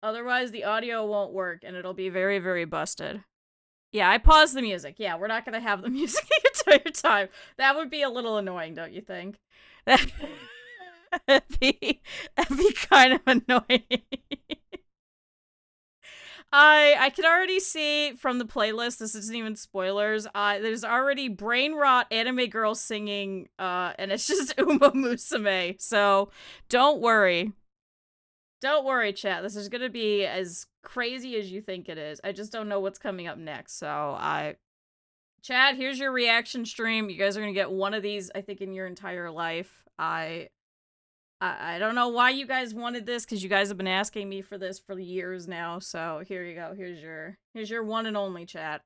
Otherwise, the audio won't work, and it'll be very, very busted. Yeah, I paused the music. Yeah, we're not gonna have the music the entire time. That would be a little annoying, don't you think? That'd that'd be kind of annoying. I can already see from the playlist, this isn't even spoilers, there's already brain rot anime girl singing, and it's just Uma Musume, so don't worry. Don't worry, chat, this is gonna be as crazy as you think it is. I just don't know what's coming up next, so Chat, here's your reaction stream. You guys are gonna get one of these, I think, in your entire life. I don't know why you guys wanted this, because you guys have been asking me for this for years now, so here you go. Here's your one and only, chat.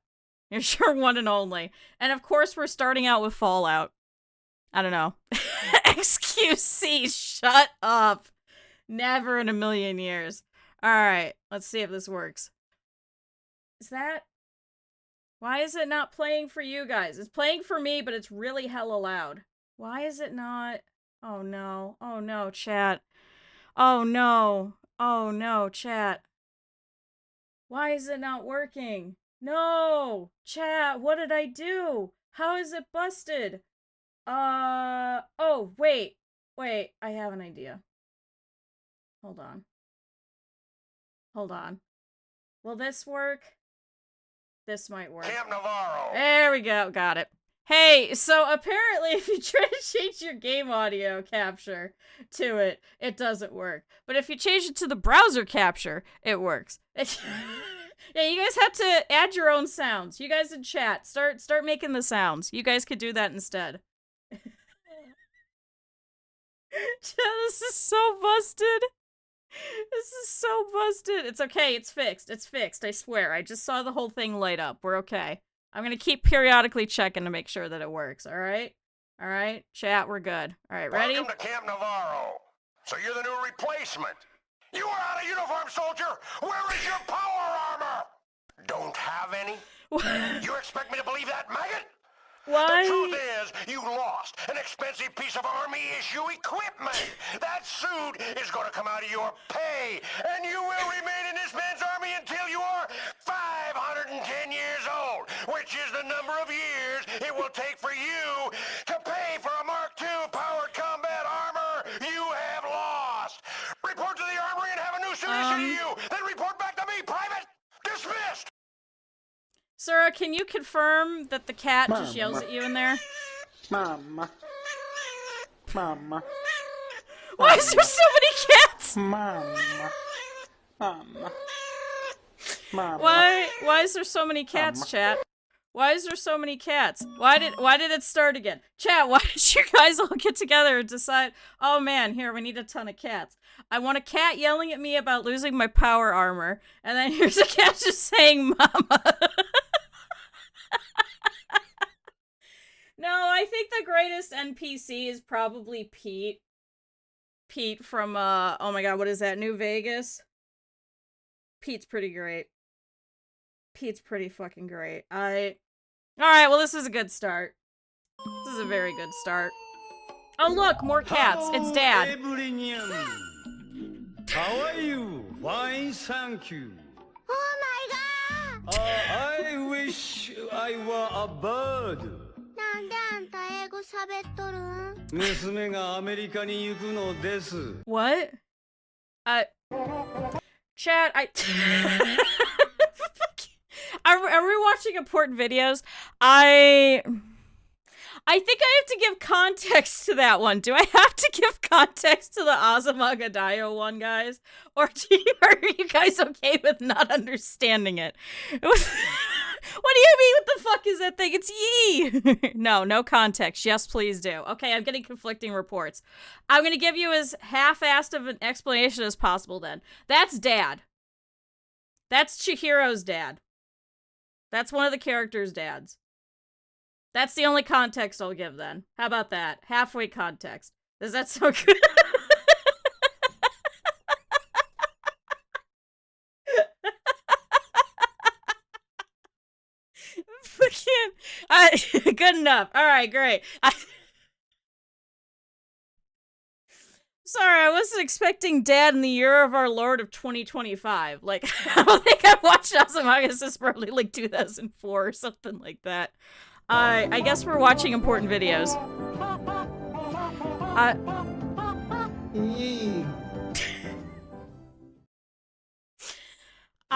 Here's your one and only. And of course we're starting out with Fallout. I don't know. XQC, shut up. Never in a million years. Alright, let's see if this works. Is that... Why is it not playing for you guys? It's playing for me, but it's really hella loud. Why is it not... Oh no. Oh no, chat. Oh no. Oh no, chat. Why is it not working? No! Chat, what did I do? How is it busted? Oh, wait. Wait, I have an idea. Hold on. Hold on. Will this work? This might work. Camp Navarro. There we go, got it. Hey, so apparently if you try to change your game audio capture to it, it doesn't work. But if you change it to the browser capture, it works. Yeah, you guys have to add your own sounds. You guys in chat, start making the sounds. You guys could do that instead. This is so busted. This is so busted. It's okay, it's fixed. It's fixed, I swear. I just saw the whole thing light up. We're okay. I'm gonna keep periodically checking to make sure that it works, alright? Alright? Chat, we're good. Alright, ready? Welcome to Camp Navarro. So you're the new replacement. You are out of uniform, soldier! Where is your power armor? Don't have any? You expect me to believe that, maggot? Why? The truth is, you lost an expensive piece of Army-issue equipment. That suit is going to come out of your pay, and you will remain in this man's army until you are 510 years old, which is the number of years it will take for you to pay for a Mark II powered combat armor you have lost. Report to the armory and have a new suit issued to you. Then report back to me, Private. Dismissed. Sir, can you confirm that the cat just yells at you in there? Mama. Mama. Why is there so many cats? Mama. Mama. Mama. Why is there so many cats, chat? Why is there so many cats? Why did it start again? Chat, why did you guys all get together and decide, oh man, here, we need a ton of cats. I want a cat yelling at me about losing my power armor, and then here's a cat just saying mama. No, I think the greatest NPC is probably Pete. Pete from, oh my god, what is that, New Vegas? Pete's pretty great. Pete's pretty fucking great. Alright, well, this is a good start. This is a very good start. Oh, look, more cats. It's Dad. How are you? Fine, thank you. Oh my god! I wish I were a bird. なんであんた英語喋っとるん？娘がアメリカに行くのです。 What? Chat, are we watching important videos? I think I have to give context to that one. Do I have to give context to the Azuma Gadayo one, guys? Or are you guys okay with not understanding it? What do you mean, what the fuck is that thing? It's Yi! No context. Yes, please do. Okay, I'm getting conflicting reports. I'm gonna give you as half-assed of an explanation as possible then. That's Dad. That's Chihiro's dad. That's one of the characters' dads. That's the only context I'll give then. How about that? Halfway context. Does that sound good? Good enough. Alright, great. Sorry, I wasn't expecting Dad in the year of our Lord of 2025. Like, I don't think I've watched Azumanga since probably like 2004 or something like that. I guess we're watching important videos. I'm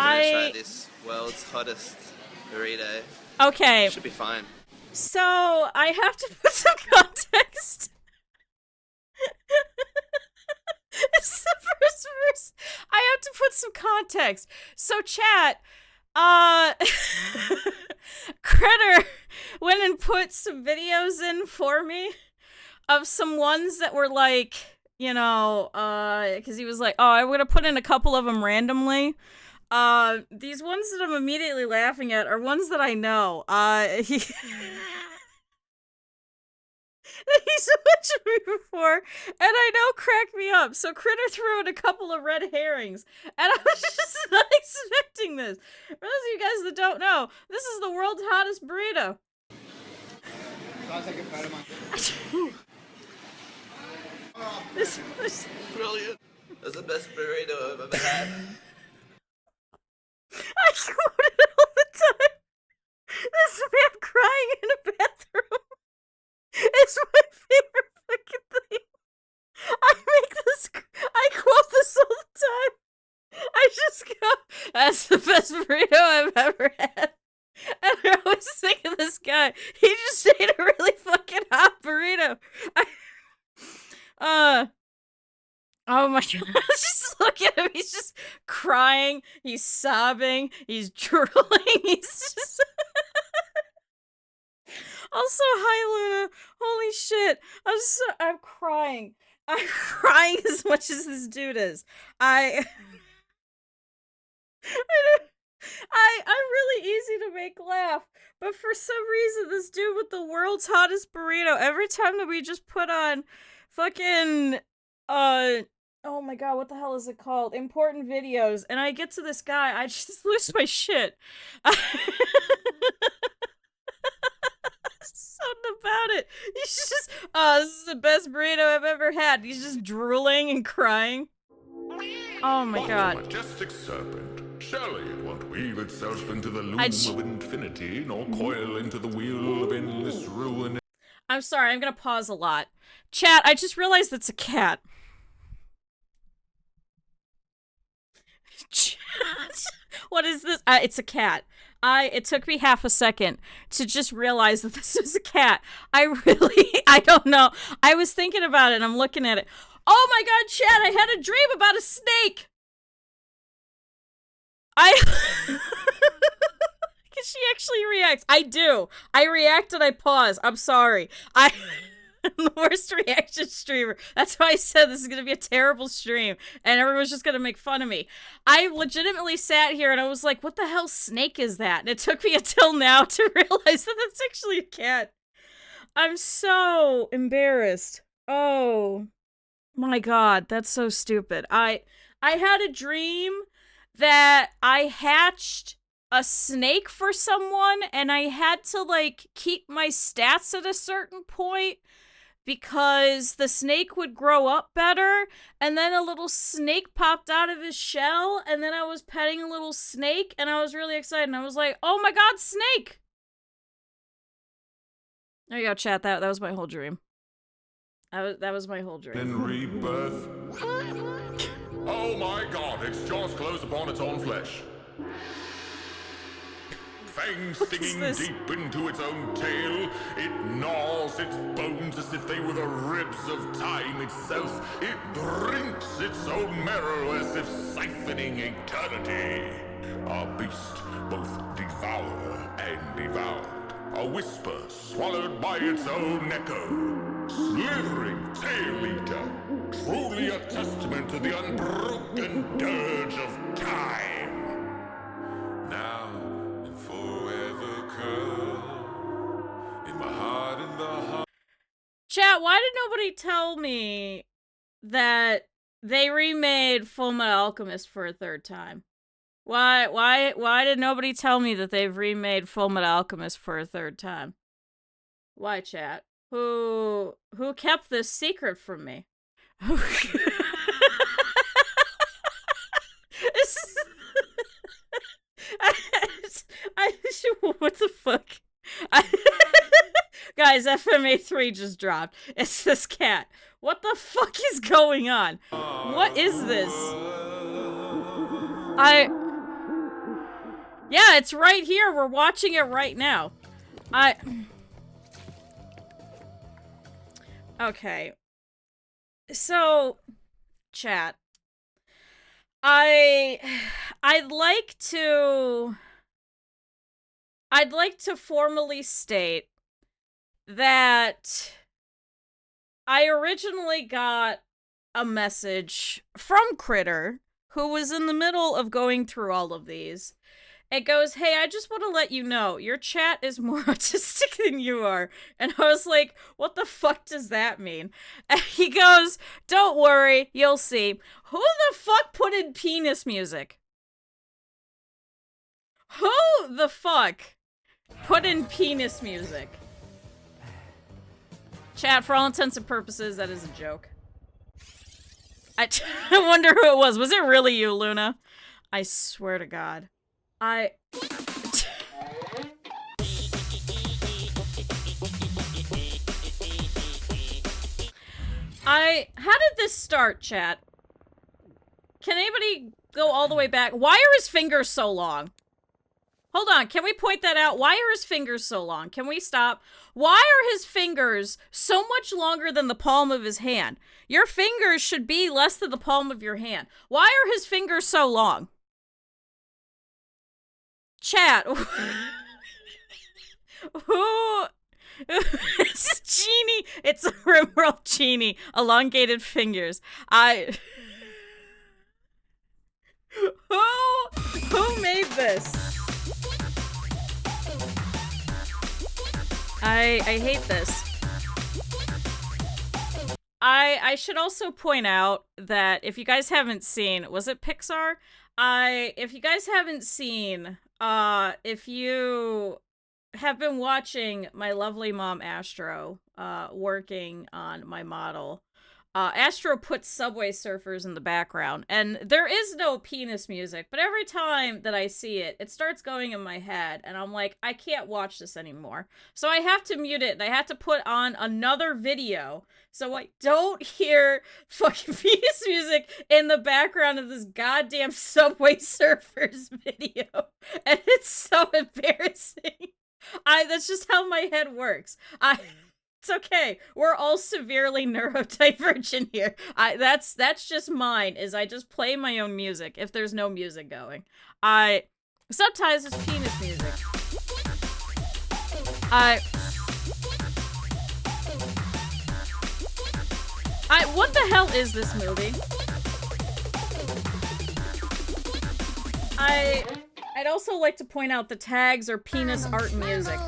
gonna try this world's hottest burrito. Okay. Should be fine. So, I have to put some context. It's the first verse. I have to put some context. So, chat, Critter went and put some videos in for me of some ones that were like, you know, because he was like, oh, I'm gonna put in a couple of them randomly. These ones that I'm immediately laughing at are ones that I know. He's watched me before, and I know cracked me up. So Critter threw in a couple of red herrings, and I was just not expecting this. For those of you guys that don't know, this is the world's hottest burrito. I'll take a photo, This Brilliant. That's the best burrito I've ever had. I quote it all the time. This man crying in a bathroom is my favorite fucking thing. I quote this all the time. I just go, that's the best burrito I've ever had. And I always think of this guy. He just ate a really fucking hot burrito. Oh my god, just look at him, he's just crying, he's sobbing, he's drooling, he's just... Also, hi Luna, holy shit, I'm crying. I'm crying as much as this dude is. I'm really easy to make laugh, but for some reason, this dude with the world's hottest burrito, every time that we just put on fucking, oh my god, what the hell is it called? Important videos, and I get to this guy, I just lose my shit. Something about it. He's just, this is the best burrito I've ever had. He's just drooling and crying. Oh my god. What a majestic serpent. Surely it won't weave itself into the loom of infinity, nor coil into the wheel of endless ruin. I'm sorry, I'm gonna pause a lot. Chat, I just realized that's a cat. Chat, what is this? It's a cat. It took me half a second to just realize that this was a cat. I don't know. I was thinking about it and I'm looking at it. Oh my god, chat, I had a dream about a snake! Because she actually reacts. I do. I react and I pause. I'm sorry. I'm the worst reaction streamer. That's why I said this is going to be a terrible stream. And everyone's just going to make fun of me. I legitimately sat here and I was like, what the hell snake is that? And it took me until now to realize that that's actually a cat. I'm so embarrassed. Oh my god, that's so stupid. I had a dream that I hatched a snake for someone and I had to like keep my stats at a certain point because the snake would grow up better, and then a little snake popped out of his shell, and then I was petting a little snake and I was really excited and I was like, oh my god, snake! There you go, chat. That was my whole dream. That was my whole dream. In rebirth. Oh my god, its jaws close upon its own flesh. Fangs stinging deep into its own tail, it gnaws its bones as if they were the ribs of time itself. It drinks its own marrow as if siphoning eternity. A beast, both devourer and devoured. A whisper swallowed by its own echo. Slithering tail eater, truly a testament to the unbroken dirge of time. Now and forever curl in my heart and the heart. Chat, why did nobody tell me that they remade Fullmetal Alchemist for a third time? Why did nobody tell me that they've remade Fullmetal Alchemist for a third time? Why, chat? Who kept this secret from me? This- I, what the fuck? Guys, FMA3 just dropped. It's this cat. What the fuck is going on? What is this? Yeah, it's right here. We're watching it right now. Okay. So, chat. I'd like to formally state that I originally got a message from Critter, who was in the middle of going through all of these. It goes, hey, I just want to let you know, your chat is more autistic than you are. And I was like, what the fuck does that mean? And he goes, don't worry, you'll see. Who the fuck put in penis music? Who the fuck put in penis music? Chat, for all intents and purposes, that is a joke. I wonder who it was. Was it really you, Luna? I swear to God. How did this start, chat? Can anybody go all the way back? Why are his fingers so long? Hold on, can we point that out? Why are his fingers so long? Can we stop? Why are his fingers so much longer than the palm of his hand? Your fingers should be less than the palm of your hand. Why are his fingers so long? Chat. Who? It's Genie. It's a Rimworld Genie. Elongated fingers. Who made this? I hate this. I should also point out that if you guys haven't seen, was it Pixar? If you guys haven't seen, if you have been watching my lovely mom Astro, working on my model, Astro puts Subway Surfers in the background, and there is no penis music, but every time that I see it, it starts going in my head, and I'm like, I can't watch this anymore. So I have to mute it, and I have to put on another video, so I don't hear fucking penis music in the background of this goddamn Subway Surfers video. And it's so embarrassing. That's just how my head works. It's okay. We're all severely neurodivergent here. That's just mine, is I just play my own music if there's no music going. Sometimes it's penis music. What the hell is this movie? I'd also like to point out the tags are penis art music.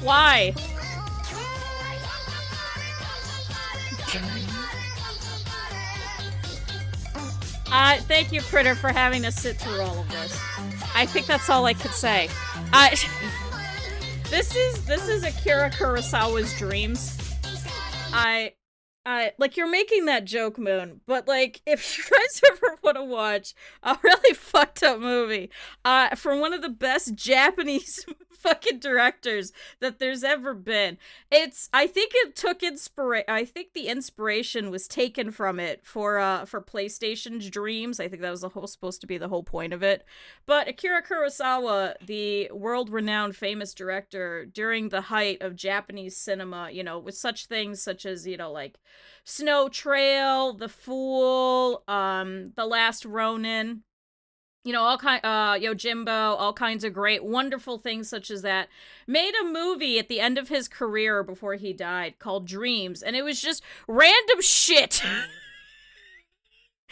Why? Thank you, Critter, for having to sit through all of this. I think that's all I could say. This is Akira Kurosawa's Dreams. Like, you're making that joke, Moon, but, like, if you guys ever want to watch a really fucked up movie, from one of the best Japanese fucking directors that there's ever been, I think the inspiration was taken from it for PlayStation's Dreams. I think that was supposed to be the whole point of it. But Akira Kurosawa, the world-renowned famous director during the height of Japanese cinema, you know, with such things such as, you know, like Snow Trail, The Fool, The Last Ronin, you know, Yojimbo, all kinds of great, wonderful things such as that, made a movie at the end of his career before he died called Dreams, and it was just random shit.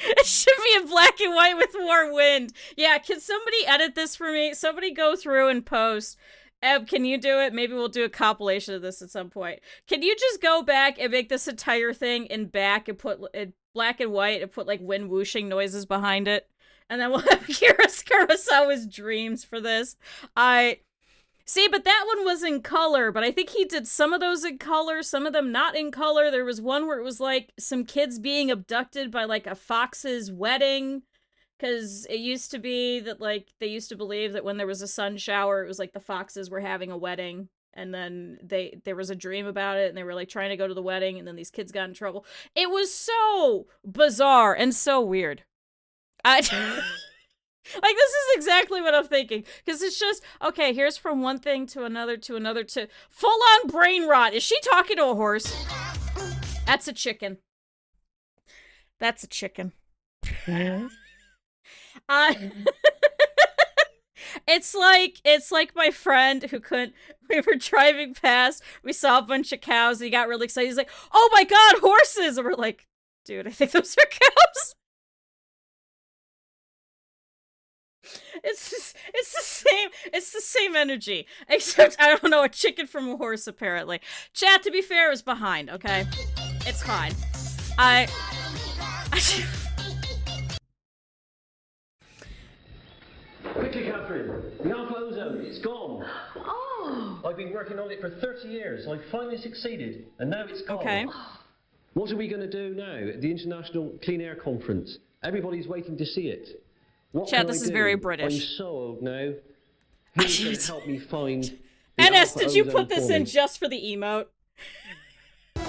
It should be in black and white with more wind. Yeah, can somebody edit this for me? Somebody go through and post. Eb, can you do it? Maybe we'll do a compilation of this at some point. Can you just go back and make this entire thing in back and put it black and white and put like wind whooshing noises behind it? And then we'll have Kurosawa's dreams for this. See, but that one was in color, but I think he did some of those in color, some of them not in color. There was one where it was like some kids being abducted by like a fox's wedding, because it used to be that like they used to believe that when there was a sun shower, it was like the foxes were having a wedding, and then there was a dream about it, and they were like trying to go to the wedding, and then these kids got in trouble. It was so bizarre and so weird. Like, this is exactly what I'm thinking. Because it's just, okay, here's from one thing to another to full-on brain rot. Is she talking to a horse? That's a chicken. That's a chicken. It's like my friend who couldn't, we were driving past, we saw a bunch of cows, and he got really excited. He's like, oh my god, horses! And we're like, dude, I think those are cows. It's the same energy. Except, I don't know, a chicken from a horse, apparently. Chat, to be fair, is behind, okay? It's fine. Quickly, Catherine. The alpha ozone, it's gone. Oh. I've been working on it for 30 years. I finally succeeded, and now it's gone. Okay. What are we going to do now at the International Clean Air Conference? Everybody's waiting to see it. What Chat, can this I is do? very British. I'm so old now. Who's going to help me find the NS, alpha did you ozone put this for in me? just for the emote?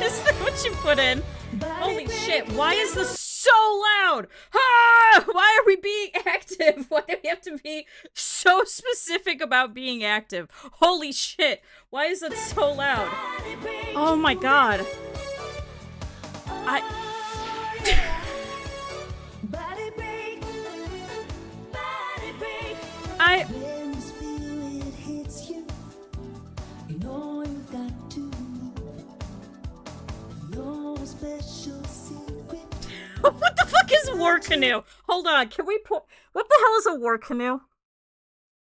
Is that what you put in? Holy shit, why is this so loud? Ah! Why are we being active? Why do we have to be so specific about being active? Holy shit, why is it so loud? Oh my god. What the fuck is war canoe? Hold on, can we put... What the hell is a war canoe?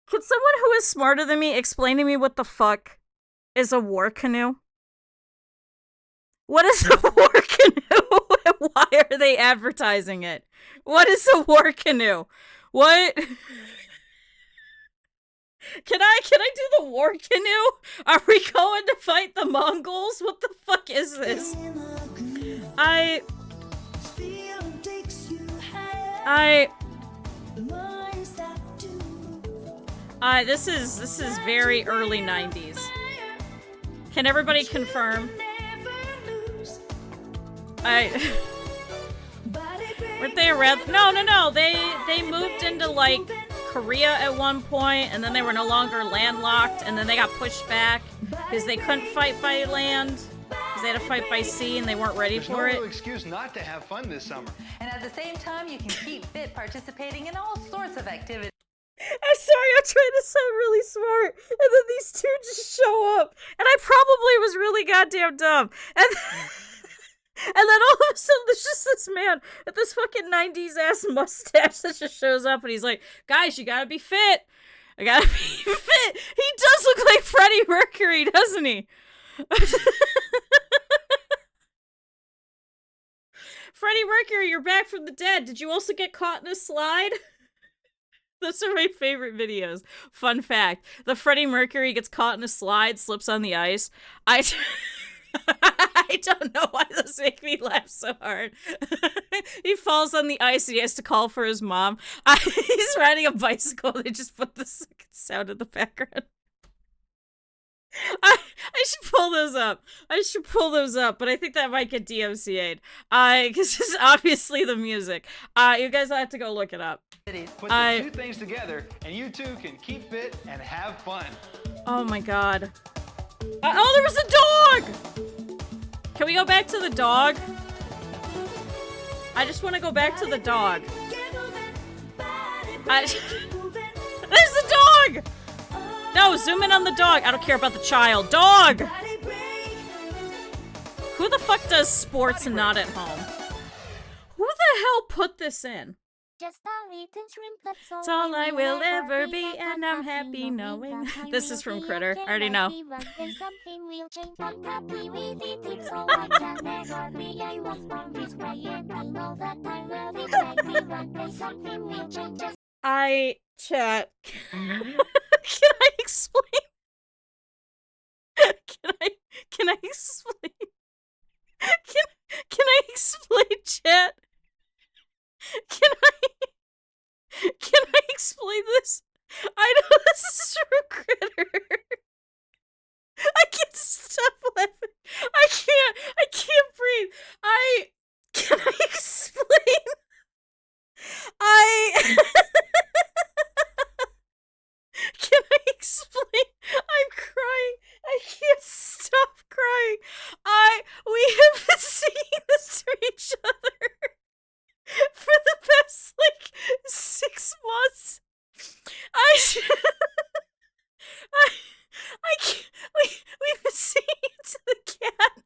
Can someone who is smarter than me explain to me what the fuck is a war canoe? What is a war canoe? And why are they advertising it? What is a war canoe? What? Can I do the war canoe? Are we going to fight the Mongols? What the fuck is this? This is very early 90s. Can everybody confirm? Weren't they around? No. They moved into like Korea at one point, and then they were no longer landlocked, and then they got pushed back because they couldn't fight by land. Because they had to fight by sea and they weren't ready for it. There's no excuse not to have fun this summer. And at the same time, you can keep fit participating in all sorts of activities. I'm sorry, I'm trying to sound really smart. And then these two just show up. And I probably was really goddamn dumb. And then all of a sudden there's just this man with this fucking 90s ass mustache that just shows up and he's like, guys, you gotta be fit. I gotta be fit. He does look like Freddie Mercury, doesn't he? Freddie Mercury, you're back from the dead. Did you also get caught in a slide? Those are my favorite videos. Fun fact. The Freddie Mercury gets caught in a slide, slips on the ice. I don't know why those make me laugh so hard. He falls on the ice and he has to call for his mom. He's riding a bicycle. They just put the sound in the background. I should pull those up. But I think that might get DMCA'd. Because it's obviously the music. You guys will have to go look it up. Put the two things together, and you two can keep fit and have fun. Oh my god. Oh, there was a dog! Can we go back to the dog? I just want to go back to the dog. There's the dog! No, zoom in on the dog. I don't care about the child. Dog! Who the fuck does sports and not at home? Who hell put this in? Just a little shrimp, It's all I will ever be, and I'm happy knowing. This is from Critter. I already know. Something will change. I'm happy with it, so I can never be. I was born this way, and I know that I love it. Maybe one day something will change. Chat. Can I explain? Can I explain? Can I explain, chat? Can I explain this? I know this is from Critter. I can't stop laughing. I can't breathe. Can I explain? Can I explain? I'm crying. I can't stop crying. We have been singing this to each other for the past, 6 months. We've been singing it to the cat.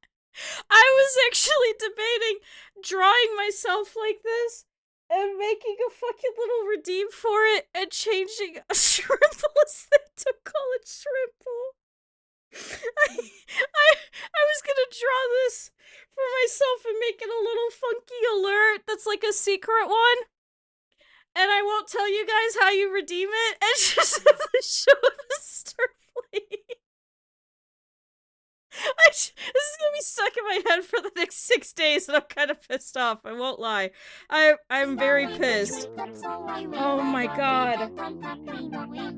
I was actually debating drawing myself like this and making a fucking little redeem for it and changing a Shrimple's thing to call it Shrimple. I was gonna draw this for myself and make it a little funky alert that's like a secret one. And I won't tell you guys how you redeem it, and just have the show the start playing. This is gonna be stuck in my head for the next 6 days, and I'm kind of pissed off. I won't lie. I'm very pissed. Oh my god.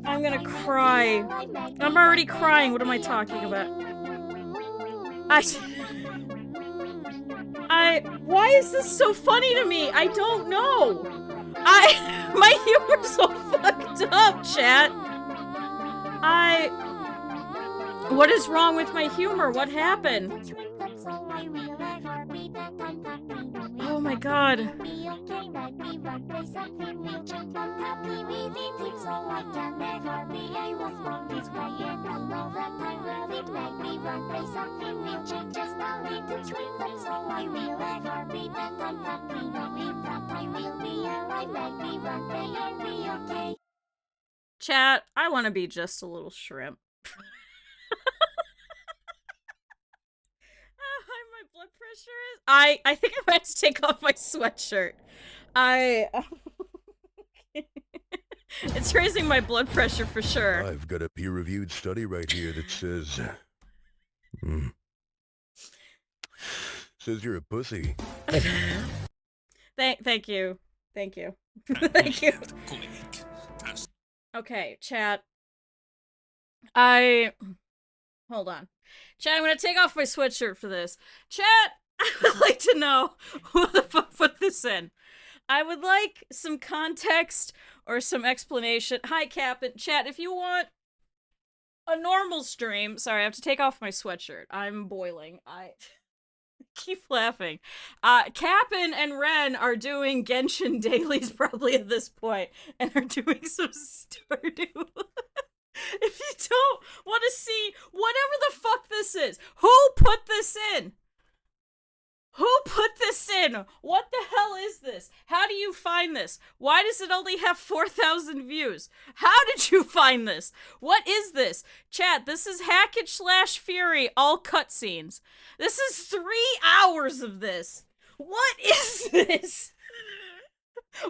I'm gonna cry. I'm already crying. What am I talking about? Why is this so funny to me? I don't know. My humor's so fucked up, chat. What is wrong with my humor? What happened? Oh my god. Chat, I want to be just a little shrimp. My blood pressure is. I think I might have to take off my sweatshirt. It's raising my blood pressure for sure. I've got a peer-reviewed study right here that says says you're a pussy. Thank you. Thank you. Thank you. Okay, chat. Hold on. Chat, I'm gonna take off my sweatshirt for this. Chat, I would like to know who the fuck put this in. I would like some context or some explanation. Hi, Cap'n. Chat, if you want a normal stream... Sorry, I have to take off my sweatshirt. I'm boiling. I keep laughing. Cap'n and Ren are doing Genshin dailies probably at this point, and are doing some Stardew. If you don't want to see whatever the fuck this is, who put this in? Who put this in? What the hell is this? How do you find this? Why does it only have 4,000 views? How did you find this? What is this? Chat, this is Hackage/Fury, all cutscenes. This is 3 hours of this. What is this?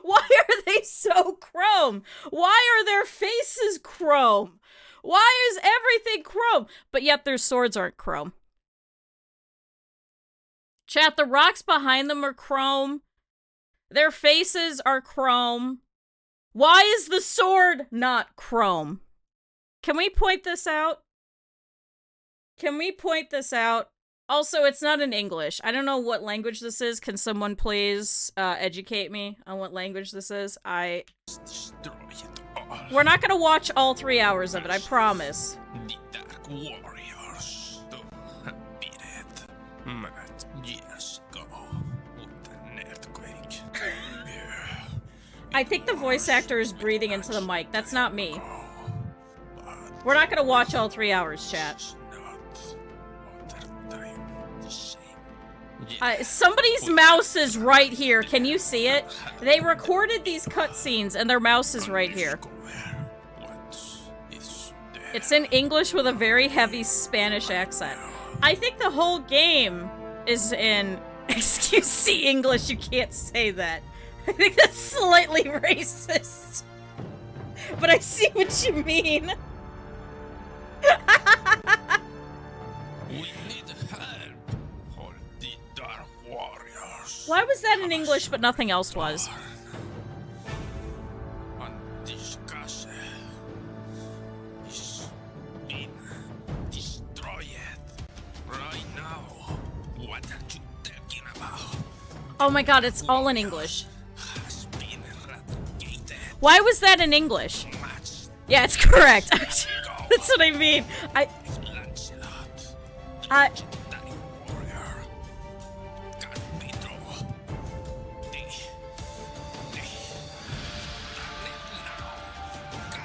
Why are they so chrome? Why are their faces chrome? Why is everything chrome? But yet their swords aren't chrome. Chat, the rocks behind them are chrome. Their faces are chrome. Why is the sword not chrome? Can we point this out? Can we point this out? Also, it's not in English. I don't know what language this is. Can someone please educate me on what language this is? We're not gonna watch all 3 hours of it, I promise. I think the voice actor is breathing into the mic. That's not me. We're not gonna watch all 3 hours, chat. Somebody's mouse is right here. Can you see it? They recorded these cutscenes and their mouse is right here. It's in English with a very heavy Spanish accent. I think the whole game is in, excuse me, English. You can't say that. I think that's slightly racist. But I see what you mean. We need help for the Dark Warriors. Why was that in English but nothing else was? And this castle is being destroyed right now. What are you talking about? Oh my god, it's all in English. Why was that in English? Yeah, it's correct. That's what I mean.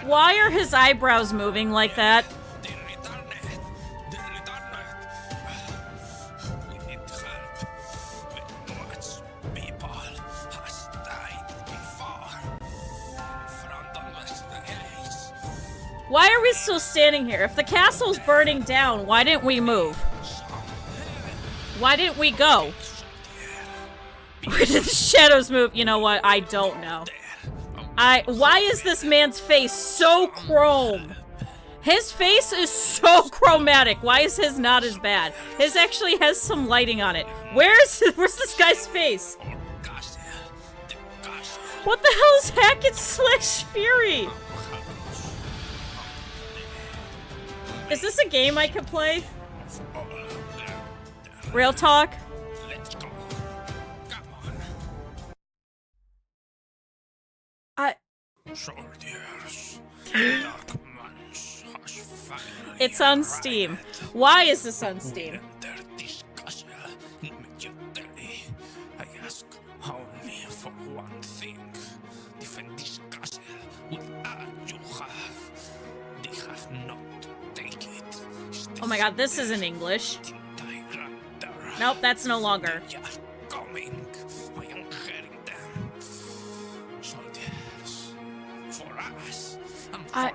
Why are his eyebrows moving like that? Why are we still standing here? If the castle's burning down, why didn't we move? Why didn't we go? Where did the shadows move? You know what? I don't know. Why is this man's face so chrome? His face is so chromatic. Why is his not as bad? His actually has some lighting on it. Where's this guy's face? What the hell is Hackett/Fury? Is this a game I could play? Real talk? It's on Steam. Why is this on Steam? I ask only for one thing. Defend this castle with all you have. They have not taken it. Oh my god, this is in English. Nope, that's no longer. Coming. I am hearing them. Soldiers. For us. And for all.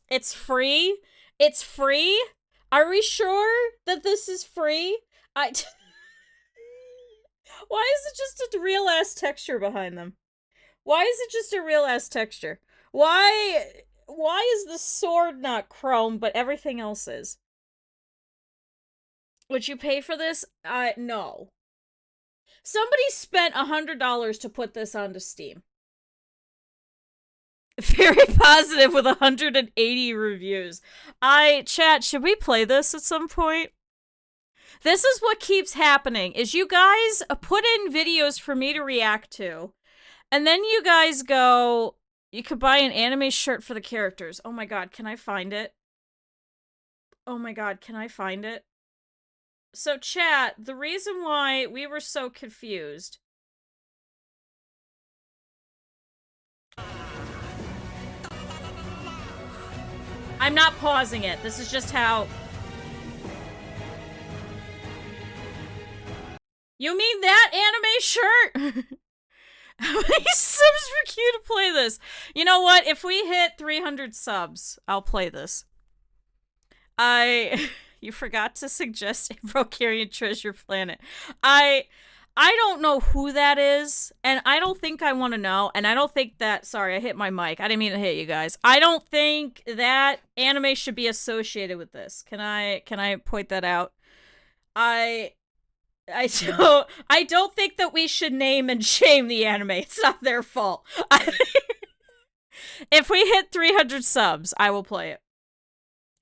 It's free? It's free? Are we sure that this is free? Why is it just a real ass texture behind them? Why is it just a real ass texture? Why is the sword not chrome but everything else is? Would you pay for this? No. Somebody spent $100 to put this onto Steam. Very positive with 180 reviews. Chat, should we play this at some point? This is what keeps happening, is you guys put in videos for me to react to, and then you guys go, you could buy an anime shirt for the characters. Oh my god, can I find it? Oh my god, can I find it? So chat, the reason why we were so confused... I'm not pausing it. This is just how... You mean that anime shirt? How many subs for Q to play this? You know what? If we hit 300 subs, I'll play this. You forgot to suggest a Procarian Treasure Planet. I don't know who that is, and I don't think I want to know, and I don't think that... Sorry, I hit my mic. I didn't mean to hit you guys. I don't think that anime should be associated with this. Can I point that out? I don't think that we should name and shame the anime. It's not their fault. If we hit 300 subs, I will play it.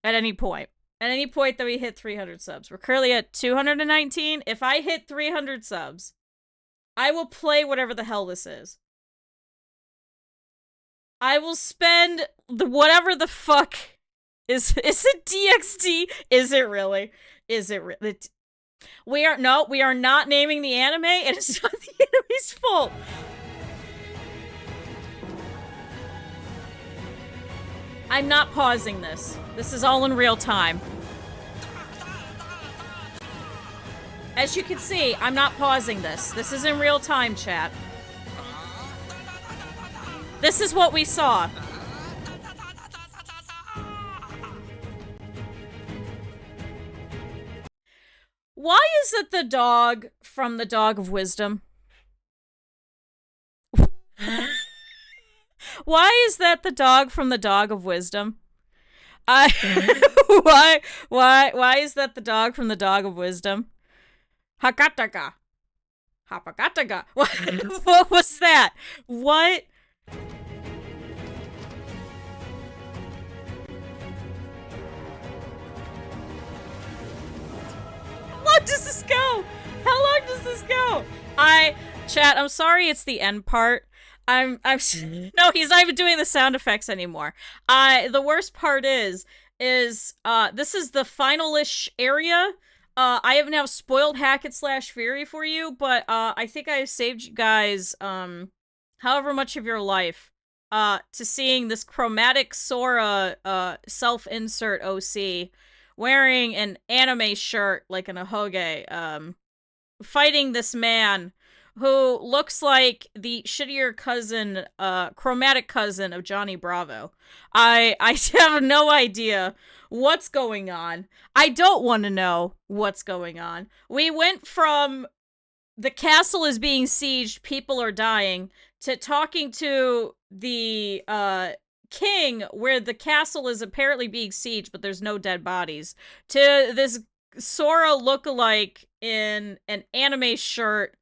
At any point. At any point that we hit 300 subs. We're currently at 219. If I hit 300 subs, I will play whatever the hell this is. I will spend whatever the fuck is it DXD? Is it really? Is it really? We are not naming the anime. It is not the anime's fault. I'm not pausing this. This is all in real time. As you can see, I'm not pausing this. This is in real time, chat. This is what we saw. Why is it the dog from the Dog of Wisdom? Why is that the dog from the Dog of Wisdom? Why is that the dog from the Dog of Wisdom? Hakataka. Hapakataka. What was that? What? How long does this go? How long does this go? Chat, I'm sorry it's the end part. No, he's not even doing the sound effects anymore. The worst part is this is the final-ish area. I have now spoiled Hackett/Fury for you, but I think I saved you guys however much of your life to seeing this chromatic Sora self-insert OC wearing an anime shirt like an ahoge, fighting this man who looks like the shittier cousin, chromatic cousin of Johnny Bravo. I have no idea what's going on. I don't want to know what's going on. We went from the castle is being sieged, people are dying, to talking to the king where the castle is apparently being sieged, but there's no dead bodies, to this Sora lookalike in an anime shirt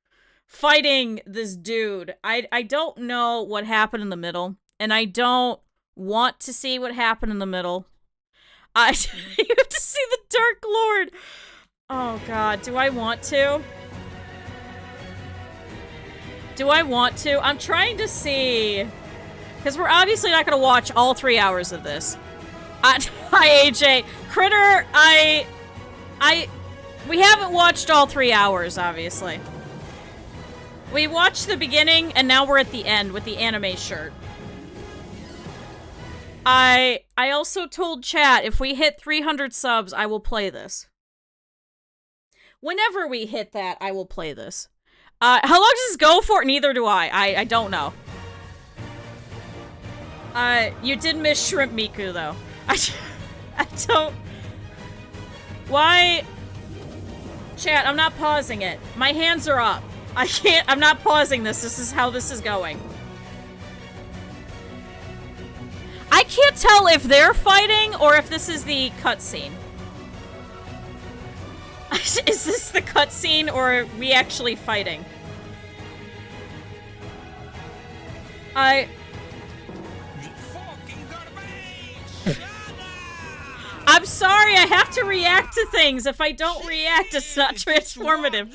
fighting this dude. I don't know what happened in the middle, and I don't want to see what happened in the middle. You have to see the Dark Lord. Oh god, do I want to? Do I want to? I'm trying to see, because we're obviously not going to watch all 3 hours of this. Hi, AJ. Critter, we haven't watched all 3 hours, obviously. We watched the beginning, and now we're at the end with the anime shirt. I also told chat, if we hit 300 subs, I will play this. Whenever we hit that, I will play this. How long does this go for? Neither do I. I don't know. You did miss Shrimp Miku, though. I don't... Why? Chat, I'm not pausing it. My hands are up. I'm not pausing this. This is how this is going. I can't tell if they're fighting or if this is the cutscene. Is this the cutscene or are we actually fighting? I'm sorry, I have to react to things. If I don't react, it's not transformative.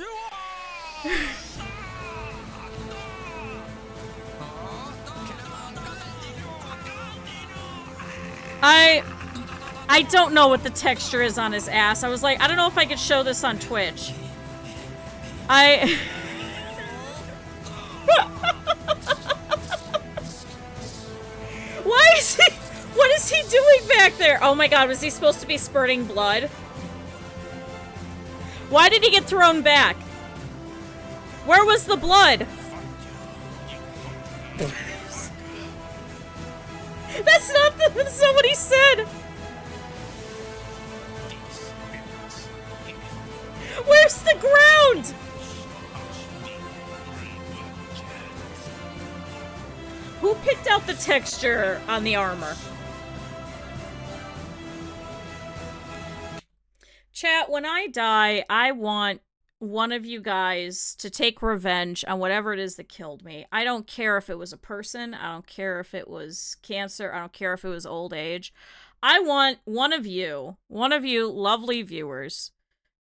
I don't know what the texture is on his ass. I was like, I don't know if I could show this on Twitch. Why is he... What is he doing back there? Oh my god, was he supposed to be spurting blood? Why did he get thrown back? Where was the blood? That's not what he said! Where's the ground? Who picked out the texture on the armor? Chat, when I die, I want one of you guys to take revenge on whatever it is that killed me. I don't care if it was a person. I don't care if it was cancer. I don't care if it was old age. I want one of you lovely viewers,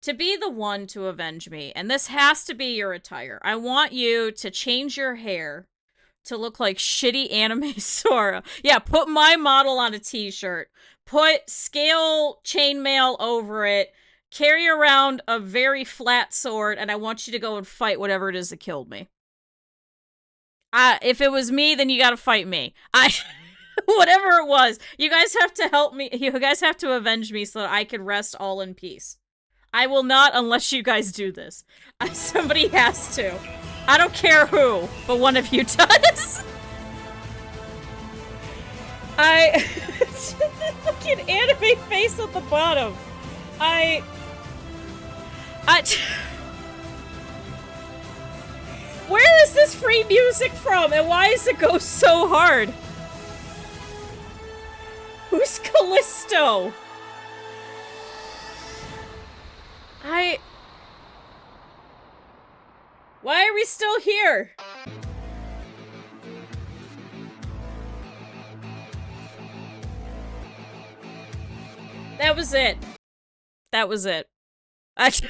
to be the one to avenge me. And this has to be your attire. I want you to change your hair to look like shitty anime Sora. Yeah, put my model on a t-shirt. Put scale chainmail over it. Carry around a very flat sword, and I want you to go and fight whatever it is that killed me. If it was me, then you gotta fight me. Whatever it was, you guys have to help me. You guys have to avenge me so that I can rest all in peace. I will not unless you guys do this. Somebody has to. I don't care who, but one of you does. Fucking anime face at the bottom. Where is this free music from, and why does it go so hard? Who's Callisto? Why are we still here? That was it. That was it. I don't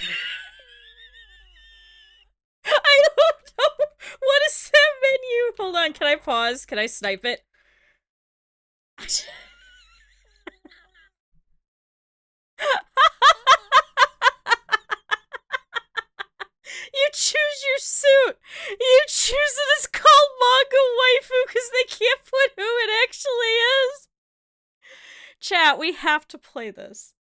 know. What is that menu? Hold on, can I pause? Can I snipe it? You choose your suit. You choose it. It's called manga waifu because they can't put who it actually is. Chat, we have to play this.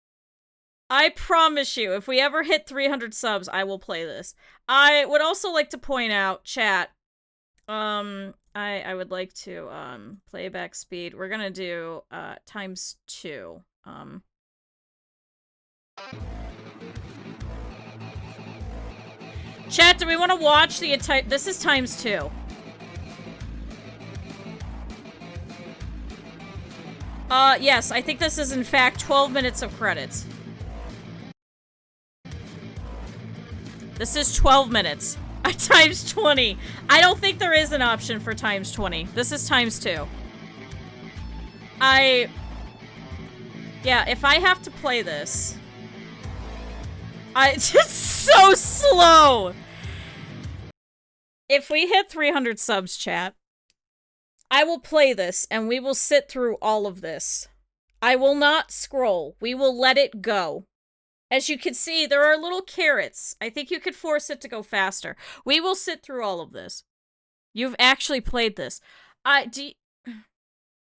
I promise you, if we ever hit 300 subs, I will play this. I would also like to point out, chat, I would like to, playback speed. We're gonna do, ×2. Chat, do we want to watch the entire- This is ×2. Yes, I think this is in fact 12 minutes of credits. This is 12 minutes. ×20. I don't think there is an option for ×20. This is ×2. Yeah, if I have to play this... It's just so slow! If we hit 300 subs, chat, I will play this, and we will sit through all of this. I will not scroll. We will let it go. As you can see, there are little carrots. I think you could force it to go faster. We will sit through all of this. You've actually played this.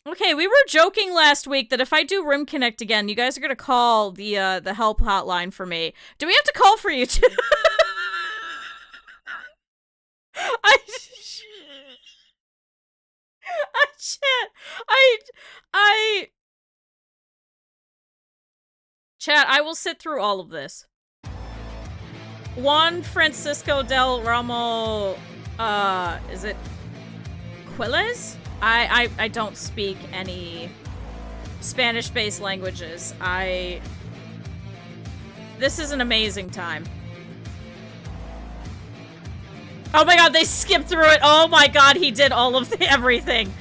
Okay, we were joking last week that if I do Rim Connect again, you guys are gonna call the help hotline for me. Do we have to call for you too? Chat, I will sit through all of this. Juan Francisco del Ramo, is it Quiles? I don't speak any Spanish-based languages. This is an amazing time. Oh my god, they skipped through it! Oh my god, he did all of everything!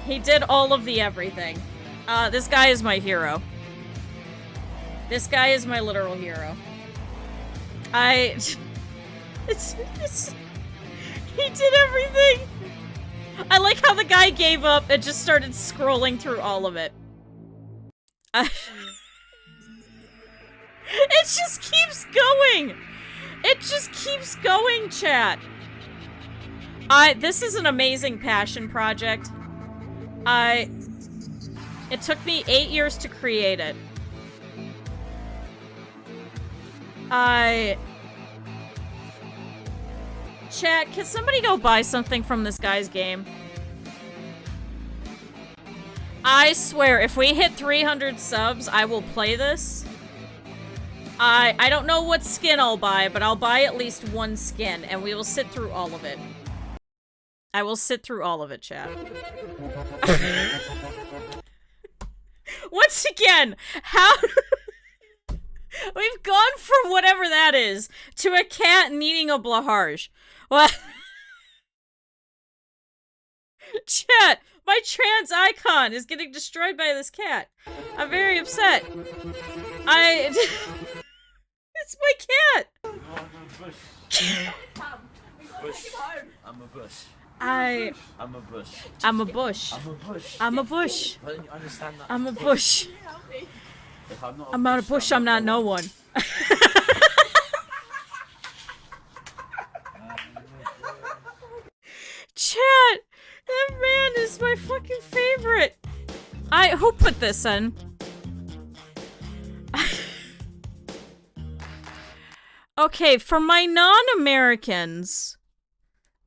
He did all of the everything. This guy is my hero. This guy is my literal hero. He did everything! I like how the guy gave up and just started scrolling through all of it. It just keeps going! It just keeps going, chat! This is an amazing passion project. It took me 8 years to create it. Chat, can somebody go buy something from this guy's game? I swear, if we hit 300 subs, I will play this. I don't know what skin I'll buy, but I'll buy at least one skin, and we will sit through all of it. I will sit through all of it, chat. Once again, how... We've gone from whatever that is to a cat needing a blaharge. What? Chat, my trans icon is getting destroyed by this cat. I'm very upset. It's my cat! I'm a bush. I'm a bush. I'm a bush. I'm a bush. I'm a bush. Why don't you understand that? I'm a bush. If I'm not I'm not a bush, I'm not no one. Chat! That man is my fucking favorite! Who put this in? Okay, for my non-Americans,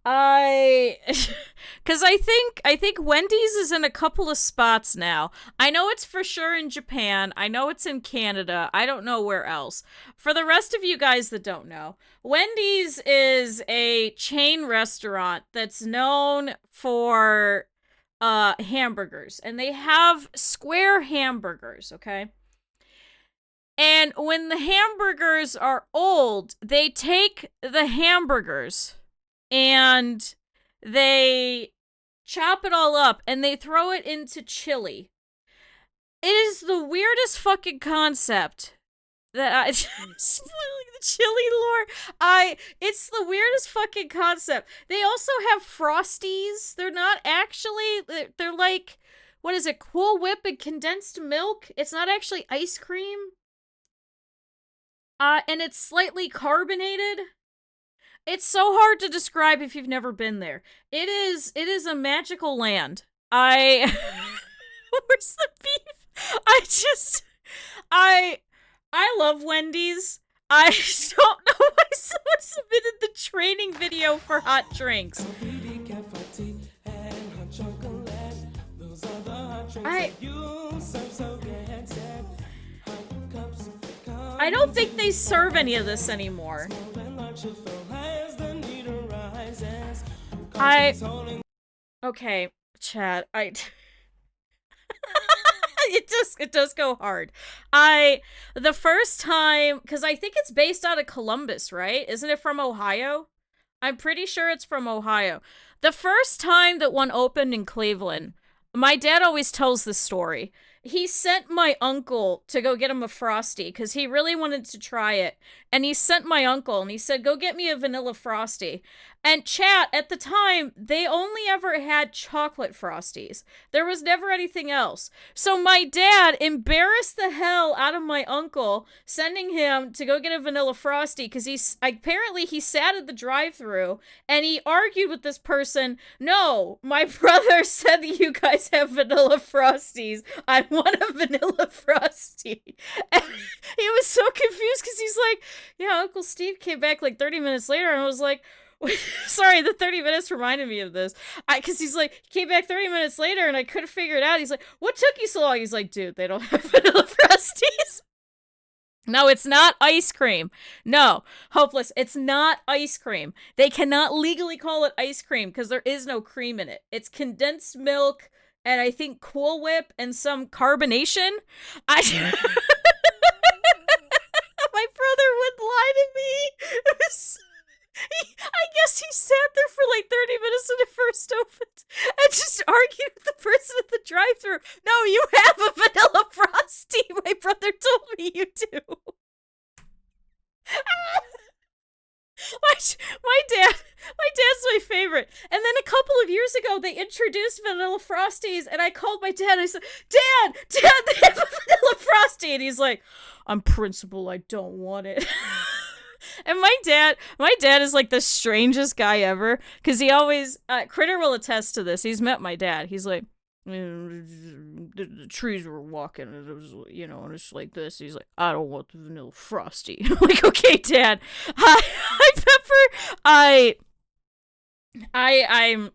because I think Wendy's is in a couple of spots now. I know it's for sure in Japan. I know it's in Canada. I don't know where else. For the rest of you guys that don't know, Wendy's is a chain restaurant that's known for hamburgers, and they have square hamburgers, okay? And when the hamburgers are old, they take the hamburgers and they chop it all up and they throw it into chili. It is the weirdest fucking concept that I spoiling the chili lore. It's the weirdest fucking concept. They also have Frosties. They're not actually, they're like, what is it, Cool Whip and condensed milk? It's not actually ice cream. And it's slightly carbonated. It's so hard to describe if you've never been there. It is a magical land. Where's the beef? I love Wendy's. I don't know why someone submitted the training video for hot drinks. I don't think they serve any of this anymore. Okay, chat. It does go hard. The first time, because I think it's based out of Columbus, right? Isn't it from Ohio? I'm pretty sure it's from Ohio. The first time that one opened in Cleveland, my dad always tells this story. He sent my uncle to go get him a Frosty because he really wanted to try it. And he sent my uncle and he said, go get me a vanilla Frosty. And chat, at the time, they only ever had chocolate Frosties. There was never anything else. So my dad embarrassed the hell out of my uncle, sending him to go get a vanilla Frosty because apparently he sat at the drive-thru and he argued with this person, no, my brother said that you guys have vanilla Frosties. I want a vanilla Frosty. And he was so confused because he's like, yeah, Uncle Steve came back like 30 minutes later and was like, sorry, the 30 minutes reminded me of this. Because he's like, he came back 30 minutes later and I couldn't figure it out. He's like, what took you so long? He's like, dude, they don't have vanilla Frosties. No, it's not ice cream. No, hopeless. It's not ice cream. They cannot legally call it ice cream because there is no cream in it. It's condensed milk and I think Cool Whip and some carbonation. My brother would lie to me. I guess he sat there for like 30 minutes when it first opened and just argued with the person at the drive-thru. No, you have a vanilla Frosty. My brother told me you do. My dad's my favorite. And then a couple of years ago, they introduced vanilla Frosties, and I called my dad. And I said, Dad, they have a vanilla Frosty. And he's like, on principle, I don't want it. And my dad is like the strangest guy ever, because he always, Critter will attest to this. He's met my dad. He's like, the trees were walking, and it was, and it's like this. He's like, I don't want the vanilla Frosty. I'm like, okay, Dad. Hi, Pepper. I'm.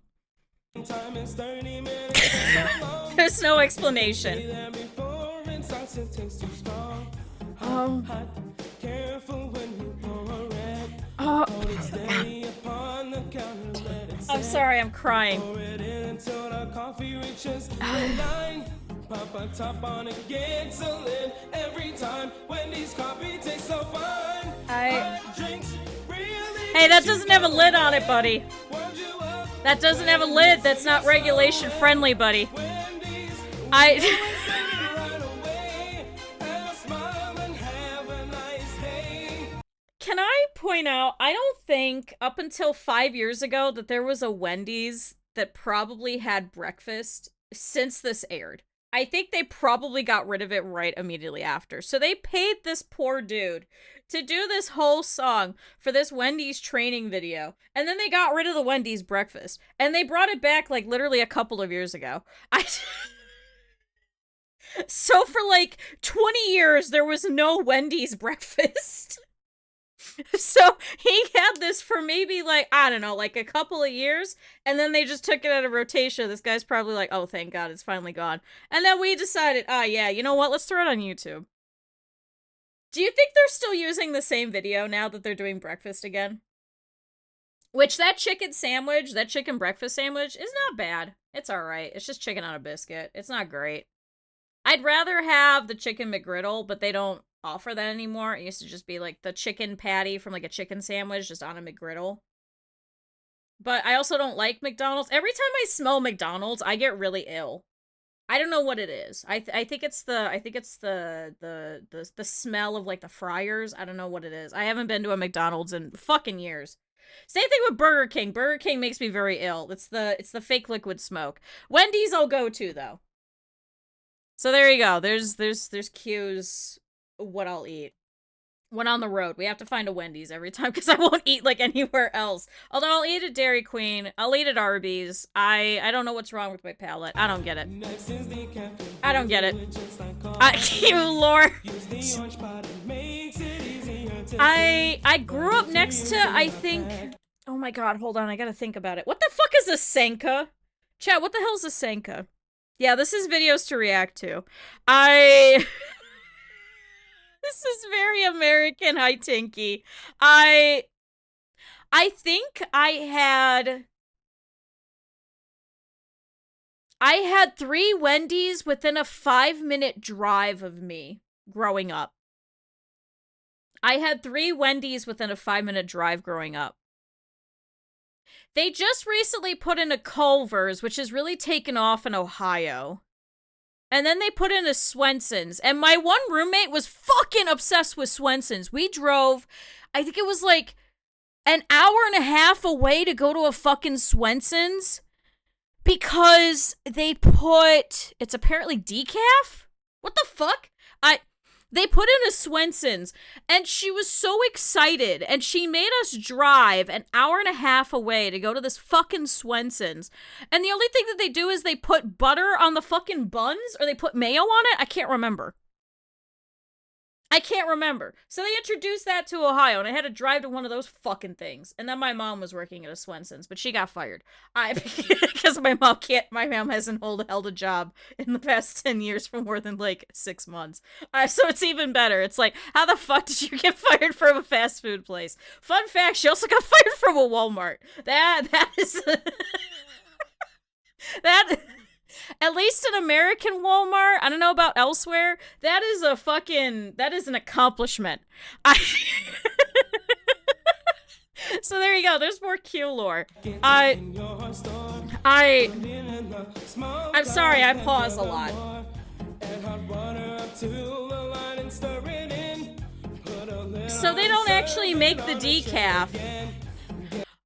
There's no explanation. I'm sorry, I'm crying. Hey, that doesn't have a lid on it, buddy. That doesn't have a lid. That's not regulation friendly, buddy. Can I point out, I don't think up until 5 years ago that there was a Wendy's that probably had breakfast since this aired. I think they probably got rid of it right immediately after. So they paid this poor dude to do this whole song for this Wendy's training video. And then they got rid of the Wendy's breakfast. And they brought it back like literally a couple of years ago. So for like 20 years, there was no Wendy's breakfast. So he had this for maybe like, I don't know, like a couple of years, and then they just took it out of rotation. This guy's probably like, oh, thank God, it's finally gone. And then we decided, yeah, you know what, let's throw it on YouTube. Do you think they're still using the same video now that they're doing breakfast again? Which, that chicken sandwich, that chicken breakfast sandwich, is not bad. It's alright. It's just chicken on a biscuit. It's not great. I'd rather have the chicken McGriddle, but they don't offer that anymore. It used to just be like the chicken patty from like a chicken sandwich just on a McGriddle. But I also don't like McDonald's. Every time I smell McDonald's, I get really ill. I don't know what it is. I think it's the smell of like the fryers. I don't know what it is. I haven't been to a McDonald's in fucking years. Same thing with Burger King. Burger King makes me very ill. It's the fake liquid smoke. Wendy's I'll go to though. So there you go. There's Kyuu's what I'll eat. When on the road, we have to find a Wendy's every time because I won't eat like anywhere else. Although I'll eat at Dairy Queen, I'll eat at Arby's. I don't know what's wrong with my palate. I don't get it. I don't get it. Kyuu lore. I grew up next to, I think. Oh my god, hold on, I gotta think about it. What the fuck is a Senka? Chat, what the hell is a Senka? Yeah, this is videos to react to. This is very American, hi Tinky. I think I had 3 Wendy's within a 5-minute drive of me growing up. I had 3 Wendy's within a 5-minute drive growing up. They just recently put in a Culver's, which has really taken off in Ohio. And then they put in a Swenson's. And my one roommate was fucking obsessed with Swenson's. We drove, I think it was like an hour and a half away to go to a fucking Swenson's. Because they put, it's apparently decaf? What the fuck? They put in a Swenson's, and she was so excited, and she made us drive an hour and a half away to go to this fucking Swenson's. And the only thing that they do is they put butter on the fucking buns, or they put mayo on it? I can't remember. So they introduced that to Ohio, and I had to drive to one of those fucking things. And then my mom was working at a Swenson's, but she got fired. Because my mom hasn't held a job in the past 10 years for more than like 6 months. So it's even better. It's like, how the fuck did you get fired from a fast food place? Fun fact, she also got fired from a Walmart. That is that. At least an American Walmart, I don't know about elsewhere, that is an accomplishment. So there you go, there's more Kyuu lore. I'm sorry, I pause a lot. So they don't actually make the decaf.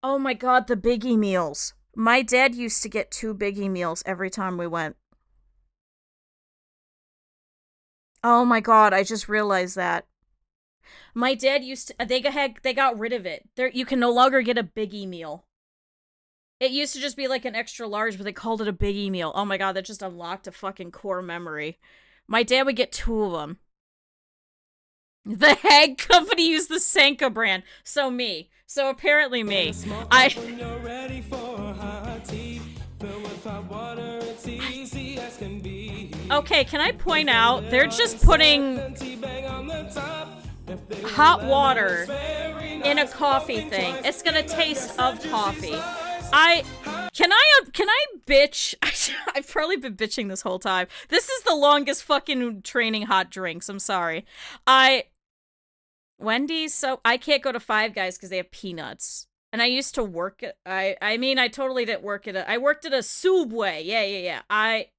Oh my god, the Biggie meals. My dad used to get 2 Biggie meals every time we went. Oh my god, I just realized that. My dad used to, they got rid of it. You can no longer get a Biggie meal. It used to just be like an extra large, but they called it a Biggie meal. Oh my god, that just unlocked a fucking core memory. My dad would get 2 of them. The Hag Company used the Senka brand. So apparently me. Okay, can I point out, they're just putting hot water in a coffee thing. It's gonna taste of coffee. Can I bitch? I've probably been bitching this whole time. This is the longest fucking training hot drinks. I'm sorry. Wendy's, so I can't go to Five Guys because they have peanuts. And I used to work at, I totally didn't work at I worked at a Subway. Yeah.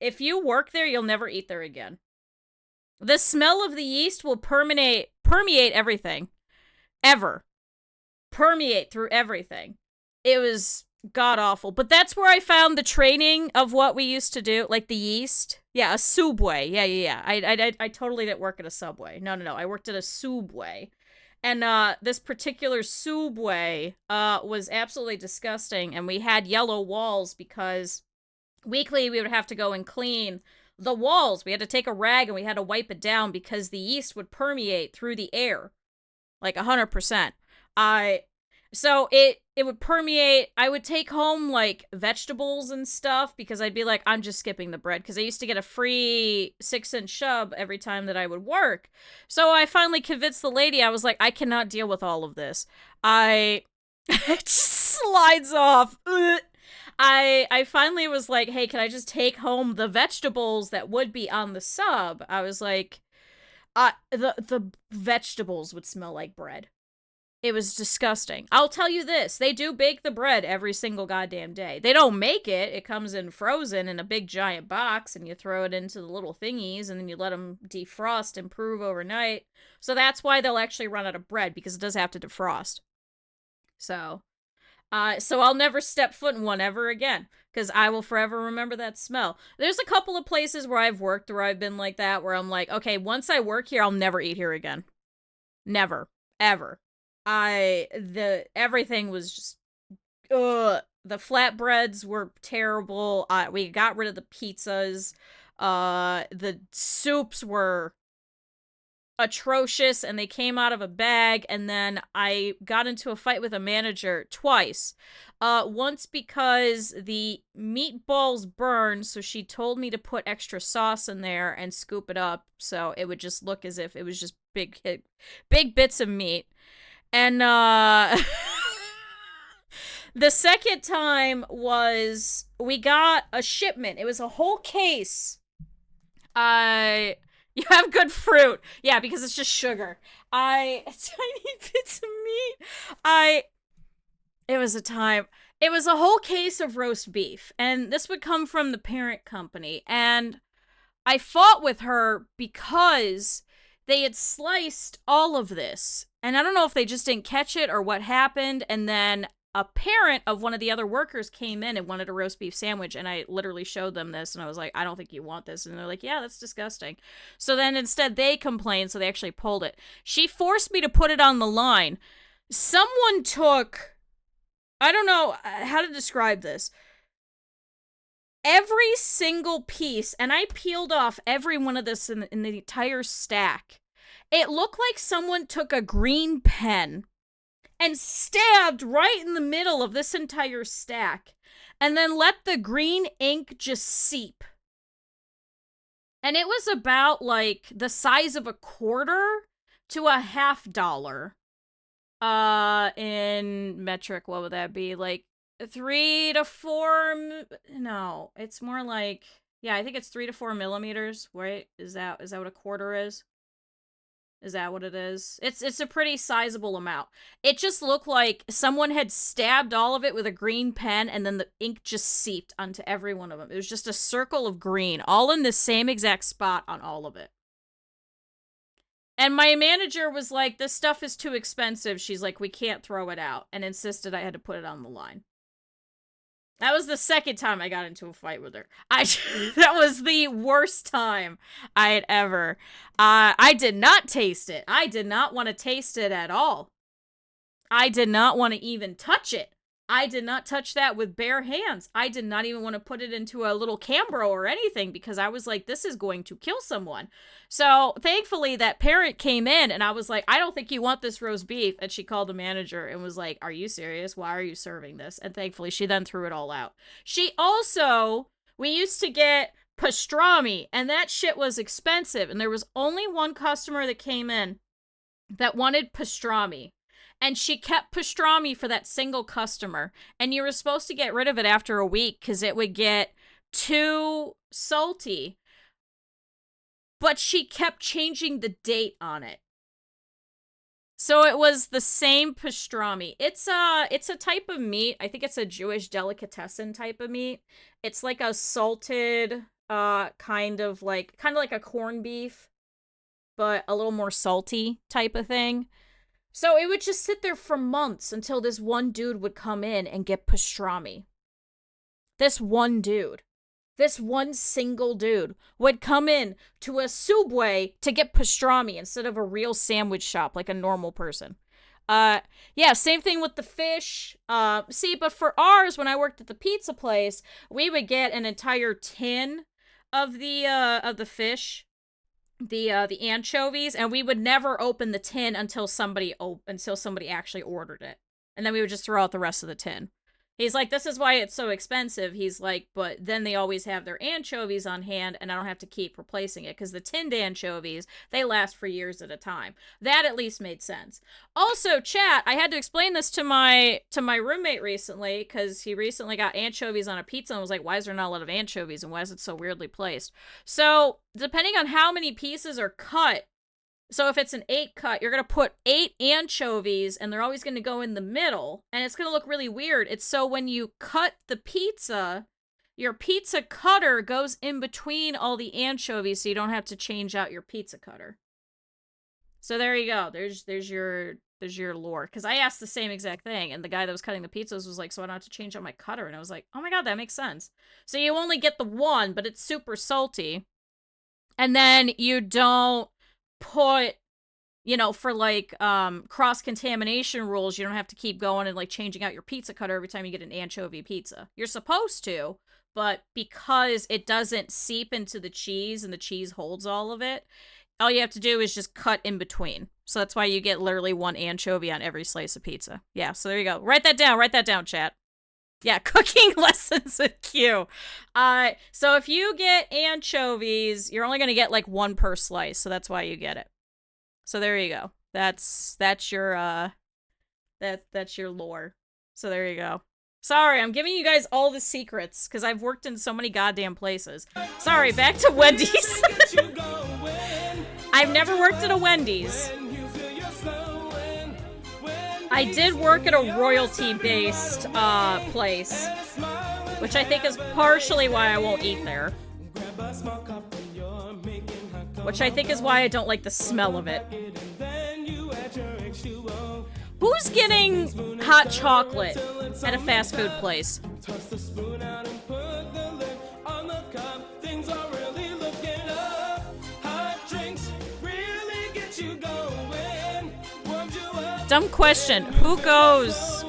If you work there, you'll never eat there again. The smell of the yeast will permeate everything. Ever. Permeate through everything. It was god-awful. But that's where I found the training of what we used to do, like the yeast. Yeah, a Subway. Yeah. I totally didn't work at a Subway. No. I worked at a Subway. And this particular Subway was absolutely disgusting, and we had yellow walls because weekly we would have to go and clean the walls. We had to take a rag and we had to wipe it down because the yeast would permeate through the air, like 100%. So it would permeate. I would take home like vegetables and stuff because I'd be like, I'm just skipping the bread because I used to get a free 6-inch shove every time that I would work. So I finally convinced the lady. I was like, I cannot deal with all of this. It just slides off. I finally was like, hey, can I just take home the vegetables that would be on the sub? I was like, the vegetables would smell like bread. It was disgusting. I'll tell you this. They do bake the bread every single goddamn day. They don't make it. It comes in frozen in a big giant box, and you throw it into the little thingies, and then you let them defrost and prove overnight. So that's why they'll actually run out of bread, because it does have to defrost. So I'll never step foot in one ever again, because I will forever remember that smell. There's a couple of places where I've worked where I've been like that, where I'm like, okay, once I work here, I'll never eat here again. Never. Ever. Everything was just, the flatbreads were terrible. We got rid of the pizzas. The soups were atrocious, and they came out of a bag, and then I got into a fight with a manager twice. Once because the meatballs burned, so she told me to put extra sauce in there and scoop it up, so it would just look as if it was just big bits of meat. And, the second time was, we got a shipment. It was a whole case. You have good fruit. Yeah, because it's just sugar. Tiny bits of meat. It was a time. It was a whole case of roast beef. And this would come from the parent company. And I fought with her because they had sliced all of this. And I don't know if they just didn't catch it or what happened. And then a parent of one of the other workers came in and wanted a roast beef sandwich. And I literally showed them this. And I was like, I don't think you want this. And they're like, yeah, that's disgusting. So then instead they complained. So they actually pulled it. She forced me to put it on the line. Someone took, I don't know how to describe this. Every single piece, and I peeled off every one of this in the entire stack. It looked like someone took a green pen and stabbed right in the middle of this entire stack, and then let the green ink just seep. And it was about, like, the size of a quarter to a $50. In metric, what would that be? Like, 3 to 4, no, it's more like, yeah, I think it's 3 to 4 millimeters, right? Is that what a quarter is? Is that what it is? It's a pretty sizable amount. It just looked like someone had stabbed all of it with a green pen, and then the ink just seeped onto every one of them. It was just a circle of green, all in the same exact spot on all of it. And my manager was like, this stuff is too expensive. She's like, we can't throw it out, and insisted I had to put it on the line. That was the second time I got into a fight with her. That was the worst time I had ever. I did not taste it. I did not want to taste it at all. I did not want to even touch it. I did not touch that with bare hands. I did not even want to put it into a little Cambro or anything, because I was like, this is going to kill someone. So thankfully that parent came in, and I was like, I don't think you want this roast beef. And she called the manager and was like, are you serious? Why are you serving this? And thankfully she then threw it all out. We used to get pastrami, and that shit was expensive. And there was only one customer that came in that wanted pastrami. And she kept pastrami for that single customer. And you were supposed to get rid of it after a week because it would get too salty. But she kept changing the date on it. So it was the same pastrami. It's a type of meat. I think it's a Jewish delicatessen type of meat. It's like a salted, kind of like a corned beef, but a little more salty type of thing. So it would just sit there for months until this one dude would come in and get pastrami. This one single dude would come in to a Subway to get pastrami instead of a real sandwich shop like a normal person. Yeah, same thing with the fish. But for ours, when I worked at the pizza place, we would get an entire tin of the fish. the anchovies, and we would never open the tin until somebody actually ordered it, and then we would just throw out the rest of the tin. He's like, this is why it's so expensive. He's like, but then they always have their anchovies on hand, and I don't have to keep replacing it, because the tinned anchovies, they last for years at a time. That at least made sense. Also, chat, I had to explain this to my roommate recently, because he recently got anchovies on a pizza and was like, why is there not a lot of anchovies, and why is it so weirdly placed? So, depending on how many pieces are cut, so if it's an 8 cut, you're going to put 8 anchovies, and they're always going to go in the middle, and it's going to look really weird. It's so when you cut the pizza, your pizza cutter goes in between all the anchovies, so you don't have to change out your pizza cutter. So there you go. There's your lore. Because I asked the same exact thing, and the guy that was cutting the pizzas was like, so I don't have to change out my cutter. And I was like, oh my god, that makes sense. So you only get the one, but it's super salty. And then you don't put, you know, for like cross-contamination rules, you don't have to keep going and like changing out your pizza cutter every time you get an anchovy pizza. You're supposed to, but because it doesn't seep into the cheese and the cheese holds all of it, all you have to do is just cut in between. So that's why you get literally 1 anchovy on every slice of pizza. Yeah, so there you go. Write that down, chat. Yeah, cooking lessons with Kyuu. So if you get anchovies, you're only gonna get like 1 per slice, so that's why you get it. So there you go. That's your that's your lore. So there you go. Sorry, I'm giving you guys all the secrets because I've worked in so many goddamn places. Sorry, back to Wendy's. I've never worked at a Wendy's. I did work at a royalty-based place, which I think is partially why I won't eat there. Which I think is why I don't like the smell of it. Who's getting hot chocolate at a fast food place? Dumb question. Who goes?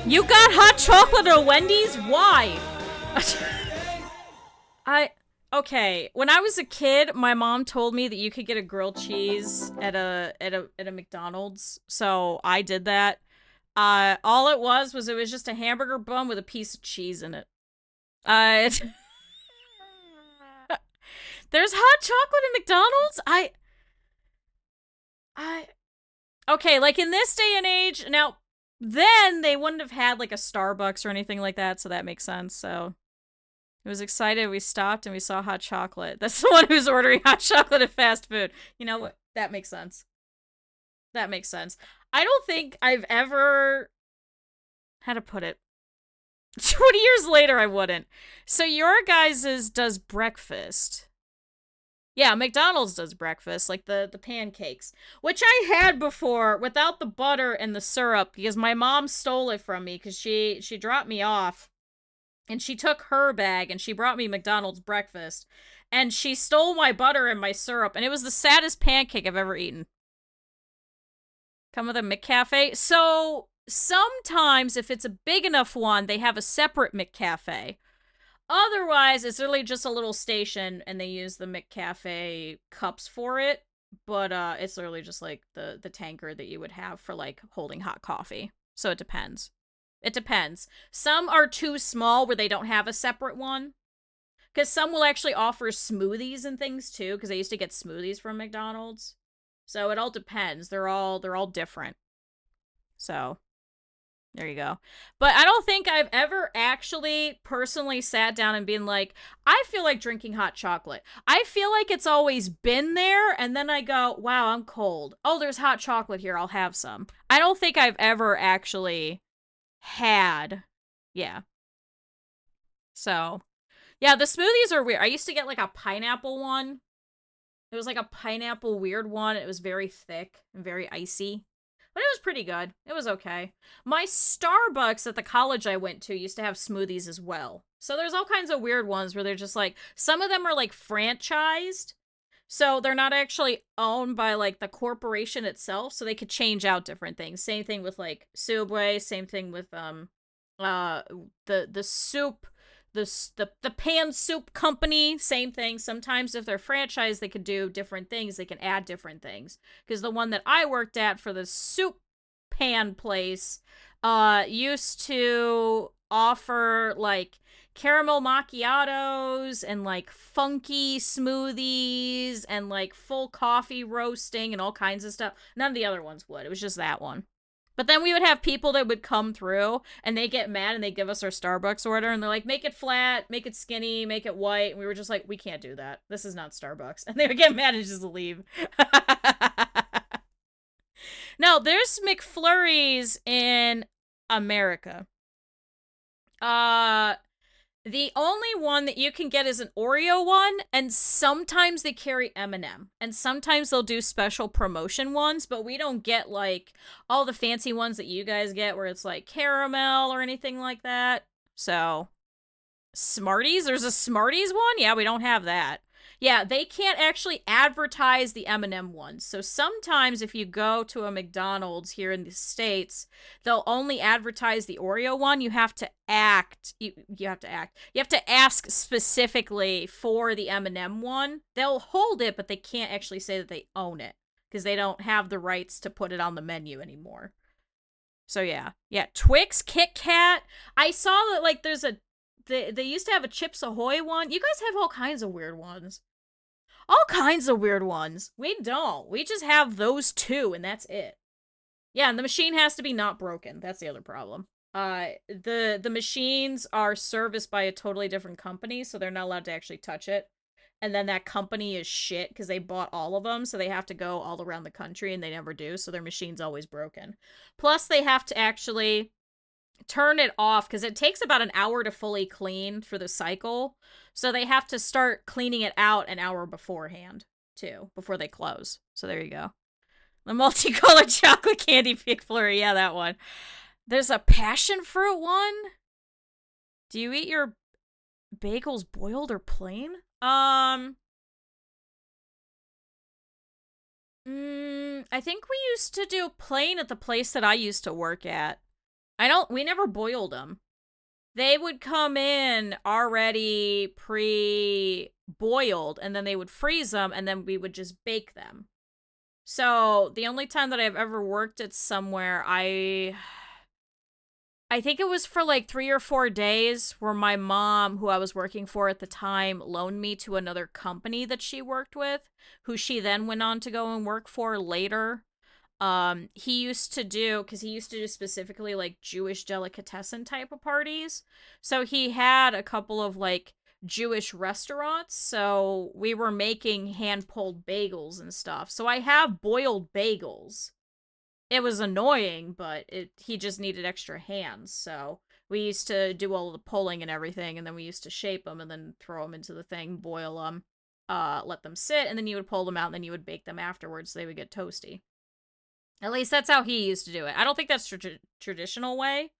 You got hot chocolate at a Wendy's? Why? Okay. When I was a kid, my mom told me that you could get a grilled cheese at a McDonald's, so I did that. All it was just a hamburger bun with a piece of cheese in it. There's hot chocolate at McDonald's? Okay, like in this day and age, now, then they wouldn't have had like a Starbucks or anything like that, so that makes sense, so. I was excited, we stopped and we saw hot chocolate. That's the one who's ordering hot chocolate at fast food. You know what? That makes sense. That makes sense. I don't think I've ever, how to put it, 20 years later I wouldn't. So your guys's does breakfast. Yeah, McDonald's does breakfast, like the pancakes, which I had before without the butter and the syrup because my mom stole it from me because she dropped me off and she took her bag and she brought me McDonald's breakfast and she stole my butter and my syrup and it was the saddest pancake I've ever eaten. Come with a McCafe. So sometimes if it's a big enough one, they have a separate McCafe. Otherwise, it's really just a little station, and they use the McCafe cups for it. But it's literally just like the tanker that you would have for like holding hot coffee. So it depends. It depends. Some are too small where they don't have a separate one. Because some will actually offer smoothies and things too. Because I used to get smoothies from McDonald's. So it all depends. They're all different. So there you go. But I don't think I've ever actually personally sat down and been like, I feel like drinking hot chocolate. I feel like it's always been there, and then I go, wow, I'm cold. Oh, there's hot chocolate here. I'll have some. I don't think I've ever actually had. Yeah. So, yeah, the smoothies are weird. I used to get like a pineapple one. It was like a pineapple weird one. It was very thick and very icy. But it was pretty good. It was okay. My Starbucks at the college I went to used to have smoothies as well. So there's all kinds of weird ones where they're just like, some of them are like franchised. So they're not actually owned by like the corporation itself. So they could change out different things. Same thing with like Subway. Same thing with the soup the pan soup company, same thing. Sometimes if they're franchised, they could do different things. They can add different things. Because the one that I worked at for the soup pan place used to offer like caramel macchiatos and like funky smoothies and like full coffee roasting and all kinds of stuff. None of the other ones would. It was just that one. But then we would have people that would come through and they get mad and they give us our Starbucks order and they're like, make it flat, make it skinny, make it white. And we were just like, we can't do that. This is not Starbucks. And they would get mad and just leave. No, there's McFlurries in America. The only one that you can get is an Oreo one, and sometimes they carry M&M, and sometimes they'll do special promotion ones, but we don't get, like, all the fancy ones that you guys get where it's, like, caramel or anything like that. So, Smarties? There's a Smarties one? Yeah, we don't have that. Yeah, they can't actually advertise the M&M ones. So sometimes if you go to a McDonald's here in the States, they'll only advertise the Oreo one. You have to act. You have to act. You have to ask specifically for the M&M one. They'll hold it, but they can't actually say that they own it because they don't have the rights to put it on the menu anymore. So yeah. Yeah, Twix, Kit Kat. I saw that like there's a they used to have a Chips Ahoy one. You guys have all kinds of weird ones. All kinds of weird ones. We don't. We just have those two, and that's it. Yeah, and the machine has to be not broken. That's the other problem. The machines are serviced by a totally different company, so they're not allowed to actually touch it. And then that company is shit, because they bought all of them, so they have to go all around the country, and they never do, so their machine's always broken. Plus, they have to actually turn it off because it takes about an hour to fully clean for the cycle. So they have to start cleaning it out an hour beforehand, too, before they close. So there you go. The multicolored chocolate candy McFlurry. Yeah, that one. There's a passion fruit one. Do you eat your bagels boiled or plain? I think we used to do plain at the place that I used to work at. We never boiled them. They would come in already pre-boiled, and then they would freeze them, and then we would just bake them. So, the only time that I've ever worked at somewhere, I think it was for like 3 or 4 days where my mom, who I was working for at the time, loaned me to another company that she worked with, who she then went on to go and work for later. He used to do specifically like Jewish delicatessen type of parties. So he had a couple of like Jewish restaurants. So we were making hand-pulled bagels and stuff. So I have boiled bagels. It was annoying, but he just needed extra hands. So we used to do all the pulling and everything, and then we used to shape them and then throw them into the thing, boil them, let them sit, and then you would pull them out and then you would bake them afterwards so they would get toasty. At least that's how he used to do it. I don't think that's traditional way.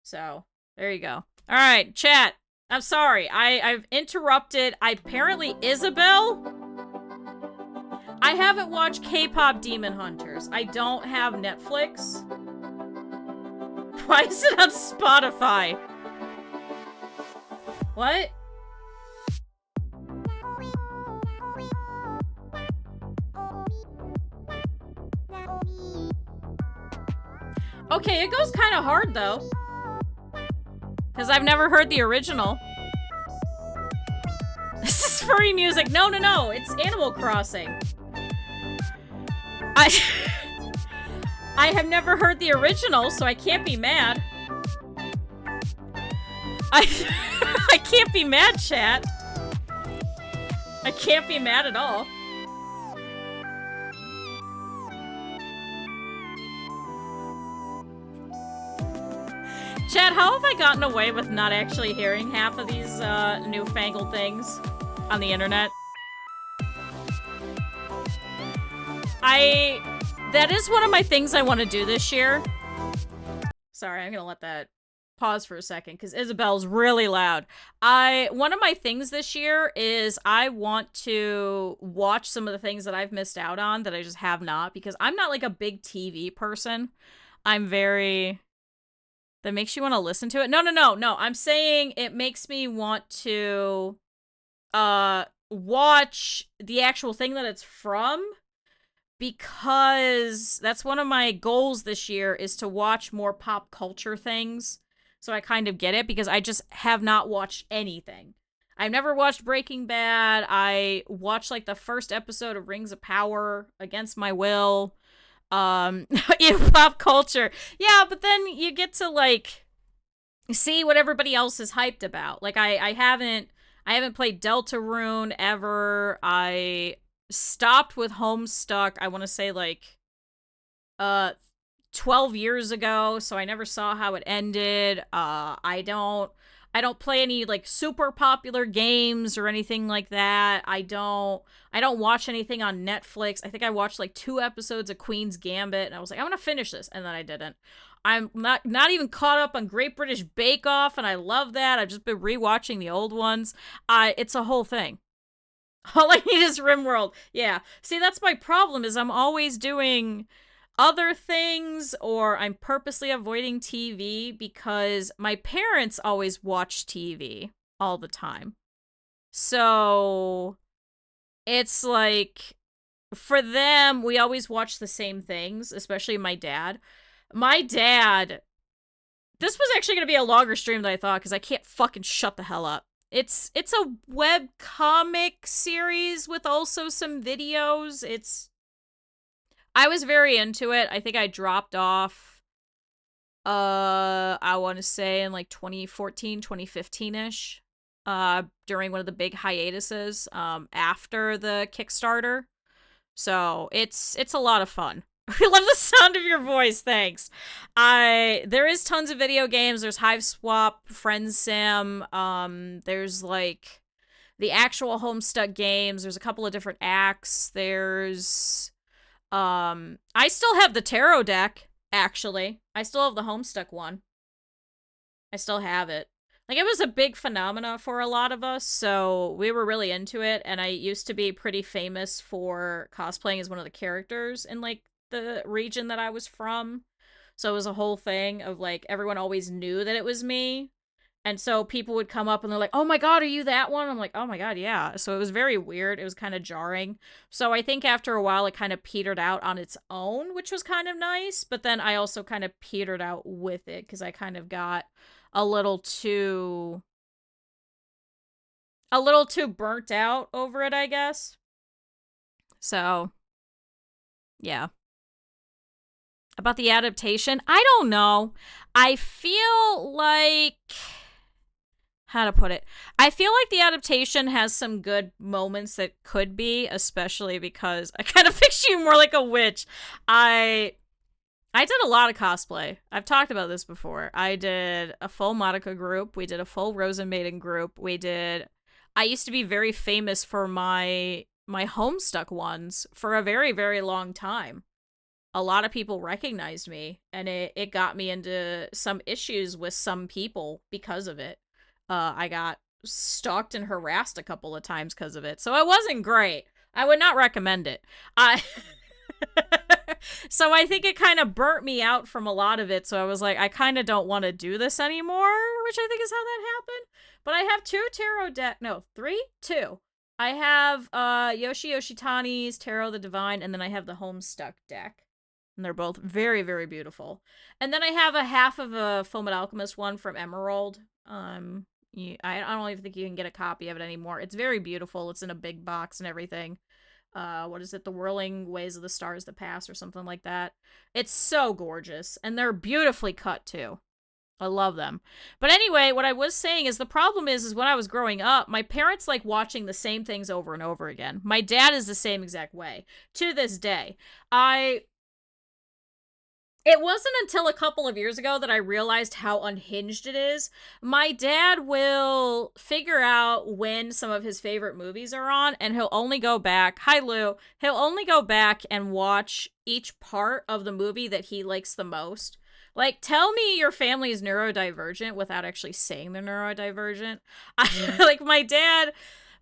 So, there you go. Alright, chat. I'm sorry. I've interrupted. Apparently, Isabel? I haven't watched K-pop Demon Hunters. I don't have Netflix. Why is it on Spotify? What? Okay, it goes kind of hard, though. Because I've never heard the original. This is furry music. No, it's Animal Crossing. I have never heard the original, so I can't be mad. I can't be mad, chat. I can't be mad at all. Chad, how have I gotten away with not actually hearing half of these newfangled things on the internet? That is one of my things I want to do this year. Sorry, I'm gonna let that pause for a second because Isabel's really loud. One of my things this year is I want to watch some of the things that I've missed out on that I just have not, because I'm not like a big TV person. I'm very That makes you want to listen to it? No. I'm saying it makes me want to watch the actual thing that it's from, because that's one of my goals this year, is to watch more pop culture things. So I kind of get it, because I just have not watched anything. I've never watched Breaking Bad. I watched like the first episode of Rings of Power against my will. In pop culture. Yeah, but then you get to like see what everybody else is hyped about. Like I haven't played Deltarune ever. I stopped with Homestuck, I want to say like 12 years ago, so I never saw how it ended. I don't play any like super popular games or anything like that. I don't watch anything on Netflix. I think I watched like 2 episodes of Queen's Gambit and I was like, I'm gonna finish this, and then I didn't. I'm not even caught up on Great British Bake Off, and I love that. I've just been rewatching the old ones. It's a whole thing. All I need is RimWorld. Yeah. See, that's my problem, is I'm always doing other things, or I'm purposely avoiding TV because my parents always watch TV all the time. So it's like, for them, we always watch the same things, especially my dad. My dad, this was actually going to be a longer stream than I thought, because I can't fucking shut the hell up. It's a web comic series with also some videos. I was very into it. I think I dropped off, I want to say in like 2014, 2015-ish, during one of the big hiatuses, after the Kickstarter. So it's a lot of fun. I love the sound of your voice, thanks. There is tons of video games. There's Hive Swap, Friend Sim, there's like the actual Homestuck games. There's a couple of different acts. There's I still have the tarot deck, actually. I still have the Homestuck one. I still have it. Like, it was a big phenomena for a lot of us, so we were really into it, and I used to be pretty famous for cosplaying as one of the characters in, like, the region that I was from. So it was a whole thing of, like, everyone always knew that it was me. And so people would come up and they're like, oh my god, are you that one? I'm like, oh my god, yeah. So it was very weird. It was kind of jarring. So I think after a while it kind of petered out on its own, which was kind of nice. But then I also kind of petered out with it because I kind of got a little too burnt out over it, I guess. So, yeah. About the adaptation, I don't know. I feel like... how to put it? I feel like the adaptation has some good moments that could be, especially because I kind of picture you more like a witch. I did a lot of cosplay. I've talked about this before. I did a full Madoka group. We did a full Rosen Maiden group. I used to be very famous for my Homestuck ones for a very, very long time. A lot of people recognized me, and it got me into some issues with some people because of it. I got stalked and harassed a couple of times because of it, so it wasn't great. I would not recommend it. So I think it kind of burnt me out from a lot of it, so I was like, I kind of don't want to do this anymore, which I think is how that happened. But I have 2 tarot deck, no, 3? 2. I have Yoshi Yoshitani's Tarot the Divine, and then I have the Homestuck deck. And they're both very, very beautiful. And then I have a half of a Fullmetal Alchemist one from Emerald. I don't even think you can get a copy of it anymore. It's very beautiful. It's in a big box and everything. What is it? The Whirling Ways of the Stars That Pass or something like that. It's so gorgeous. And they're beautifully cut, too. I love them. But anyway, what I was saying is the problem is when I was growing up, my parents like watching the same things over and over again. My dad is the same exact way. To this day. It wasn't until a couple of years ago that I realized how unhinged it is. My dad will figure out when some of his favorite movies are on, and he'll only go back, hi Lou, he'll only go back and watch each part of the movie that he likes the most. Like, tell me your family is neurodivergent without actually saying they're neurodivergent. Like, my dad...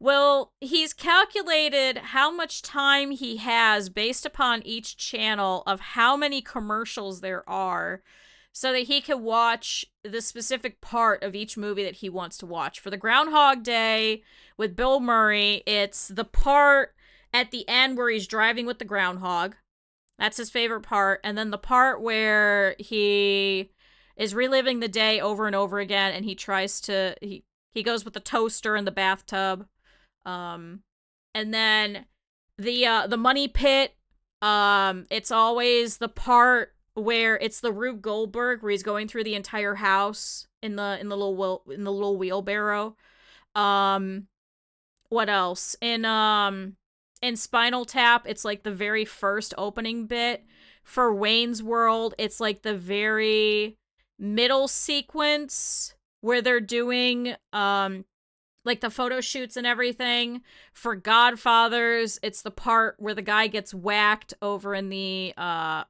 well, he's calculated how much time he has based upon each channel of how many commercials there are so that he can watch the specific part of each movie that he wants to watch. For the Groundhog Day with Bill Murray, it's the part at the end where he's driving with the groundhog. That's his favorite part. And then the part where he is reliving the day over and over again, and he tries to he goes with the toaster in the bathtub. And then the money pit, it's always the part where it's the Rube Goldberg where he's going through the entire house in the little wheelbarrow. What else? In Spinal Tap, it's like the very first opening bit. For Wayne's World, it's like the very middle sequence where they're doing like the photo shoots and everything. For Godfathers, it's the part where the guy gets whacked over in the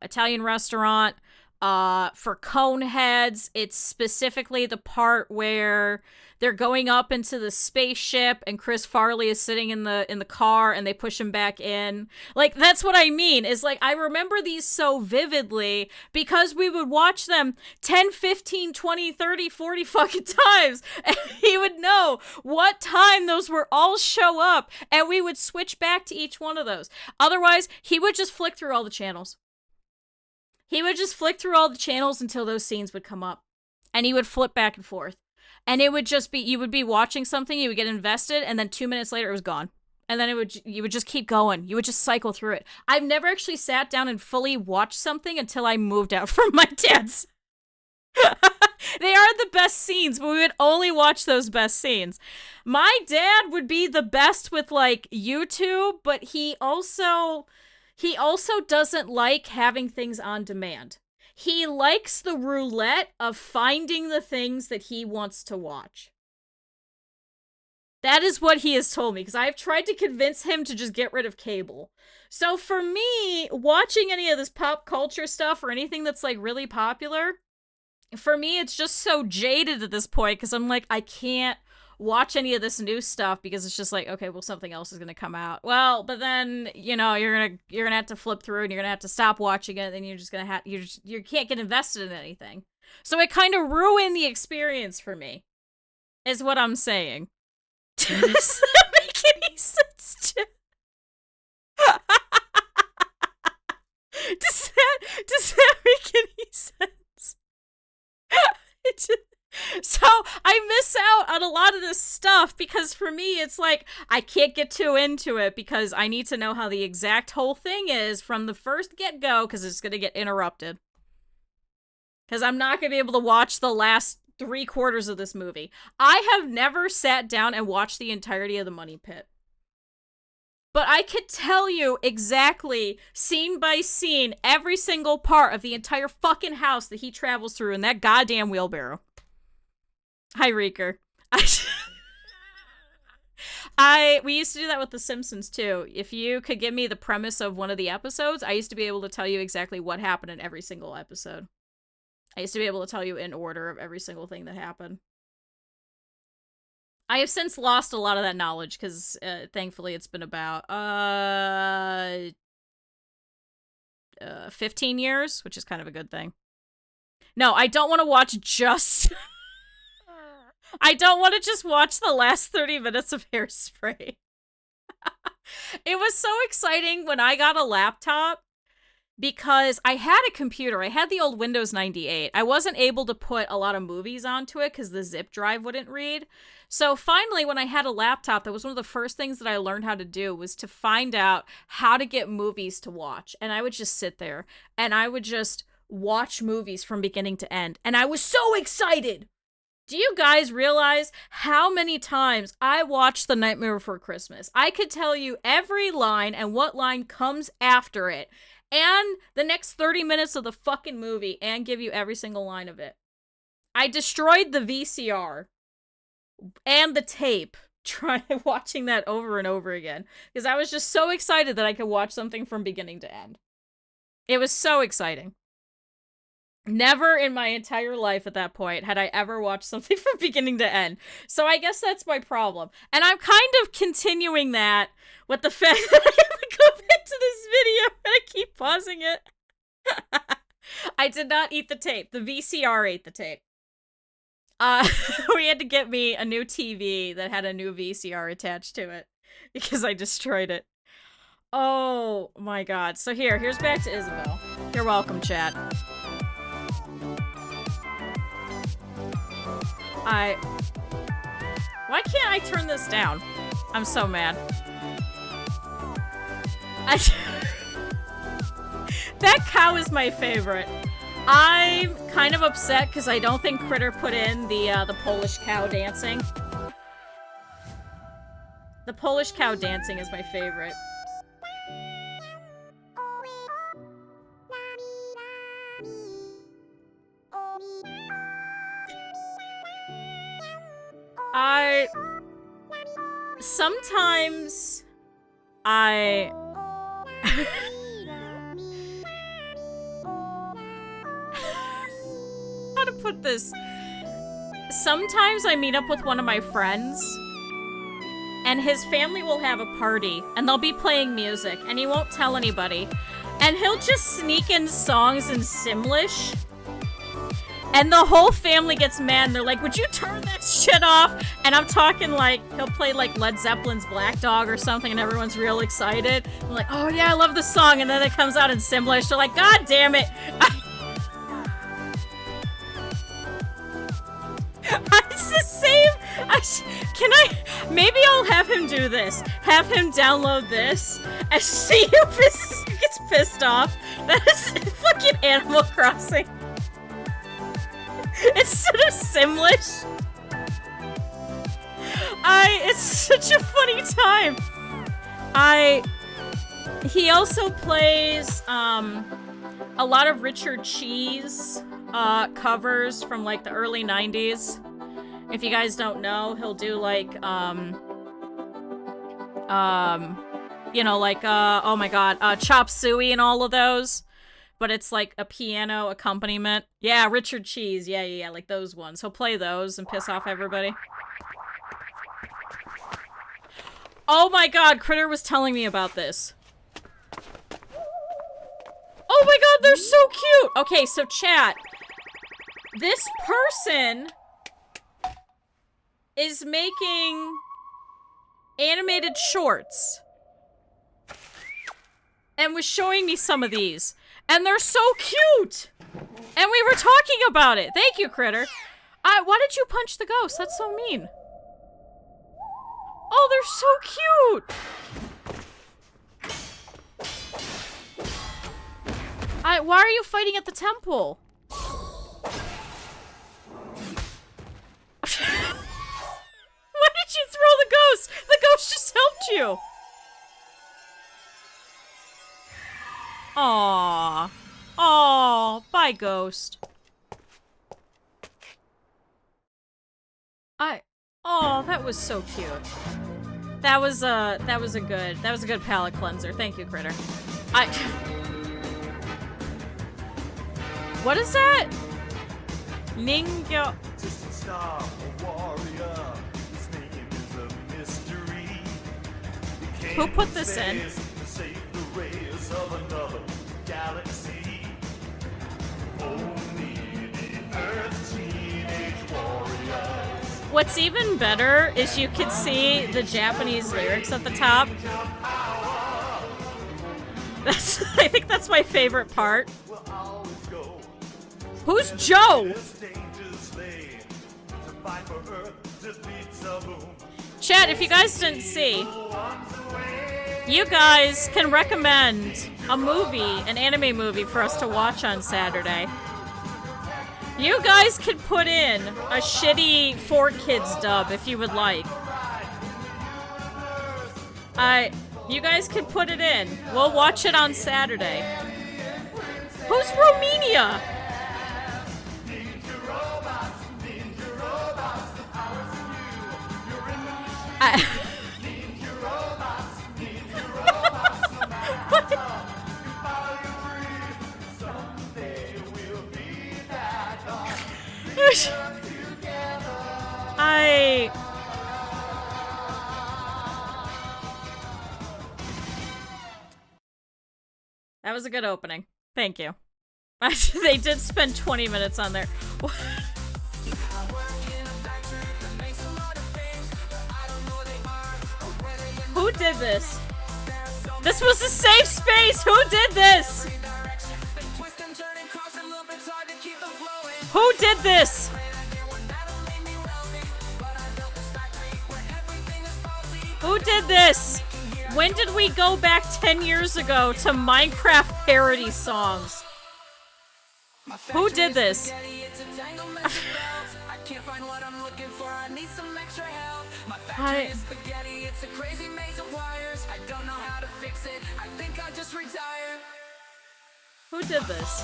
Italian restaurant. For Coneheads, it's specifically the part where they're going up into the spaceship and Chris Farley is sitting in the car and they push him back in. Like, that's what I mean, is like, I remember these so vividly because we would watch them 10, 15, 20, 30, 40 fucking times, and he would know what time those were all show up, and we would switch back to each one of those. Otherwise, he would just flick through all the channels. He would just flick through all the channels until those scenes would come up. And he would flip back and forth. And it would just be, you would be watching something, you would get invested, and then 2 minutes later it was gone. And then you would just keep going. You would just cycle through it. I've never actually sat down and fully watched something until I moved out from my dad's. They are the best scenes, but we would only watch those best scenes. My dad would be the best with, like, YouTube, but he also doesn't like having things on demand. He likes the roulette of finding the things that he wants to watch. That is what he has told me, because I've tried to convince him to just get rid of cable. So for me, watching any of this pop culture stuff or anything that's, like, really popular, for me, it's just so jaded at this point, because I'm like, I can't watch any of this new stuff because it's just like, okay, well, something else is going to come out. Well, but then, you know, you're going to have to flip through and you're going to have to stop watching it, and you're just going to have, you can't get invested in anything. So it kind of ruined the experience for me, is what I'm saying. Does that make any sense, Jim? Does that make any sense? It just, so I miss out on a lot of this stuff because for me it's like I can't get too into it because I need to know how the exact whole thing is from the first get-go because it's going to get interrupted. Because I'm not going to be able to watch the last 3/4 of this movie. I have never sat down and watched the entirety of The Money Pit. But I could tell you exactly, scene by scene, every single part of the entire fucking house that he travels through in that goddamn wheelbarrow. Hi, Reeker. We used to do that with The Simpsons, too. If you could give me the premise of one of the episodes, I used to be able to tell you exactly what happened in every single episode. I used to be able to tell you in order of every single thing that happened. I have since lost a lot of that knowledge, because thankfully it's been about 15 years, which is kind of a good thing. No, I don't want to watch just... I don't want to just watch the last 30 minutes of Hairspray. It was so exciting when I got a laptop because I had a computer. I had the old Windows 98. I wasn't able to put a lot of movies onto it because the zip drive wouldn't read. So finally, when I had a laptop, that was one of the first things that I learned how to do was to find out how to get movies to watch. And I would just sit there and I would just watch movies from beginning to end. And I was so excited. Do you guys realize how many times I watched The Nightmare Before Christmas? I could tell you every line and what line comes after it, and the next 30 minutes of the fucking movie, and give you every single line of it. I destroyed the VCR and the tape watching that over and over again, because I was just so excited that I could watch something from beginning to end. It was so exciting. Never in my entire life at that point had I ever watched something from beginning to end. So I guess that's my problem. And I'm kind of continuing that with the fact that I have to go back to this video and I keep pausing it. I did not eat the tape. The VCR ate the tape. We had to get me a new TV that had a new VCR attached to it because I destroyed it. Oh my god. So here's back to Isabel. You're welcome, chat. Why can't I turn this down? I'm so mad. That cow is my favorite. I'm kind of upset because I don't think Critter put in the Polish cow dancing. The Polish cow dancing is my favorite. Sometimes how to put this? Sometimes I meet up with one of my friends, and his family will have a party, and they'll be playing music, and he won't tell anybody. And he'll just sneak in songs in Simlish, and the whole family gets mad, and they're like, would you turn that shit off? And I'm talking like, he'll play like Led Zeppelin's Black Dog or something, and everyone's real excited. I'm like, oh yeah, I love the song, and then it comes out in Simlish. They're like, god damn it. It's the same. Maybe I'll have him do this. Have him download this and see who gets pissed off. That is fucking Animal Crossing. Instead of Simlish. It's such a funny time. He also plays, a lot of Richard Cheese, covers from, like, the early 90s. If you guys don't know, he'll do, like, you know, like, oh my god, Chop Suey and all of those. But it's like a piano accompaniment. Yeah, Richard Cheese. Yeah, like those ones. He'll play those and piss off everybody. Oh my god, Critter was telling me about this. Oh my god, they're so cute! Okay, so chat. This person is making animated shorts. And was showing me some of these. And they're so cute! And we were talking about it. Thank you, Critter. Why did you punch the ghost? That's so mean. Oh, they're so cute! Why are you fighting at the temple? Why did you throw the ghost? The ghost just helped you! Aww. Aww. Bye, ghost. Oh, that was so cute. That was a good palate cleanser. Thank you, Critter. What is that? Ningyo. Who put this in? What's even better is you can see the Japanese lyrics at the top. I think that's my favorite part. Who's Joe? Chat, if you guys didn't see, you guys can recommend a movie, an anime movie for us to watch on Saturday. You guys could put in a shitty 4Kids dub if you would like. You guys could put it in. We'll watch it on Saturday. Who's Romania? That was a good opening. Thank you. They did spend 20 minutes on there. Who did this? This was a safe space! Who did this? Who did this? Who did this? When did we go back 10 years ago to Minecraft parody songs? Who did this? Who did this?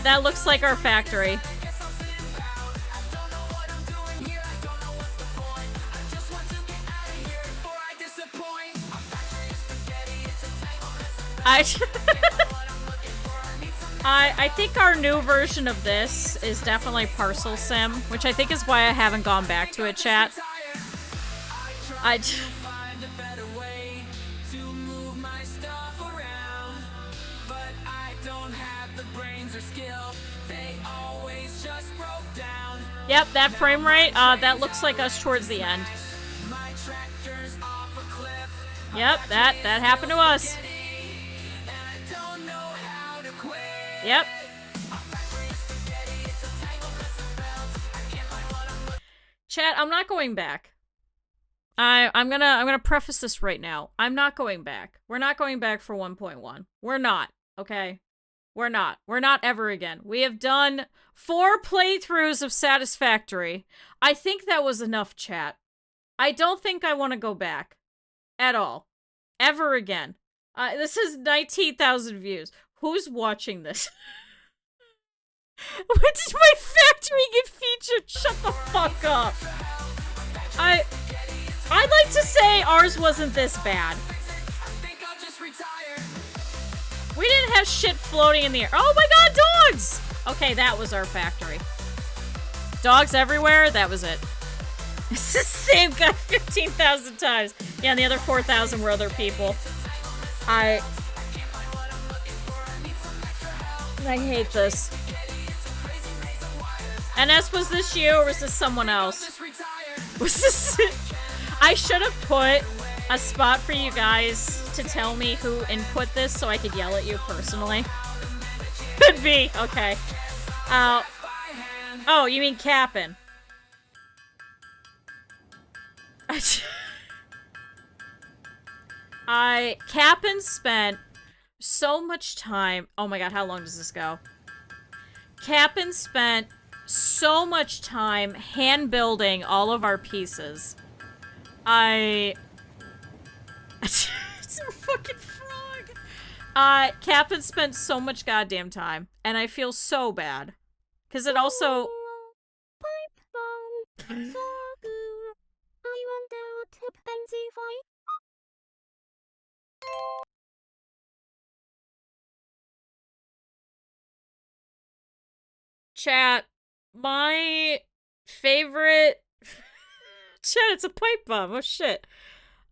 That looks like our factory. I think our new version of this is definitely Parcel Sim, which I think is why I haven't gone back to it, chat. Yep, that frame rate, that looks like us towards the end. Yep, that happened to us. Yep. Chat, I'm not going back. I'm gonna preface this right now. I'm not going back. We're not going back for 1.1. We're not, okay? We're not. We're not ever again. We have done 4 playthroughs of Satisfactory. I think that was enough, chat. I don't think I want to go back. At all. Ever again. This is 19,000 views. Who's watching this? When did my factory get featured? Shut the fuck up. I'd like to say ours wasn't this bad. We didn't have shit floating in the air. Oh my god, dogs! Okay, that was our factory. Dogs everywhere, that was it. It's the same guy 15,000 times. Yeah, and the other 4,000 were other people. I hate this. NS, was this you or was this someone else? Was this... I should have put a spot for you guys to tell me who input this so I could yell at you personally. Could be. Okay. Oh, you mean Cap'n. Cap'n spent so much time... Oh my god, how long does this go? Cap'n spent so much time hand-building all of our pieces. It's a fucking frog! Cap'n spent so much goddamn time, and I feel so bad. Because it also... Chat, my favorite... Chat, it's a pipe bomb. Oh shit.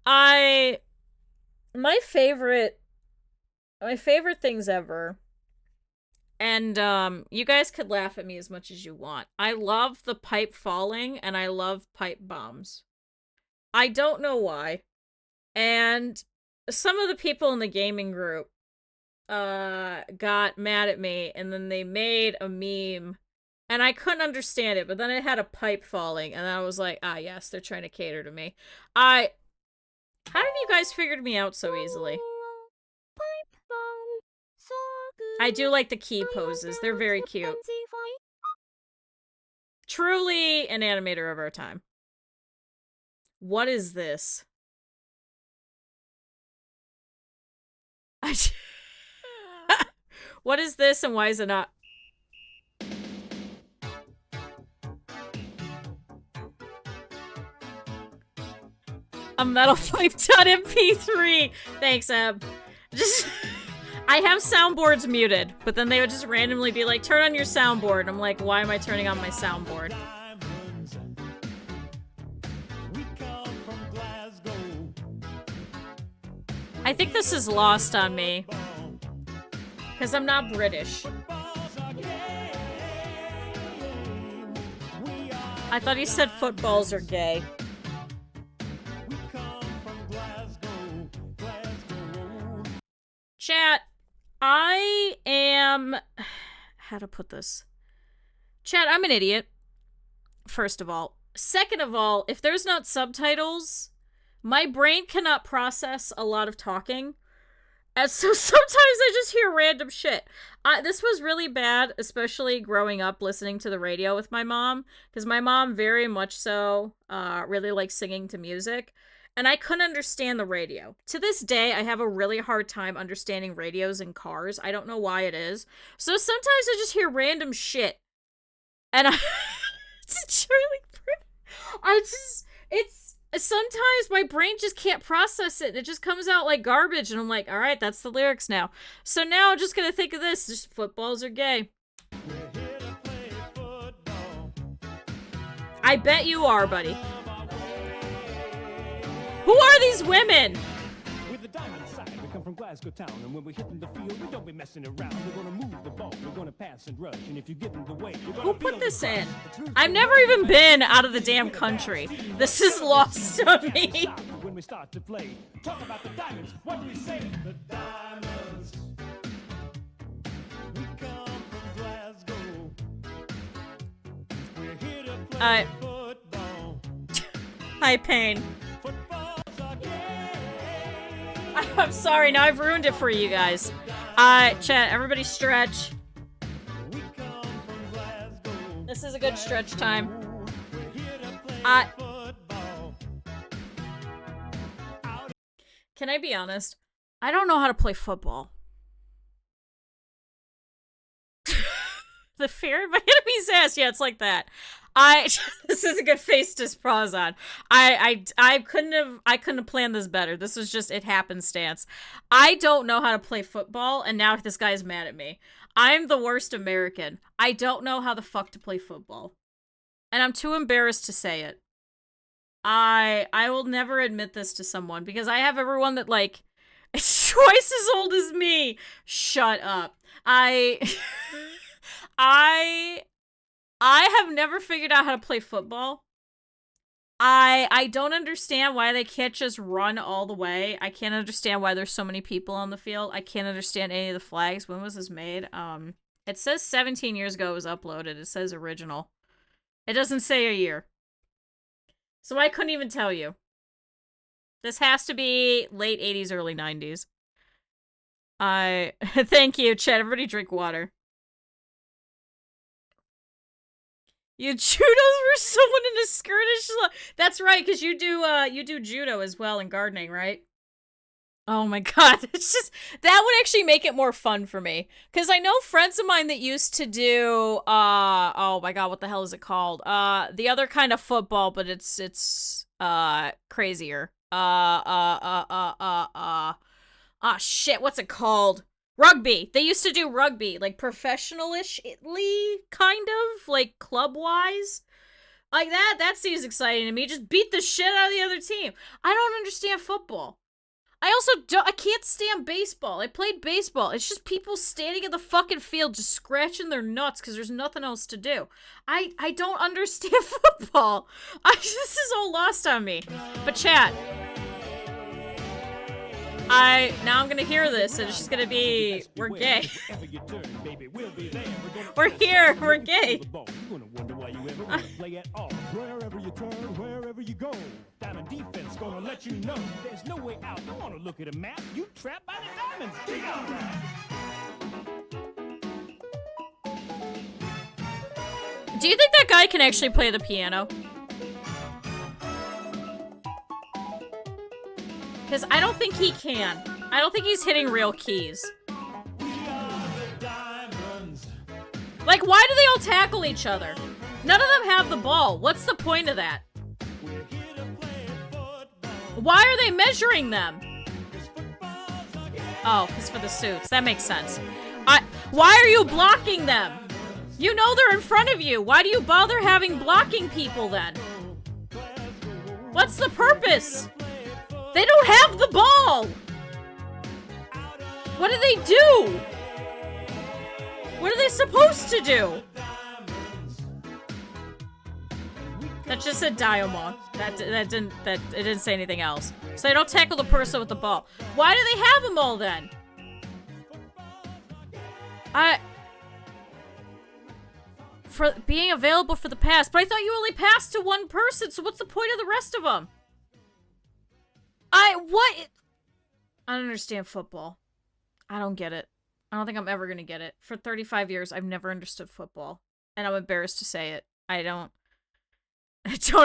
My favorite things ever, and you guys could laugh at me as much as you want. I love the pipe falling, and I love pipe bombs. I don't know why. And some of the people in the gaming group got mad at me, and then they made a meme, and I couldn't understand it, but then it had a pipe falling, and I was like, ah yes, they're trying to cater to me. How have you guys figured me out so easily? I do like the key poses. They're very cute. Truly an animator of our time. What is this? What is this and why is it not? A metal pipe.mp3. Thanks, Ab. I have soundboards muted, but then they would just randomly be like, turn on your soundboard. I'm like, why am I turning on my soundboard? I think this is lost on me. Because I'm not British. I thought he said footballs are gay. Chat, I am... How to put this? Chat, I'm an idiot. First of all. Second of all, if there's not subtitles, my brain cannot process a lot of talking. And so sometimes I just hear random shit. This was really bad, especially growing up listening to the radio with my mom. Because my mom very much so really likes singing to music. And I couldn't understand the radio. To this day, I have a really hard time understanding radios in cars. I don't know why it is. So sometimes I just hear random shit. And it's sometimes my brain just can't process it. It just comes out like garbage. And I'm like, all right, that's the lyrics now. So now I'm just going to think of this. Just footballs are gay. I bet you are, buddy. Who are these women? With the diamond side, we come from Glasgow town, and when we're hitting the field, we don't be messing around. We're gonna move the ball, we're gonna pass and rush, and if you get in the way, who put this in? I've never even been out of the damn country. This is lost on me. When we start to play, talk about the diamonds. What do we say? The diamonds. We come from Glasgow. We're here to play football. Hi, Pain. I'm sorry, now I've ruined it for you guys. Chat, everybody stretch. This is a good stretch time. Can I be honest? I don't know how to play football. The fear of my enemy's ass. Yeah, it's like that. This is a good face to pause on. I couldn't have planned this better. This was just it happenstance. I don't know how to play football, and now this guy's mad at me. I'm the worst American. I don't know how the fuck to play football. And I'm too embarrassed to say it. I will never admit this to someone because I have everyone that like is twice as old as me. Shut up. I have never figured out how to play football. I don't understand why they can't just run all the way. I can't understand why there's so many people on the field. I can't understand any of the flags. When was this made? It says 17 years ago it was uploaded. It says original. It doesn't say a year. So I couldn't even tell you. This has to be late 80s, early 90s. Thank you, chat. Everybody drink water. You judos for someone in a skirtish. That's right, because you do judo as well in gardening, right? Oh my god, it's just that would actually make it more fun for me. Because I know friends of mine that used to do oh my god, what the hell is it called? The other kind of football, but it's crazier. Shit, what's it called? Rugby. They used to do rugby, like professional-ishly, kind of, like club-wise. Like that seems exciting to me. Just beat the shit out of the other team. I don't understand football. I can't stand baseball. I played baseball. It's just people standing in the fucking field just scratching their nuts because there's nothing else to do. I don't understand football. This is all lost on me. But chat. Now I'm gonna hear this and it's just gonna be, we're gay. We're here, we're gay. Wherever you turn, wherever you go, Diamond Defense gonna let you know there's no way out. Don't wanna look at a map, you trapped by the diamonds. Dig out that. Do you think that guy can actually play the piano? Because I don't think he can. I don't think he's hitting real keys. Like, why do they all tackle each other? None of them have the ball. What's the point of that? Why are they measuring them? Oh, because for the suits. That makes sense. Why are you blocking them? You know they're in front of you. Why do you bother having blocking people then? What's the purpose? They don't have the ball. What do they do? What are they supposed to do? That just said Diamond. It didn't say anything else. So they don't tackle the person with the ball. Why do they have them all then? For being available for the pass, but I thought you only passed to one person, so what's the point of the rest of them? What? I don't understand football. I don't get it. I don't think I'm ever gonna get it. For 35 years, I've never understood football. And I'm embarrassed to say it. Don't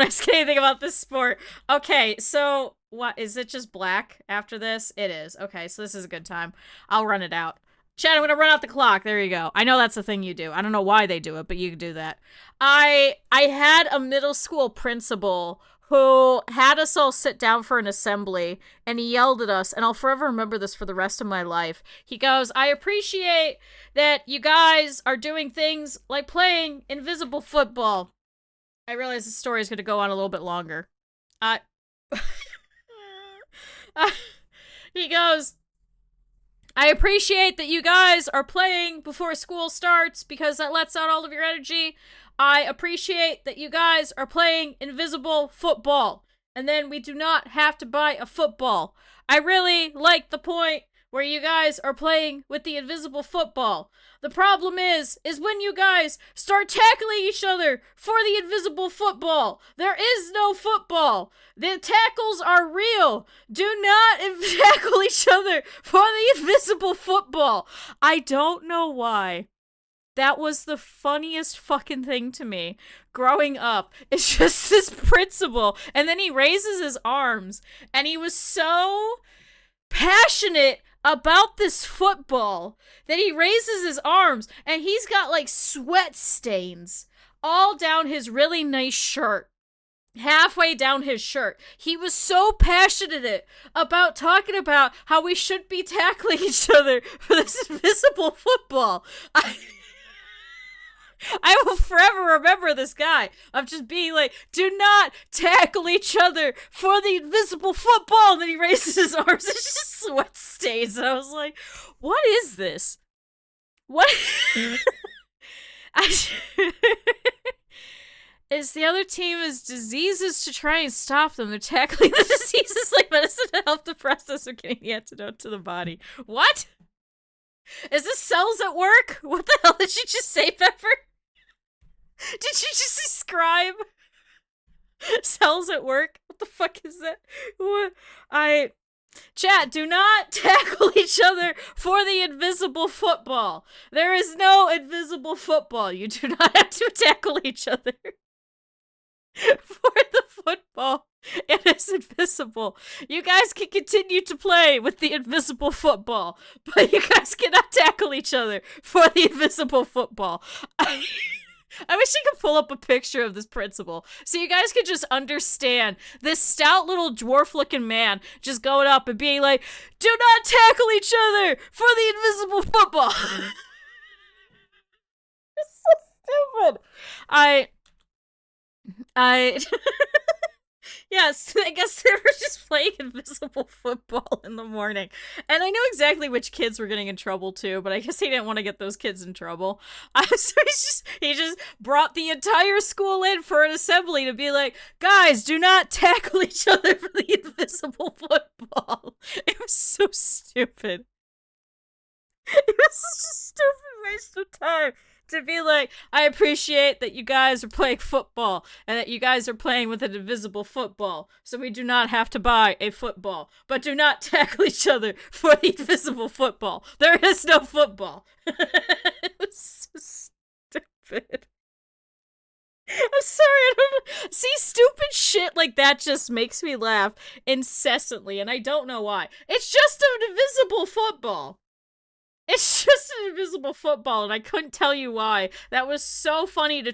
ask anything about this sport. Okay, so what is it? Just black after this? It is. Okay, so this is a good time. I'll run it out. Chad, I'm gonna run out the clock. There you go. I know that's the thing you do. I don't know why they do it, but you can do that. I had a middle school principal who had us all sit down for an assembly, and he yelled at us, and I'll forever remember this for the rest of my life. He goes, I appreciate that you guys are doing things like playing invisible football. I realize the story is going to go on a little bit longer. He goes, I appreciate that you guys are playing before school starts because that lets out all of your energy. I appreciate that you guys are playing invisible football. And then we do not have to buy a football. I really like the point where you guys are playing with the invisible football. The problem is when you guys start tackling each other for the invisible football. There is no football. The tackles are real. Do not tackle each other for the invisible football. I don't know why. That was the funniest fucking thing to me growing up. It's just this principle. And then he raises his arms. And he was so passionate about this football that he raises his arms. And he's got like sweat stains all down his really nice shirt. Halfway down his shirt. He was so passionate about talking about how we should be tackling each other for this invisible football. I will forever remember this guy of just being like, do not tackle each other for the invisible football. And then he raises his arms. It's just sweat stains. And I was like, what is this? What? Is the other team is diseases to try and stop them. They're tackling the diseases like medicine to help the process of getting the antidote to the body. What? Is this cells at work? What the hell did you just say, Pepper? Did you just describe cells at work? What the fuck is that? What? Chat, do not tackle each other for the invisible football. There is no invisible football. You do not have to tackle each other for the football. It is invisible. You guys can continue to play with the invisible football, but you guys cannot tackle each other for the invisible football. I wish I could pull up a picture of this principal so you guys could just understand this stout little dwarf-looking man just going up and being like, do not tackle each other for the invisible football. It's so stupid. Yes, I guess they were just playing invisible football in the morning. And I know exactly which kids were getting in trouble too, but I guess he didn't want to get those kids in trouble. So he just brought the entire school in for an assembly to be like, guys, do not tackle each other for the invisible football. It was so stupid. It was such a stupid waste of time. To be like, I appreciate that you guys are playing football and that you guys are playing with an invisible football, so we do not have to buy a football. But do not tackle each other for the invisible football. There is no football. It was so stupid. I'm sorry, I don't see, stupid shit like that just makes me laugh incessantly, and I don't know why. It's just an invisible football. It's just an invisible football, and I couldn't tell you why. That was so funny to...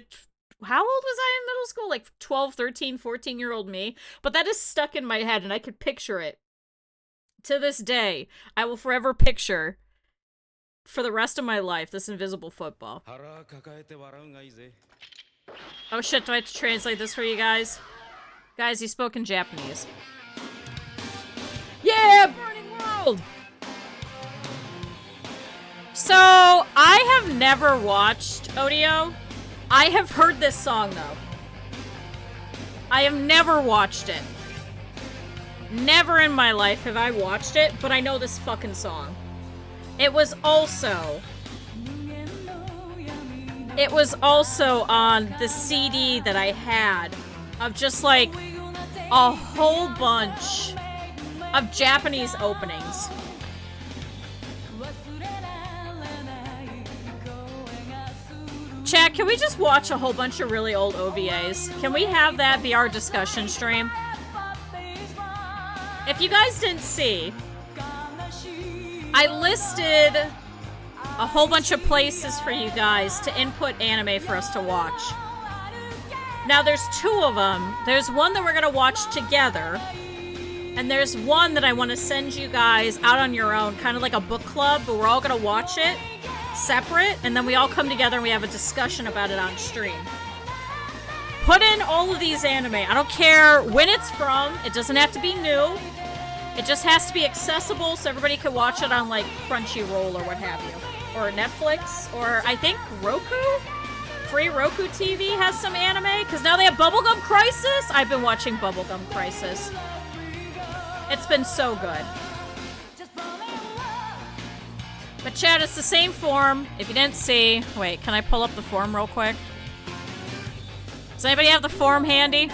How old was I in middle school? Like 12, 13, 14-year-old me? But that is stuck in my head, and I could picture it. To this day, I will forever picture, for the rest of my life, this invisible football. Oh shit, do I have to translate this for you guys? Guys, he spoke in Japanese. Yeah, Burning World! So, I have never watched Odio. I have heard this song, though. I have never watched it. Never in my life have I watched it, but I know this fucking song. It was also on the CD that I had of just like a whole bunch of Japanese openings. Chat, can we just watch a whole bunch of really old OVAs? Can we have that be our discussion stream? If you guys didn't see, I listed a whole bunch of places for you guys to input anime for us to watch. Now there's two of them. There's one that we're gonna watch together, and there's one that I want to send you guys out on your own, kind of like a book club, but we're all gonna watch it separate, and then we all come together and we have a discussion about it on stream. Put in all of these anime. I don't care when it's from. It doesn't have to be new. It just has to be accessible so everybody can watch it on like Crunchyroll or what have you. Or Netflix, or I think Roku? Free Roku TV has some anime, because now they have Bubblegum Crisis. I've been watching Bubblegum Crisis. It's been so good. But chat, it's the same form. If you didn't see... Wait, can I pull up the form real quick? Does anybody have the form handy?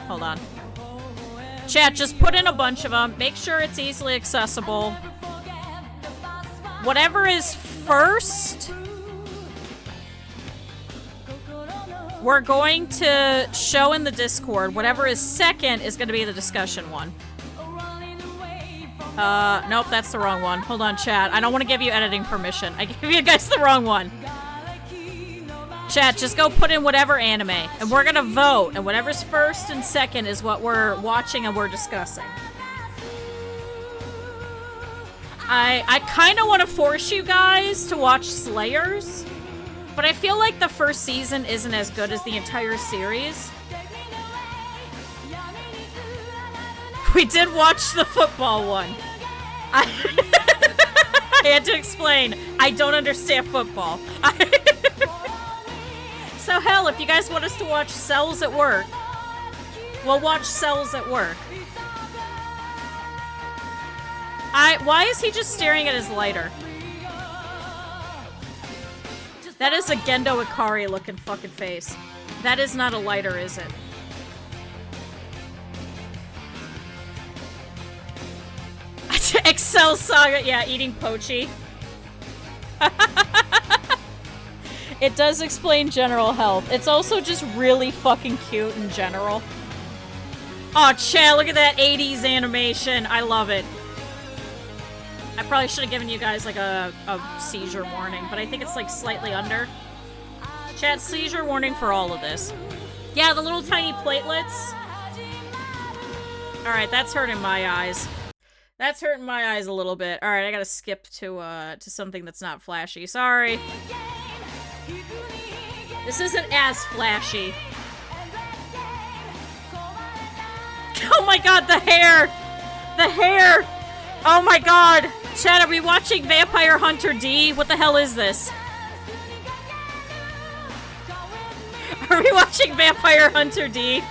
Hold on. Chat, just put in a bunch of them. Make sure it's easily accessible. Whatever is first, we're going to show in the Discord. Whatever is second is going to be the discussion one. Nope, that's the wrong one. Hold on, chat. I don't want to give you editing permission. I give you guys the wrong one. Chat, just go put in whatever anime, and we're gonna vote, and whatever's first and second is what we're watching and we're discussing. I kind of want to force you guys to watch Slayers, but I feel like the first season isn't as good as the entire series. We did watch the football one. I had to explain. I don't understand football. So hell, if you guys want us to watch Cells at Work, we'll watch Cells at Work. Why is he just staring at his lighter? That is a Gendo Ikari looking fucking face. That is not a lighter, is it? Excel Saga, yeah, eating pochi. It does explain general health. It's also just really fucking cute in general. Oh, Chad, look at that 80s animation. I love it. I probably should have given you guys like a seizure warning, but I think it's like slightly under. Chad, seizure warning for all of this. Yeah, the little tiny platelets. Alright, that's hurting my eyes. That's hurting my eyes a little bit. Alright, I gotta skip to something that's not flashy. Sorry. This isn't as flashy. Oh my god, the hair! The hair! Oh my god! Chad, are we watching Vampire Hunter D? What the hell is this? Are we watching Vampire Hunter D?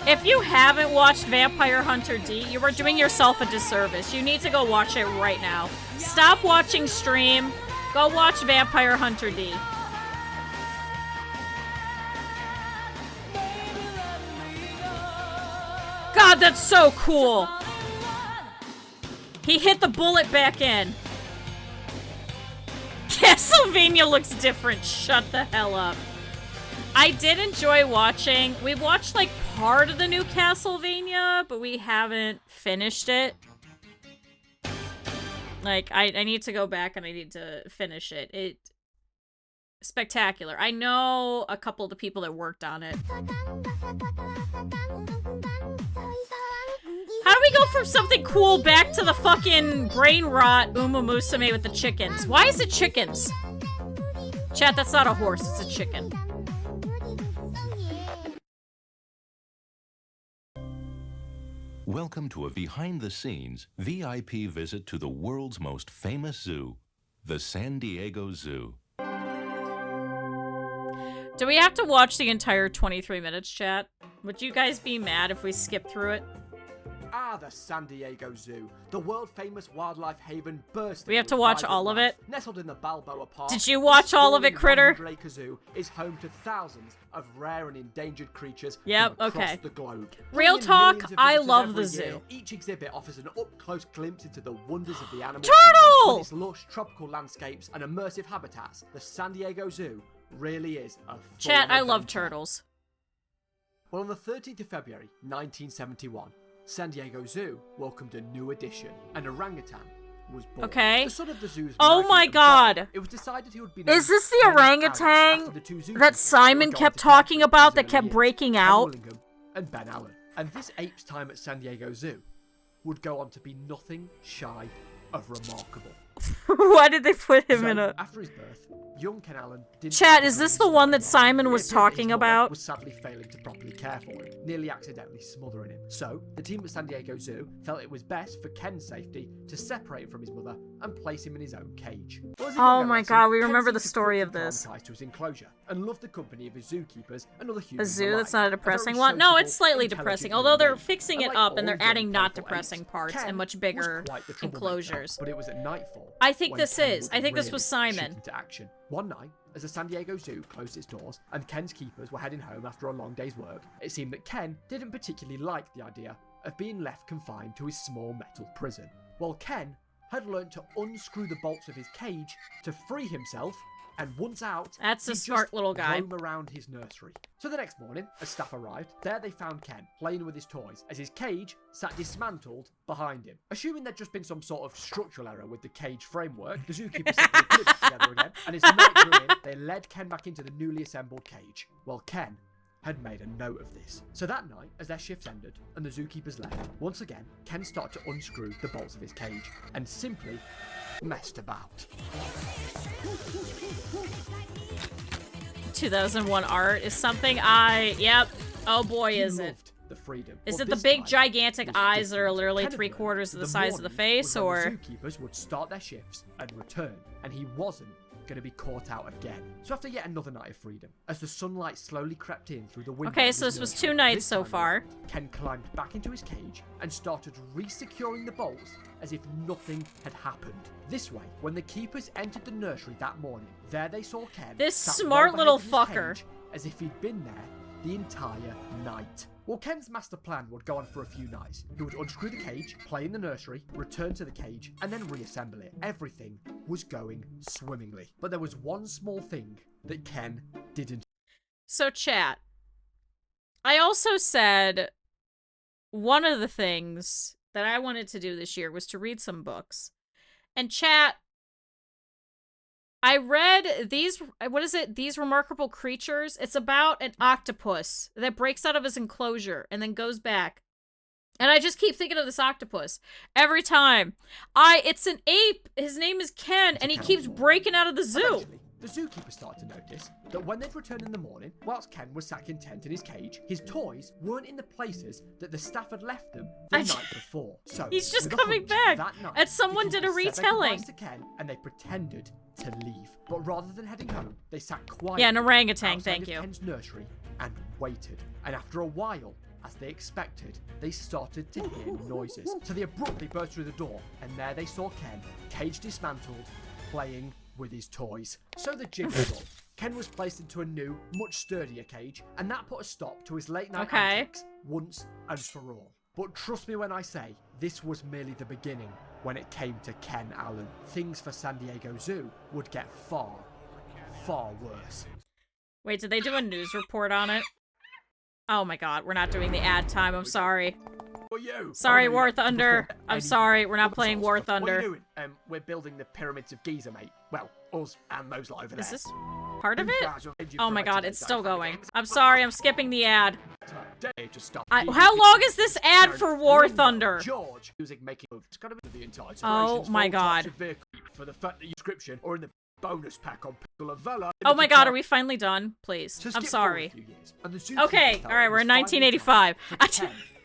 If you haven't watched Vampire Hunter D, you are doing yourself a disservice. You need to go watch it right now. Stop watching stream. Go watch Vampire Hunter D. God, that's so cool. He hit the bullet back in. Castlevania looks different. Shut the hell up. I did enjoy watching. We watched like part of the new Castlevania, but we haven't finished it. Like, I need to go back and I need to finish it. It's spectacular. I know a couple of the people that worked on it. How do we go from something cool back to the fucking brain rot Uma Musume with the chickens? Why is it chickens? Chat, that's not a horse, it's a chicken. Welcome to a behind-the-scenes VIP visit to the world's most famous zoo, the San Diego Zoo. Do we have to watch the entire 23 minutes, chat? Would you guys be mad if we skip through it? Ah, the San Diego Zoo, the world-famous wildlife haven bursting. We have to watch all of it? Nestled in the Balboa Park. Did you watch all of it, Critter? The Lake Zoo is home to thousands of rare and endangered creatures yep, from across okay. the globe. Real talk, I love the year, zoo. Each exhibit offers an up-close glimpse into the wonders of the animal Turtle! With its lush tropical landscapes and immersive habitats, the San Diego Zoo really is a Chat, I adventure. love turtles. Well, on the 13th of February, 1971, San Diego Zoo welcomed a new addition. An orangutan was born. Okay. The son of the zoo's oh my god! It was decided he would be is this the orangutan that Simon kept talking about that kept breaking out? And Ben Allen. And this ape's time at San Diego Zoo would go on to be nothing shy of remarkable. Why did they put him in a... After his birth, young Ken Allen didn't... Chat, is this the one that Simon was talking about? Was sadly failing to properly care for him, nearly accidentally smothering him. So, the team at San Diego Zoo felt it was best for Ken's safety to separate him from his mother and place him in his own cage. Oh my god, we remember the story of this. To his enclosure and loved the company of his zookeepers and other humans. A zoo alike. that's not a depressing one? No, it's slightly depressing, although they're fixing it up and they're adding not depressing parts and much bigger enclosures. But it was at nightfall. I think this is. I think this was Simon. Into action. One night, as the San Diego Zoo closed its doors and Ken's keepers were heading home after a long day's work, it seemed that Ken didn't particularly like the idea of being left confined to his small metal prison. While Ken had learned to unscrew the bolts of his cage to free himself, and once out, that's a he'd smart just little guy. roam around his nursery. So the next morning, as staff arrived, there they found Ken playing with his toys as his cage sat dismantled behind him. Assuming there'd just been some sort of structural error with the cage framework, the zookeeper simply put it back together again, and as the night grew in, they led Ken back into the newly assembled cage. Well, Ken had made a note of this. So that night, as their shifts ended and the zookeepers left, once again, Ken started to unscrew the bolts of his cage and simply messed about. 2001 art is something yep. Oh boy, is it. The freedom. Is it the big gigantic eyes that are literally 3/4 of the size of the face, or? The zookeepers would start their shifts and return, and he wasn't going to be caught out again. So after yet another night of freedom, as the sunlight slowly crept in through the window. Okay, so this was 2 nights so far. Ken climbed back into his cage and started re-securing the bolts as if nothing had happened. This way, when the keepers entered the nursery that morning, there they saw Ken. This smart little fucker. As if he'd been there the entire night. Well, Ken's master plan would go on for a few nights. He would unscrew the cage, play in the nursery, return to the cage, and then reassemble it. Everything was going swimmingly. But there was one small thing that Ken didn't. So, chat. I also said one of the things that I wanted to do this year was to read some books. And chat, I read these, what is it? These Remarkable Creatures. It's about an octopus that breaks out of his enclosure and then goes back. And I just keep thinking of this octopus every time. It's an ape. His name is Ken, and he keeps breaking out of the zoo. Eventually, the zookeeper started to notice that when they'd return in the morning, whilst Ken was sat content in his cage, his toys weren't in the places that the staff had left them the night before. So he's just with a coming hunch, back. that night, And someone did a the keepers said their retelling. goodbyes to Ken, and they pretended to leave. But rather than heading home, they sat quietly. Yeah, an orangutan, outside thank of you. Ken's nursery and waited. And after a while, as they expected, they started to hear noises. So they abruptly burst through the door, and there they saw Ken, cage dismantled, playing with his toys. So the jig was up. Ken was placed into a new, much sturdier cage, and that put a stop to his late night antics once and for all. But trust me when I say, this was merely the beginning when it came to Ken Allen. Things for San Diego Zoo would get far, far worse. Wait, did they do a news report on it? Oh my god, we're not doing the ad time, I'm sorry. Sorry, War Thunder. I'm sorry, we're not playing War Thunder. What are you doing? We're building the pyramids of Giza, mate. Well, us and those lot over there. Is this part of it? Oh my god, it's still going. I'm sorry, I'm skipping the ad. day to stop. How long is this ad for War Thunder? George, music making. It's gotta be the entire. Oh my god. For the fact that you description or in the bonus pack on Pixel Vela. Oh my god, are we finally done? Please. I'm sorry. Okay, alright, we're in 1985.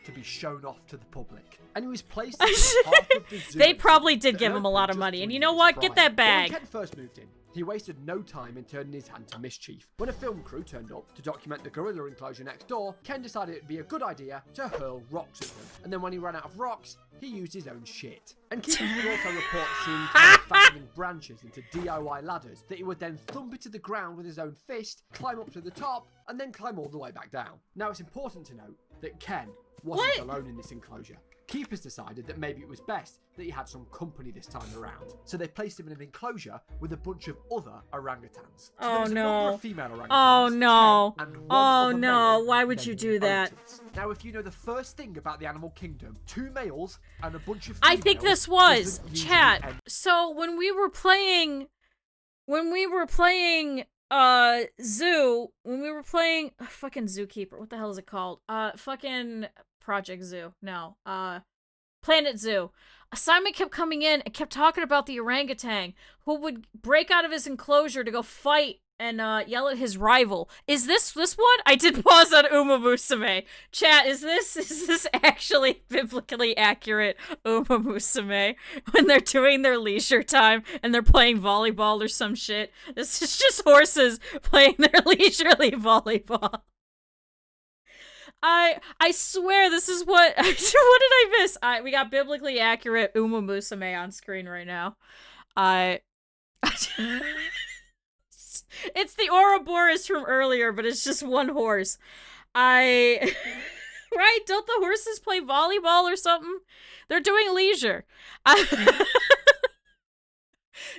To be shown off to the public. And he was placed at the heart of the zoo. They probably did give him a lot of money. And you know what? Get that bag. When Ken first moved in, he wasted no time in turning his hand to mischief. When a film crew turned up to document the gorilla enclosure next door, Ken decided it'd be a good idea to hurl rocks at them. And then when he ran out of rocks, he used his own shit. And keepers would also report seeing Ken fashioning branches into DIY ladders that he would then thump into the ground with his own fist, climb up to the top, and then climb all the way back down. Now it's important to note that Ken wasn't alone in this enclosure. Keepers decided that maybe it was best that he had some company this time around, so they placed him in an enclosure with a bunch of other orangutans. So there was a number of female orangutans. Oh no. And one Oh other no. male Why would you named do that? Otis. Now, if you know the first thing about the animal kingdom, 2 males and a bunch of females. I think this was chat. So when we were playing Zoo, when we were playing fucking Zookeeper, what the hell is it called? Fucking Project Zoo. No. Planet Zoo. Simon kept coming in and kept talking about the orangutan who would break out of his enclosure to go fight and yell at his rival. Is this one? I did pause on Uma Musume. Chat, is this actually biblically accurate Uma Musume when they're doing their leisure time and they're playing volleyball or some shit? This is just horses playing their leisurely volleyball. I swear this is what what did I miss? We got biblically accurate Uma Musume on screen right now. It's the Ouroboros from earlier, but it's just one horse. Right? Don't the horses play volleyball or something? They're doing leisure.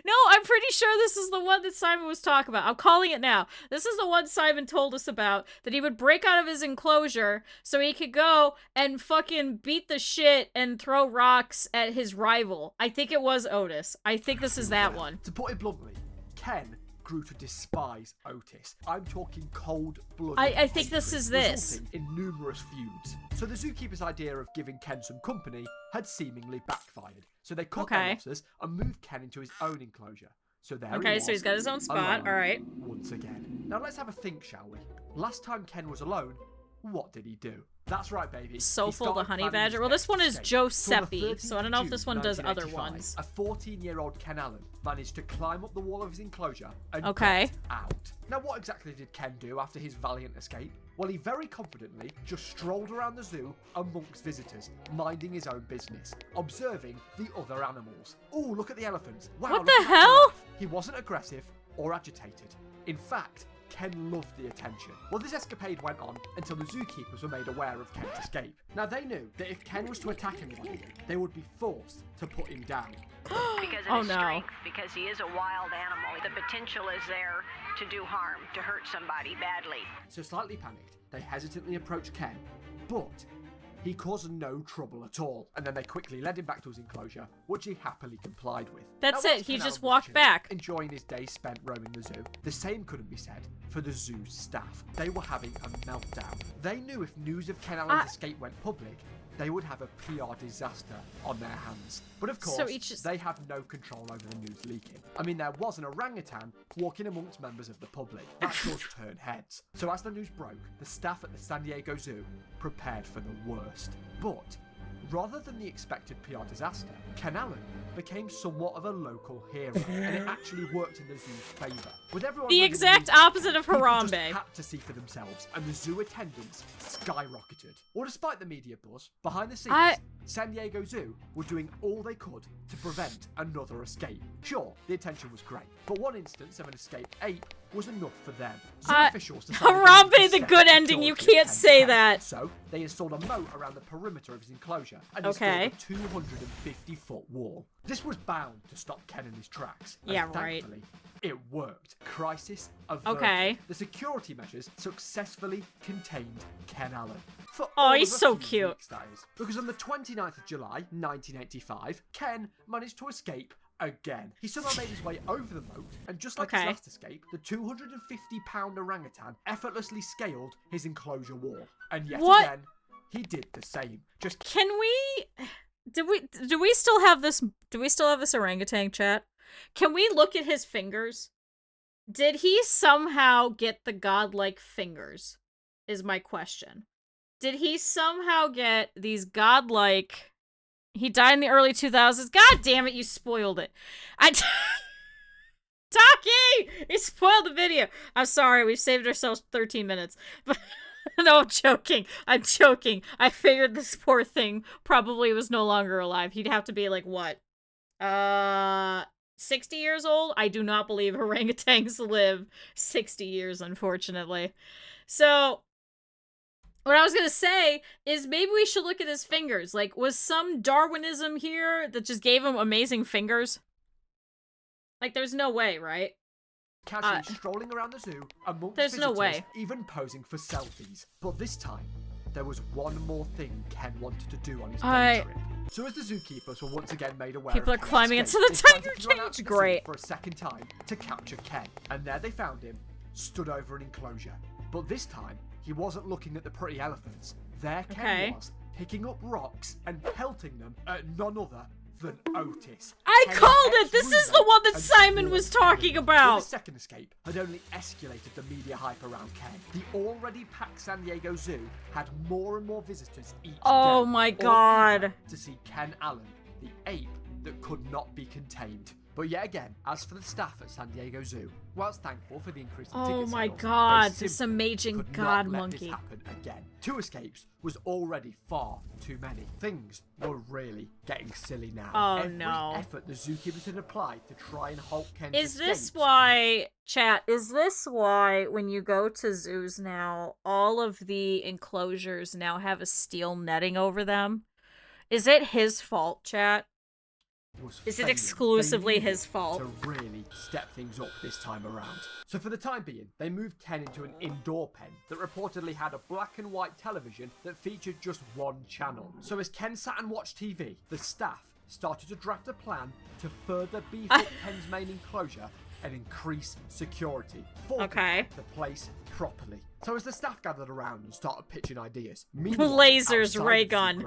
No, I'm pretty sure this is the one that Simon was talking about. I'm calling it now. This is the one Simon told us about, that he would break out of his enclosure so he could go and fucking beat the shit and throw rocks at his rival. I think it was Otis. I think this is that one. To put it bluntly, Ken grew to despise Otis. I'm talking cold-blooded. I think this is this. Resulting in numerous feuds. So the zookeeper's idea of giving Ken some company had seemingly backfired. So they cut their losses and moved Ken into his own enclosure. So there he was, so he's got his own spot. All right. Once again. Now let's have a think, shall we? Last time Ken was alone, what did he do? That's right, baby. Soulful the honey badger. Well, this one is Giuseppe, so I don't know if this one does other ones. A 14-year-old Ken Allen managed to climb up the wall of his enclosure and got out. Now, what exactly did Ken do after his valiant escape? Well, he very confidently just strolled around the zoo amongst visitors, minding his own business, observing the other animals. Ooh, look at the elephants. Wow, what the hell? He wasn't aggressive or agitated. In fact, Ken loved the attention. Well, this escapade went on until the zookeepers were made aware of Ken's escape. Now, they knew that if Ken was to attack anybody, they would be forced to put him down. Because of his strength, because he is a wild animal. The potential is there to do harm, to hurt somebody badly. So slightly panicked, they hesitantly approached Ken, but he caused no trouble at all. And then they quickly led him back to his enclosure, which he happily complied with. That's it, he just walked back. Enjoying his day spent roaming the zoo. The same couldn't be said for the zoo's staff. They were having a meltdown. They knew if news of Ken Allen's escape went public, they would have a PR disaster on their hands. But of course, they have no control over the news leaking. I mean, there was an orangutan walking amongst members of the public. That does turn heads. So as the news broke, the staff at the San Diego Zoo prepared for the worst. But rather than the expected PR disaster, Ken Allen became somewhat of a local hero, and it actually worked in the zoo's favour. With everyone the exact opposite of Harambe. Just had to see for themselves, and the zoo attendance skyrocketed. Well, despite the media buzz, behind the scenes, San Diego Zoo were doing all they could to prevent another escape. Sure, the attention was great, but one instance of an escaped ape was enough for them. Zoo officials decided Harambe, the good ending, you can't say that. So they installed a moat around the perimeter of his enclosure and installed a 250-foot wall. This was bound to stop Ken in his tracks. And thankfully, it worked. Crisis averted. The security measures successfully contained Ken Allen. He's so cute. Because on the 29th of July, 1985, Ken managed to escape again. He somehow made his way over the moat, and just like his last escape, the 250-pound orangutan effortlessly scaled his enclosure wall. And yet again, he did the same. Can we... Do we still have this orangutan, chat? Can we look at his fingers? Did he somehow get the godlike fingers? Is my question. Did he somehow get these godlike... He died in the early 2000s. God damn it, you spoiled it. Taki! You spoiled the video. I'm sorry, we've saved ourselves 13 minutes. But no, I'm joking. I'm joking. I figured this poor thing probably was no longer alive. He'd have to be like, what? 60 years old? I do not believe orangutans live 60 years, unfortunately. So... what I was gonna say is maybe we should look at his fingers. Like, was some Darwinism here that just gave him amazing fingers? Like, there's no way, right? Casually strolling around the zoo amongst there's visitors, no way. even posing for selfies. But this time, there was one more thing Ken wanted to do on his day trip. So as the zookeepers were once again made aware People of are Ken's climbing escape, into the they tiger decided to run out to cage. the zoo Great. for a second time to capture Ken. And there they found him, stood over an enclosure. But this time, he wasn't looking at the pretty elephants. There Ken was, picking up rocks and pelting them at none other than Otis. I Ken's called it! This is the one that and Simon was talking about! The second escape had only escalated the media hype around Ken. The already packed San Diego Zoo had more and more visitors each day. Oh my god. To see Ken Allen, the ape that could not be contained. But yet again, as for the staff at San Diego Zoo, whilst thankful for the increase in ticket Oh my sales, god, they this simply amazing could god not let monkey. this happen again. 2 escapes was already far too many. Things were really getting silly now. Oh Every no. effort the zookeepers had applied to try and halt Ken's Is this escapes why, chat, is this why when you go to zoos now, all of the enclosures now have a steel netting over them? Is it his fault, chat? Is it failing. exclusively They needed his fault? to really step things up this time around. So for the time being, they moved Ken into an indoor pen that reportedly had a black and white television that featured just one channel. So as Ken sat and watched TV, the staff started to draft a plan to further beef up Ken's main enclosure and increase security. Fortify the place properly. So as the staff gathered around and started pitching ideas, lasers, ray gun.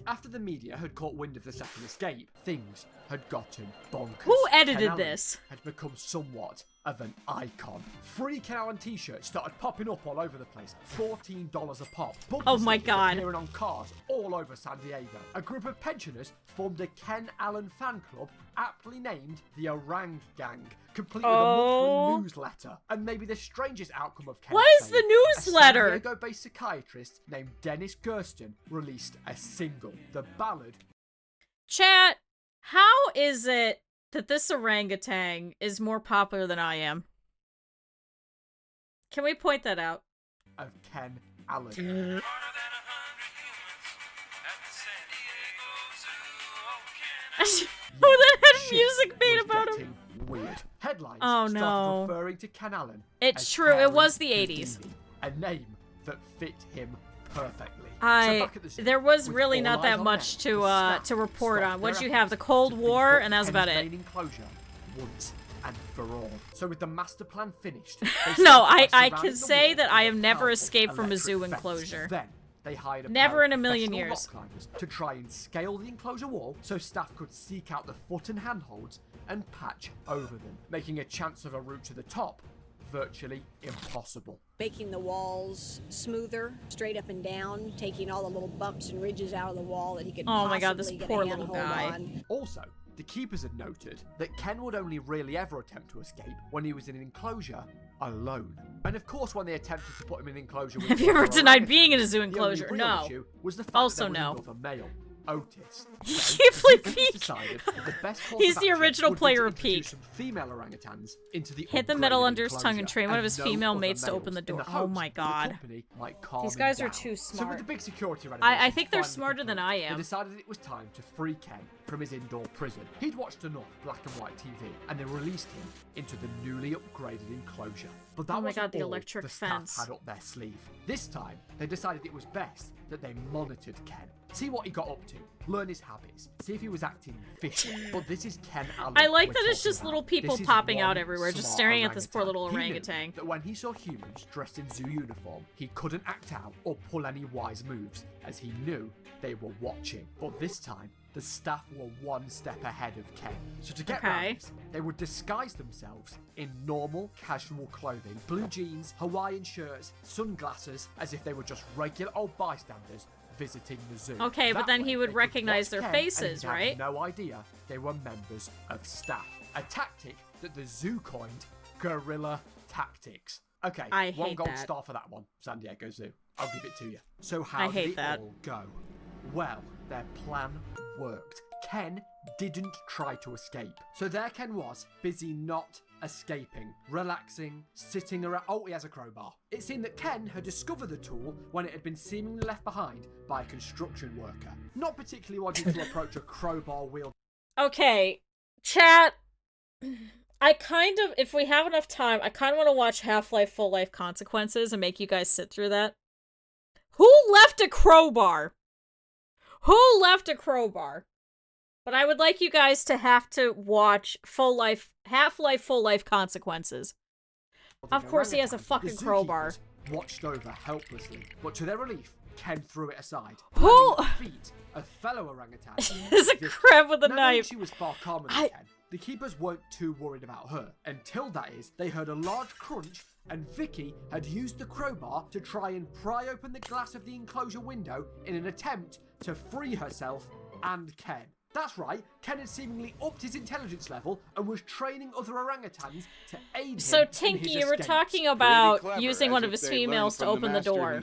After the media had caught wind of the second escape, things had gotten bonkers. Who edited Ken Allen this? had become somewhat of an icon. Free Ken Allen t-shirts started popping up all over the place. $14 a pop. Bumper Oh my stickers god. appearing on cars all over San Diego. A group of pensioners formed a Ken Allen fan club aptly named the Orang Gang, complete with a monthly newsletter. And maybe the strangest outcome of Ken's What is the fame, newsletter? A San Diego-based psychiatrist named Dennis Gersten released a single, the ballad. Chat, how is it that this orangutan is more popular than I am? Can we point that out? Of Ken Allen. Who then had music made about him? Weird. Headlines Oh, started no. referring to Ken Allen. It's as true, it Hairy was the Houdini, 80s. A name that fit him perfectly. There was really not that much to report on. What you have? The Cold War, and that was about it. Once and for all. So with the master plan finished, No, I can say that I have never escaped from a zoo enclosure. Then they hired Never pair in a of million professional years. rock climbers to try and scale the enclosure wall so staff could seek out the foot and handholds and patch over them, making a chance of a route to the top virtually impossible. Making the walls smoother, straight up and down, taking all the little bumps and ridges out of the wall that he could Oh my god, this possibly get poor a little handhold guy. on. Also, the keepers had noted that Ken would only really ever attempt to escape when he was in an enclosure alone. And of course, when they attempted to put him in an enclosure with Have you ever another denied orangutan, being in a zoo the only enclosure? real No. issue was the fact Also that there no. was another male, Otis. Keep Peek. Decided that the best course He's of the action original would be player to of introduce Peek. some female orangutans into the Hit the middle upgraded under his tongue and enclosure, train one of his no female other mates to males open the in door. Oh hopes my that the god. company might calm These him guys are down. too So with smart. the big security I think they're renovations smarter finally than I complete, am. They decided it was time to free Ken from his indoor prison. He'd watched enough black and white TV, and they released him into the newly upgraded enclosure. But that Oh my wasn't god, the all electric the staff fence. had up their sleeve. This time, they decided it was best that they monitored Ken. see what he got up to, learn his habits, see if he was acting fishy. But this is Ken Allen. I like we're that it's talking just about. little people This is popping one out everywhere, just smart staring at this poor little He knew orangutan. that when he saw humans dressed in zoo uniform, he couldn't act out or pull any wise moves, as he knew they were watching. But this time, the staff were one step ahead of Ken. So to get around this, they would disguise themselves in normal, casual clothing. Blue jeans, Hawaiian shirts, sunglasses, as if they were just regular old bystanders visiting the zoo. Okay, but That then way, he would they could recognize watch their Ken faces, and he'd right? have no idea they were members of staff. A tactic that the zoo coined guerrilla tactics. Okay, I one hate gold that. star for that one, San Diego Zoo. I'll give it to you. So I how hate did it that. all go? Well, their plan worked. Ken didn't try to escape. So there Ken was, busy not escaping, relaxing, sitting around. Oh, he has a crowbar. It seemed that Ken had discovered the tool when it had been seemingly left behind by a construction worker. Not particularly wanting to approach a crowbar wield. Okay, chat. I kind of, if we have enough time, I kind of want to watch Half-Life Full Life Consequences and make you guys sit through that. Who left a crowbar? Who left a crowbar? But I would like you guys to have to watch Half-Life Full Life Consequences. Of course he has a fucking crowbar. Watched over helplessly, but to their relief, Ken threw it aside. Who? Feet a fellow orangutan. There's a crab with a Now, knife. She was far calmer than Ken. The keepers weren't too worried about her, until that is, they heard a large crunch and Vicky had used the crowbar to try and pry open the glass of the enclosure window in an attempt to free herself and Ken. That's right, Ken had seemingly upped his intelligence level and was training other orangutans to aid him. So in Tinky, his you were escapes. talking about using one of his females to open the door.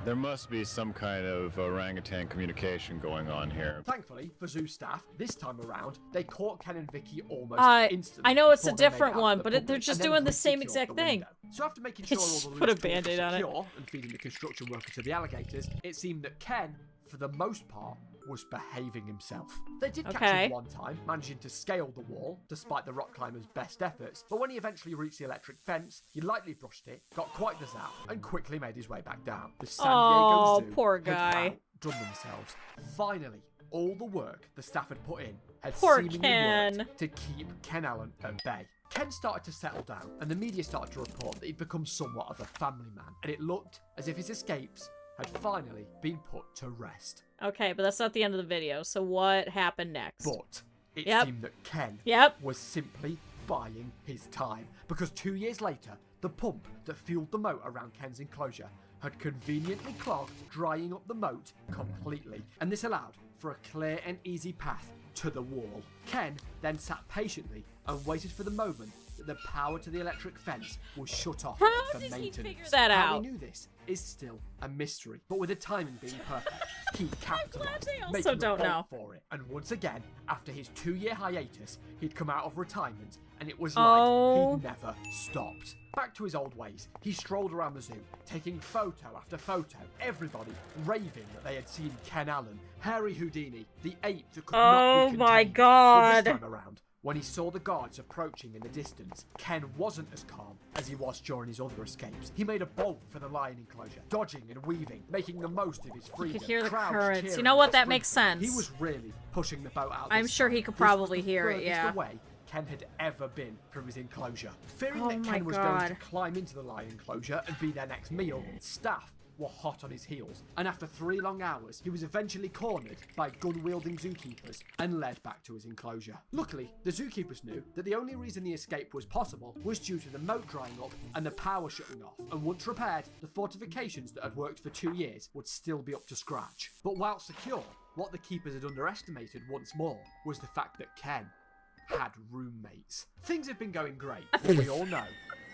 There must be some kind of orangutan communication going on here. Thankfully, for zoo staff, this time around, they caught Ken and Vicky almost instantly. I know it's a before they made different it out one, to the but they're public, just and then doing the same unsecured exact the thing. window. So after making sure all Just the put a loose tools were Band-Aid on it. secure and feeding the construction worker to the alligators, it seemed that Ken, for the most part, was behaving himself. They did catch him one time, managing to scale the wall, despite the rock climber's best efforts, but when he eventually reached the electric fence, he lightly brushed it, got quite the zap, and quickly made his way back down. The San Diego Zoo poor had guy. outdone themselves. Finally, all the work the staff had put in had Poor seemingly Ken. worked to keep Ken Allen at bay. Ken started to settle down, and the media started to report that he'd become somewhat of a family man, and it looked as if his escapes had finally been put to rest. Okay, but that's not the end of the video, so what happened next? But it seemed that Ken was simply buying his time, because 2 years later, the pump that fueled the moat around Ken's enclosure had conveniently clogged, drying up the moat completely, and this allowed for a clear and easy path to the wall. Ken then sat patiently and waited for the moment that the power to the electric fence was shut off for maintenance. figure that How out? he knew this is still a mystery, but with the timing being perfect, he capitalized, also making a don't bolt know. for it. And once again, after his 2-year hiatus, he'd come out of retirement, and it was Oh. like he'd never stopped. Back to his old ways, he strolled around the zoo, taking photo after photo, everybody raving that they had seen Ken Allen, Hairy Houdini, the ape that could not be my contained. God. But this time around, when he saw the guards approaching in the distance, Ken wasn't as calm as he was during his other escapes. He made a bolt for the lion enclosure, dodging and weaving, making the most of his freedom. You could hear the Crowds currents. cheering You know what? and That makes sprinting. sense. He was really pushing the boat out. I'm this sure time. he could This was probably the hear it, furthest yeah. away Ken had ever been from his enclosure. Fearing Oh that my Ken was going to God. climb into the lion enclosure and be their next meal, staff were hot on his heels, and after 3 long hours, he was eventually cornered by gun-wielding zookeepers and led back to his enclosure. Luckily, the zookeepers knew that the only reason the escape was possible was due to the moat drying up and the power shutting off, and once repaired, the fortifications that had worked for 2 years would still be up to scratch. But while secure, what the keepers had underestimated once more was the fact that Ken had roommates. Things had been going great, but we all know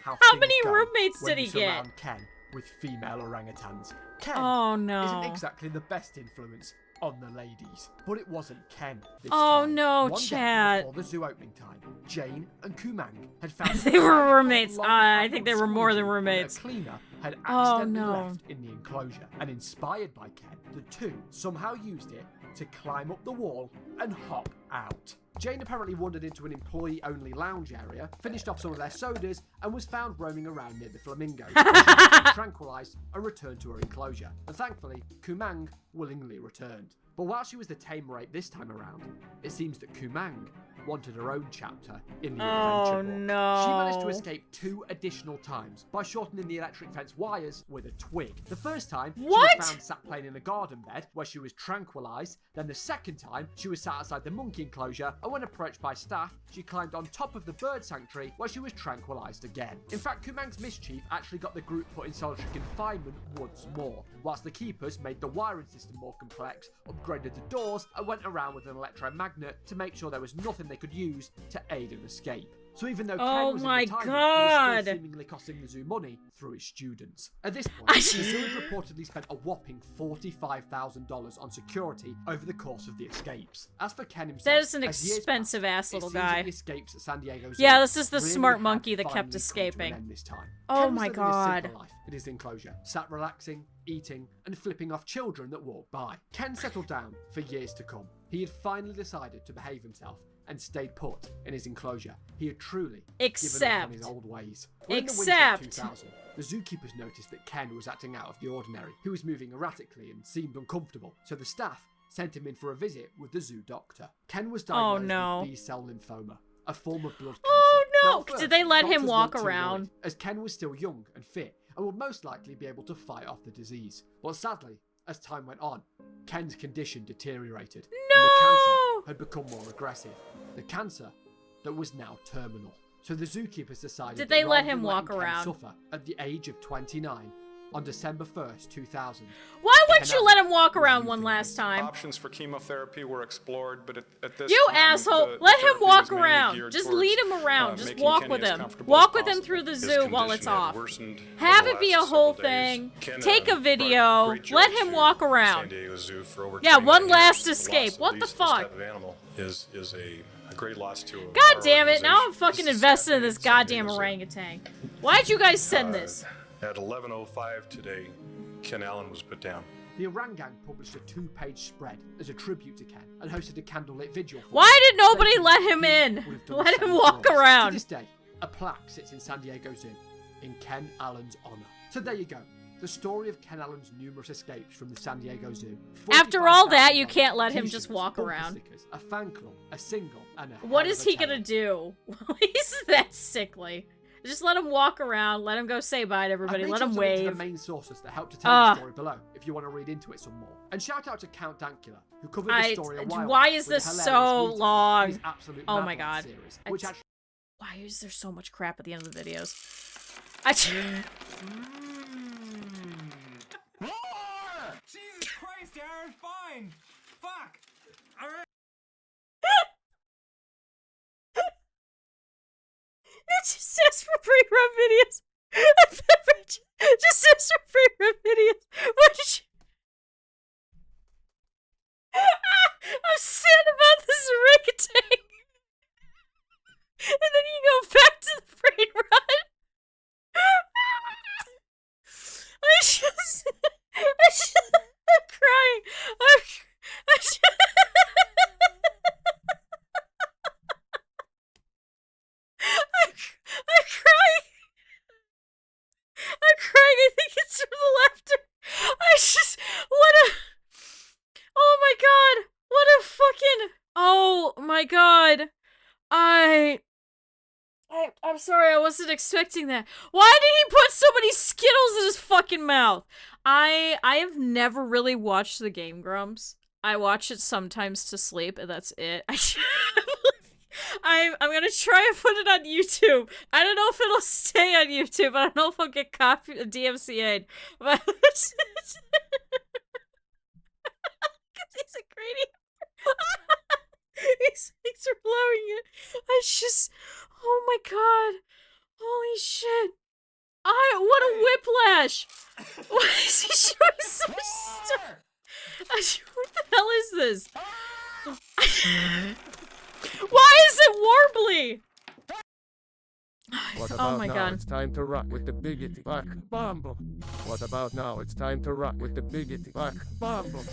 how things many go roommates when did you he get? surround Ken with female orangutans. Ken Oh, no. isn't exactly the best influence on the ladies, but it wasn't Ken this Oh, time. no, One day chat. before the zoo opening time, Jane and Kumang had found They were roommates. I think they were more than that roommates. A cleaner had Oh, accidentally no. left in the enclosure, and inspired by Ken, the two somehow used it to climb up the wall and hop out. Jane apparently wandered into an employee-only lounge area, finished off some of their sodas, and was found roaming around near the flamingos. She was tranquilized and returned to her enclosure. And thankfully, Kumang willingly returned. But while she was the tamer ape this time around, it seems that Kumang wanted her own chapter in the adventure book. No. She managed to escape 2 additional times by shortening the electric fence wires with a twig. The first time, she was found sat playing in a garden bed where she was tranquilized. Then the second time, she was sat outside the monkey enclosure, and when approached by staff, she climbed on top of the bird sanctuary where she was tranquilized again. In fact, Kumang's mischief actually got the group put in solitary confinement once more, whilst the keepers made the wiring system more complex, upgraded the doors, and went around with an electromagnet to make sure there was nothing they could use to aid an escape. So even though Ken was in retirement, he was still seemingly costing the zoo money through his students. At this point, the zoo had reportedly spent a whopping $45,000 on security over the course of the escapes. As for Ken himself, that is an expensive ass little guy. The escapes at San Diego Zoo yeah, this is the really smart monkey that kept escaping. This time. Oh Ken was my living a god. simple life in his enclosure, sat relaxing, eating, and flipping off children that walked by. Ken settled down for years to come. He had finally decided to behave himself and stayed put in his enclosure. He had truly given up on his old ways. Well, in the winter of 2000, the zookeepers noticed that Ken was acting out of the ordinary. He was moving erratically and seemed uncomfortable, so the staff sent him in for a visit with the zoo doctor. Ken was diagnosed with B-cell lymphoma, a form of blood cancer. Oh no! Now, first, did they let him doctors walk weren't too around? worried, as Ken was still young and fit and would most likely be able to fight off the disease. But sadly, as time went on, Ken's condition deteriorated. No! And the cancer had become more aggressive. The cancer that was now terminal. So the zookeepers decided Did they that let rather him than walk letting Ken around? suffer at the age of 29, on December 1st, 2000. Why wouldn't you let him walk around one last time? Options for chemotherapy were explored, but at this You time, asshole! the Let him therapy walk was mainly around. geared Just towards, lead him around. Just making walk Kenny with as him. comfortable Walk as with him possible. through the His zoo while condition it's had off. worsened Have over it the be a last whole several days. thing. Ken, Take a video. great Let job him to walk San around. Diego Zoo for over Yeah, 29 one last years. escape. Loss, What at the least this fuck? type of animal is a great loss to a God damn it! Now I'm organization. fucking This is invested in Saturday this at San goddamn Diego Zoo. orangutan. Why'd you guys send this? At 11:05 today, Ken Allen was put down. The Orangang published a 2-page spread as a tribute to Ken and hosted a candlelit vigil for Why him. did nobody Stating let him he in? would have done Let the him same walk for us. around. To this day, a plaque sits in San Diego Zoo in Ken Allen's honor. So there you go. The story of Ken Allen's numerous escapes from the San Diego Zoo. After all that, you $45,000, can't let him t-shirts, just walk bumper around. stickers, a fan club, a single, and a What hell is of a he gonna tale. do? He's that sickly. Just let him walk around. Let him go say bye to everybody. I've Let made him sure to link to wave. the main sources that help to tell the story below if you want to read into it some more. And shout out to Count Dankula, who covered this story a while Why back is with a this hilarious so retake of long? his Absolute Oh my Madland god. series, which actually Why is there so much crap at the end of the videos? More! Jesus Christ, Aaron, fine! Fuck! Alright. It just says for free run videos. It just says for free run videos. What did you... I'm sad about this orangutan. And then you go back to the free run. I'm crying. I'm crying. I'm crying. I think it's from the laughter. Oh my god. What a fucking, oh my god. I'm sorry, I wasn't expecting that. Why did he put so many Skittles in his fucking mouth? I have never really watched the Game Grumps. I watch it sometimes to sleep, and that's it. I'm gonna try and put it on YouTube. I don't know if it'll stay on YouTube. I don't know if I'll get DMCA'd. But he's a greedy. He's blowing it. It's just, oh my god, holy shit! What a whiplash! Why is he showing so much stuff? What the hell is this? Why is it warbly? What Oh about my now? god. It's time to rock with the biggity black bumble. What about now? It's time to rock with the biggity black bumble.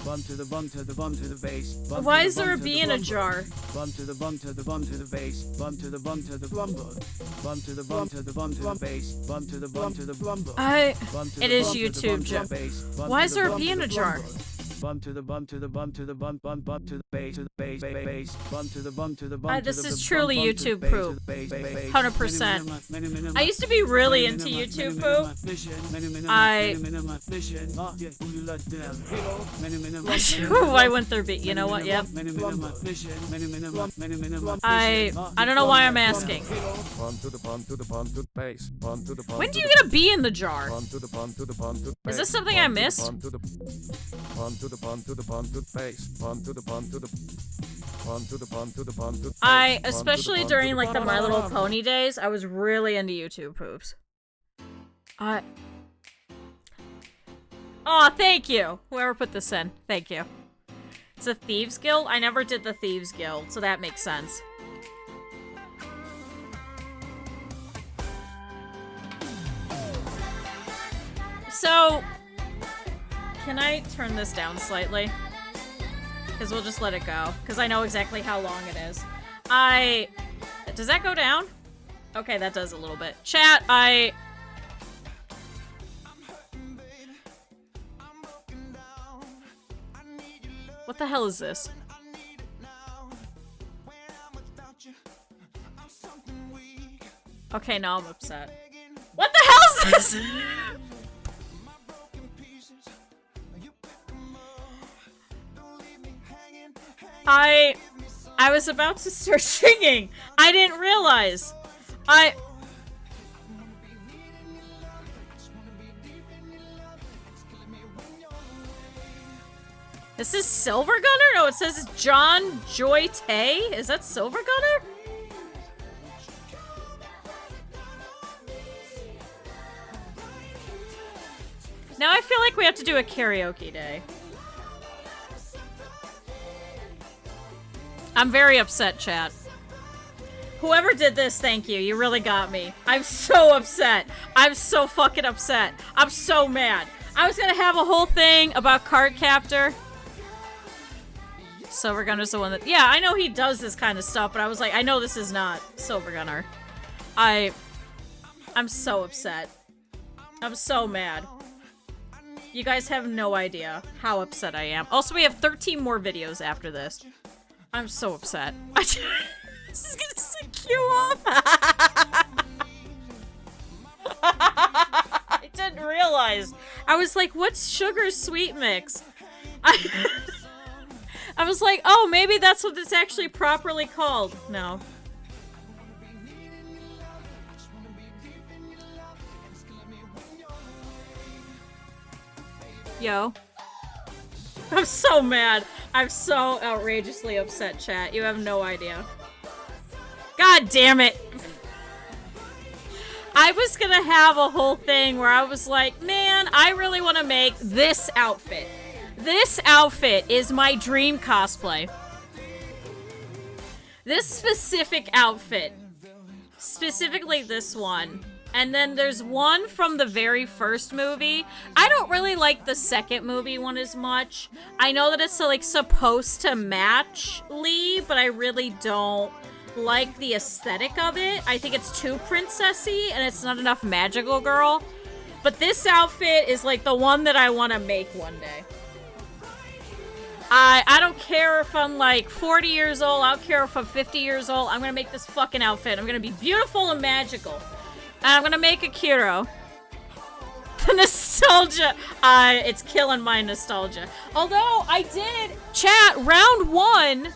Bum to the bum to the bum to the bass. Bum Why to the is there bum a to bee the in a bum jar? Bum to the bum to the bum to the bass. Bum to the bum to the blumble. Bum to the bum to the bum to the bass. Bum to the bum to the blumble. Bum to It the is bum to the YouTube, bum to the Jim. bass. Bum Why to is the there a bum bee to in the a jar? blumble. bum to the bum to the bum to the bum bum bum to the base to the base base bum to the bum to the bum. This is truly YouTube poop. 100%. I used to be really into YouTube poop. I went through beat. You know what? Yep. I don't know why I'm asking. When do you get a bee in the jar? Is this something I missed? Especially during like the My Little Pony days, I was really into YouTube poops. Oh, thank you. Whoever put this in. Thank you. It's a Thieves Guild? I never did the Thieves Guild, so that makes sense. So, can I turn this down slightly? Because we'll just let it go. Because I know exactly how long it is. Does that go down? Okay, that does a little bit. Chat, What the hell is this? Okay, now I'm upset. What the hell is this? I was about to start singing. I didn't realize. This is Silver Gunner? No, it says John Joy Tay. Is that Silver Gunner? Now I feel like we have to do a karaoke day. I'm very upset, chat. Whoever did this, thank you. You really got me. I'm so upset. I'm so fucking upset. I'm so mad. I was gonna have a whole thing about Card Captor. Silver Gunner's the one that... Yeah, I know he does this kind of stuff, but I was like, I know this is not Silver Gunner. I'm so upset. I'm so mad. You guys have no idea how upset I am. Also, we have 13 more videos after this. I'm so upset. This is gonna set Kyuu off. I didn't realize. I was like, what's sugar sweet mix? I was like, oh, maybe that's what it's actually properly called. No. Yo. I'm so mad. I'm so outrageously upset, chat. You have no idea. God damn it. I was gonna have a whole thing where I was like, man, I really want to make this outfit. This outfit is my dream cosplay. This specific outfit. Specifically this one. And then there's one from the very first movie. I don't really like the second movie one as much. I know that it's like supposed to match Lee, but I really don't like the aesthetic of it. I think it's too princessy and it's not enough magical girl. But this outfit is like the one that I want to make one day. I don't care if I'm like 40 years old. I don't care if I'm 50 years old. I'm gonna make this fucking outfit. I'm gonna be beautiful and magical. And I'm gonna make a Kuro. The nostalgia. It's killing my nostalgia. Although I did chat, round 1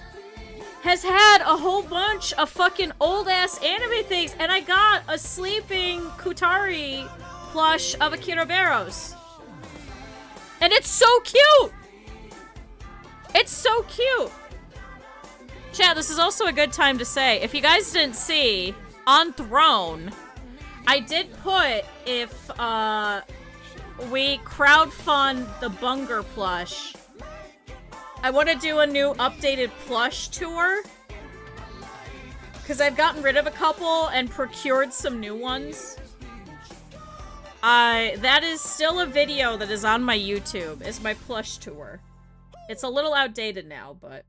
has had a whole bunch of fucking old ass anime things, and I got a sleeping Kutari plush of Akira Barros. And it's so cute! It's so cute! Chat, this is also a good time to say, if you guys didn't see, on Throne, I did put, if we crowdfund the Bunger plush, I want to do a new updated plush tour. Because I've gotten rid of a couple and procured some new ones. That is still a video that is on my YouTube. It's my plush tour. It's a little outdated now, but...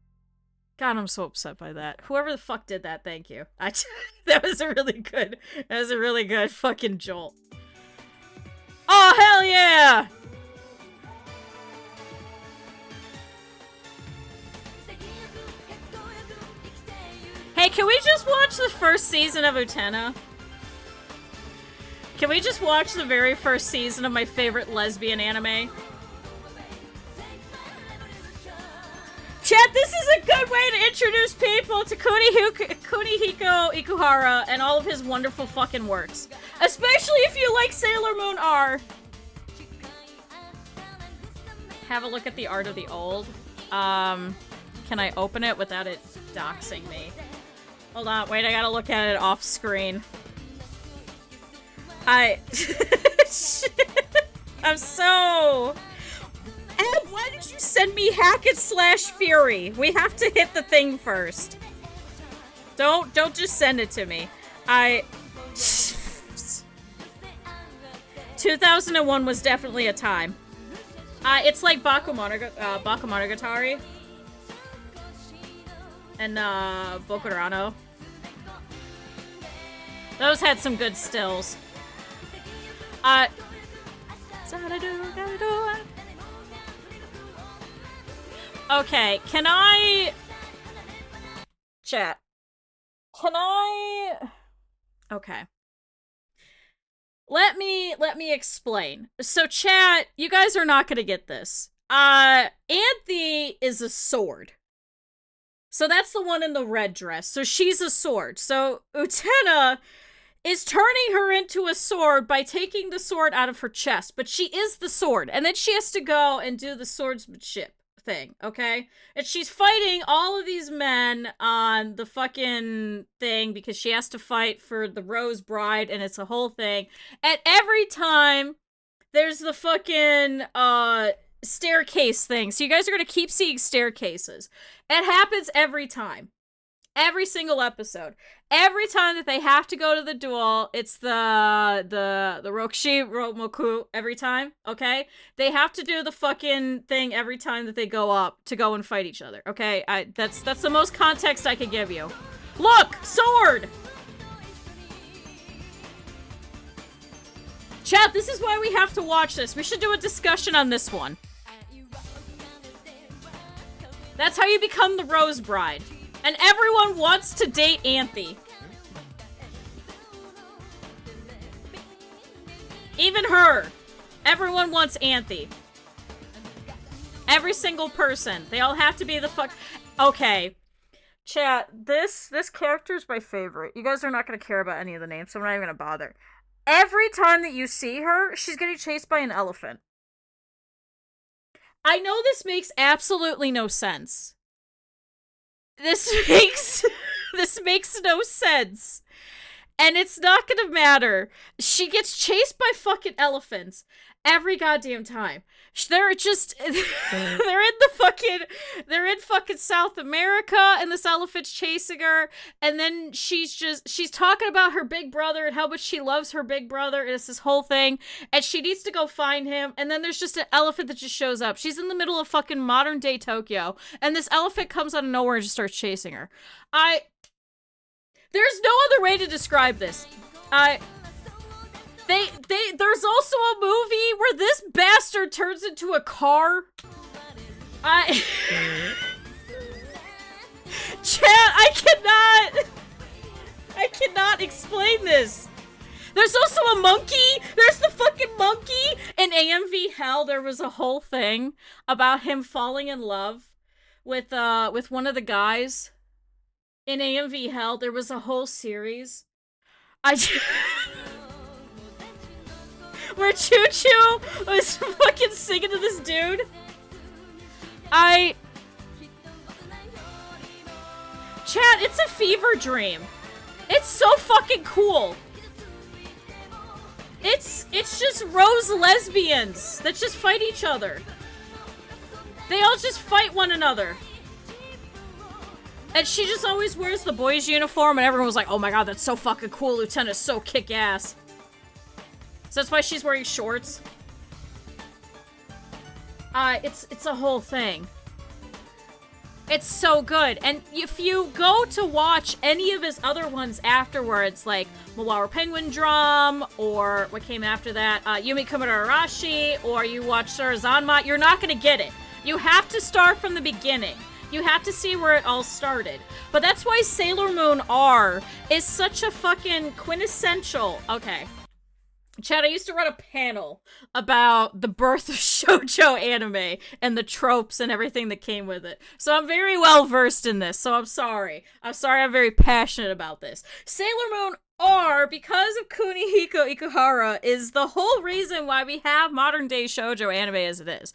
God, I'm so upset by that. Whoever the fuck did that, thank you. That was a really good fucking jolt. Oh, hell yeah! Hey, can we just watch the first season of Utena? Can we just watch the very first season of my favorite lesbian anime? Chat, this is a good way to introduce people to Kunihiko Ikuhara and all of his wonderful fucking works. Especially if you like Sailor Moon R. Have a look at the art of the old. Can I open it without it doxing me? Hold on, wait, I gotta look at it off screen. I'm so... Ed, why did you send me Hackett/Fury? We have to hit the thing first. Don't just send it to me. 2001 was definitely a time. It's like Bakumonogatari. And, Bokurano. Those had some good stills. Okay, can I... Chat. Can I... Okay. Let me explain. So, chat, you guys are not gonna get this. Anthe is a sword. So that's the one in the red dress. So she's a sword. So Utena is turning her into a sword by taking the sword out of her chest. But she is the sword. And then she has to go and do the swordsmanship thing, okay? And she's fighting all of these men on the fucking thing because she has to fight for the Rose Bride and it's a whole thing. And every time there's the fucking staircase thing. So you guys are gonna keep seeing staircases. It happens every time. Every single episode. Every time that they have to go to the duel, it's the Rokushi Romoku every time, okay? They have to do the fucking thing every time that they go up to go and fight each other, okay? That's the most context I can give you. Look! Sword! Chat, this is why we have to watch this. We should do a discussion on this one. That's how you become the Rose Bride. And everyone wants to date Anthe. Even her. Everyone wants Anthe. Every single person. They all have to be the fuck... Okay. Chat, this character is my favorite. You guys are not going to care about any of the names, so I'm not even going to bother. Every time that you see her, she's getting chased by an elephant. I know this makes absolutely no sense. This makes no sense. And it's not gonna matter. She gets chased by fucking elephants every goddamn time. They're in fucking South America and this elephant's chasing her, and then she's talking about her big brother and how much she loves her big brother, and it's this whole thing, and she needs to go find him, and then there's just an elephant that just shows up. She's in the middle of fucking modern day Tokyo, and this elephant comes out of nowhere and just starts chasing her. There's no other way to describe this. There's also a movie where this bastard turns into a car. Chat, I cannot explain this. There's also a monkey. There's the fucking monkey. In AMV Hell, there was a whole thing about him falling in love with one of the guys. In AMV Hell, there was a whole series. Where Choo Choo was fucking singing to this dude. Chat, it's a fever dream. It's so fucking cool. It's just rose lesbians that just fight each other. They all just fight one another. And she just always wears the boys' uniform, and everyone was like, oh my god, that's so fucking cool. Lieutenant's so kick-ass. So that's why she's wearing shorts. It's a whole thing. It's so good. And if you go to watch any of his other ones afterwards, like Mawaru Penguin Drum, or what came after that, Yumi Kumura Arashi, or you watch Surazanma, you're not gonna get it. You have to start from the beginning. You have to see where it all started. But that's why Sailor Moon R is such a fucking quintessential... Okay. Chad, I used to run a panel about the birth of shoujo anime and the tropes and everything that came with it. So I'm very well versed in this, so I'm sorry. I'm very passionate about this. Sailor Moon R, because of Kunihiko Ikuhara, is the whole reason why we have modern day shoujo anime as it is.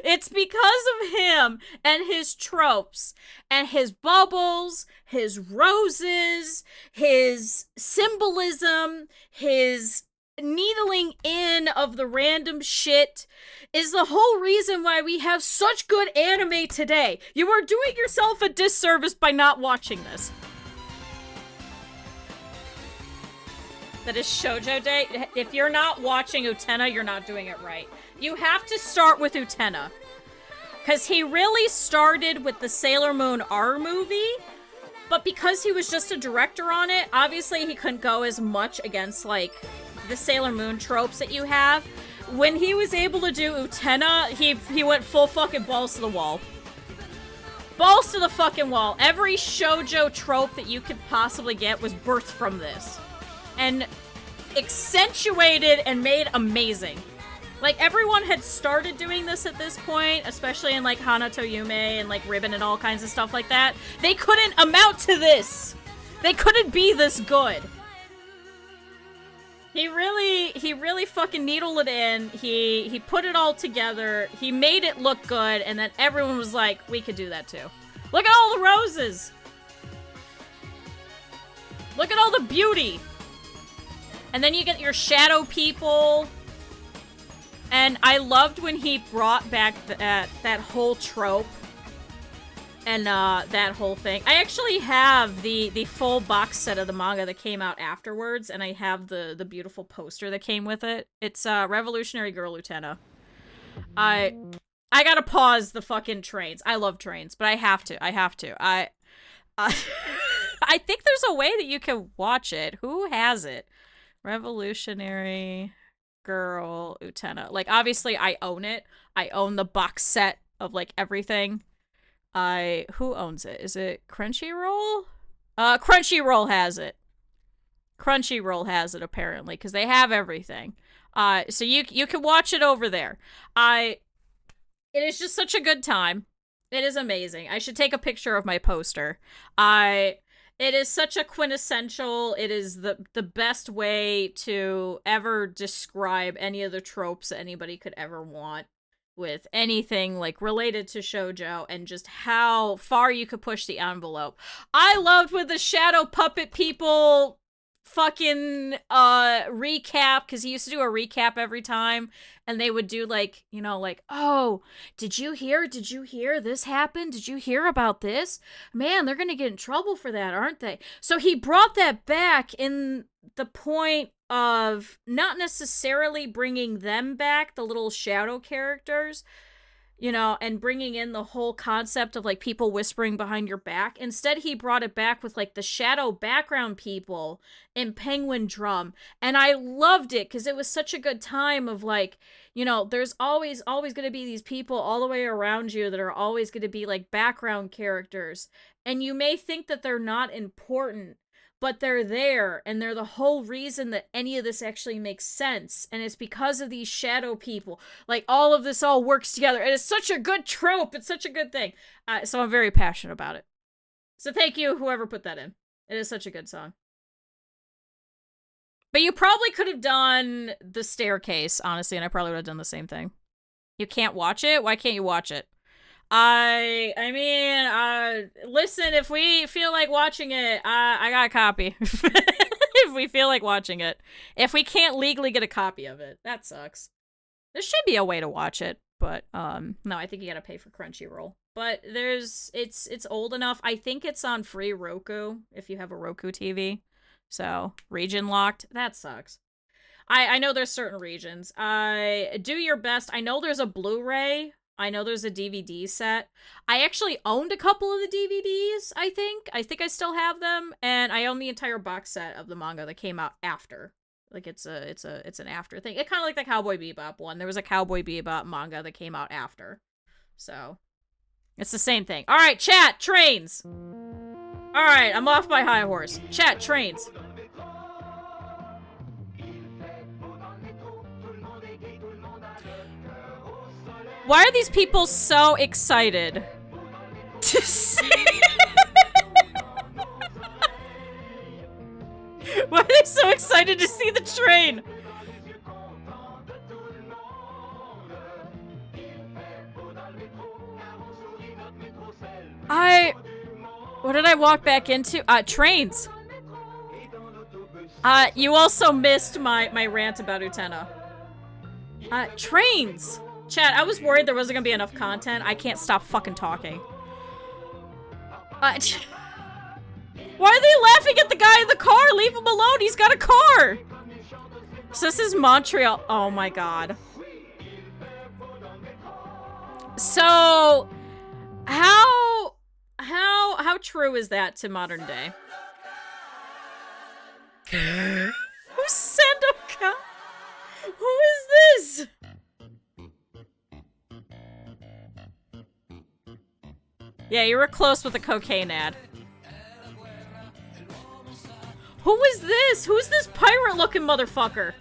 It's because of him and his tropes and his bubbles, his roses, his symbolism, his needling in of the random shit is the whole reason why we have such good anime today. You are doing yourself a disservice by not watching this. That is Shoujo Day. If you're not watching Utena, you're not doing it right. You have to start with Utena. Because he really started with the Sailor Moon R movie, but because he was just a director on it, obviously he couldn't go as much against, like, the Sailor Moon tropes that you have. When he was able to do Utena, he went full fucking balls to the wall. Balls to the fucking wall. Every shoujo trope that you could possibly get was birthed from this. And accentuated and made amazing. Like, everyone had started doing this at this point, especially in, like, Hanato Yume and, like, Ribbon and all kinds of stuff like that. They couldn't amount to this! They couldn't be this good. He really fucking needled it in. He put it all together. He made it look good, and then everyone was like, we could do that too. Look at all the roses! Look at all the beauty! And then you get your shadow people. And I loved when he brought back that whole trope. And that whole thing. I actually have the full box set of the manga that came out afterwards. And I have the beautiful poster that came with it. It's Revolutionary Girl Utena. I gotta pause the fucking trains. I love trains, but I have to. I think there's a way that you can watch it. Who has it? Revolutionary Girl Utena. Like, obviously I own it. I own the box set of, like, everything. Who owns it? Is it Crunchyroll? Crunchyroll has it. Crunchyroll has it, apparently, because they have everything. So you can watch it over there. It is just such a good time. It is amazing. I should take a picture of my poster. It is such a quintessential, it is the best way to ever describe any of the tropes that anybody could ever want with anything, like, related to shoujo, and just how far you could push the envelope. I loved when the shadow puppet people fucking recap, because he used to do a recap every time, and they would do, like, you know, like, oh, did you hear this happened? Did you hear about this? Man, they're gonna get in trouble for that, aren't they? So he brought that back in the point of not necessarily bringing them back, the little shadow characters, you know, and bringing in the whole concept of, like, people whispering behind your back. Instead, he brought it back with, like, the shadow background people in Penguin Drum. And I loved it because it was such a good time of, like, you know, there's always going to be these people all the way around you that are always going to be, like, background characters. And you may think that they're not important, but they're there, and they're the whole reason that any of this actually makes sense. And it's because of these shadow people. Like, all of this all works together. It is such a good trope. It's such a good thing. So I'm very passionate about it. So thank you, whoever put that in. It is such a good song. But you probably could have done The Staircase, honestly, and I probably would have done the same thing. You can't watch it? Why can't you watch it? I mean, listen, if we feel like watching it, I got a copy. If we feel like watching it. If we can't legally get a copy of it, that sucks. There should be a way to watch it, but, no, I think you gotta pay for Crunchyroll. But it's old enough. I think it's on free Roku, if you have a Roku TV. So, region locked. That sucks. I know there's certain regions. Do your best. I know there's a Blu-ray. I know there's a DVD set. I actually owned a couple of the DVDs, I think. I think I still have them. And I own the entire box set of the manga that came out after. Like, it's an after thing. It's kind of like the Cowboy Bebop one. There was a Cowboy Bebop manga that came out after. So, it's the same thing. All right, chat, trains. All right, I'm off my high horse. Chat, trains. Why are these people so excited to see? Why are they so excited to see the train? What did I walk back into? Trains. You also missed my rant about Utena. Trains. Chat, I was worried there wasn't gonna be enough content. I can't stop fucking talking. Why are they laughing at the guy in the car? Leave him alone, he's got a car! So this is Montreal. Oh my god. So, how true is that to modern day? Who's Sandokan? Who is this? Yeah, you were close with the cocaine ad. Who is this? Who's this pirate-looking motherfucker?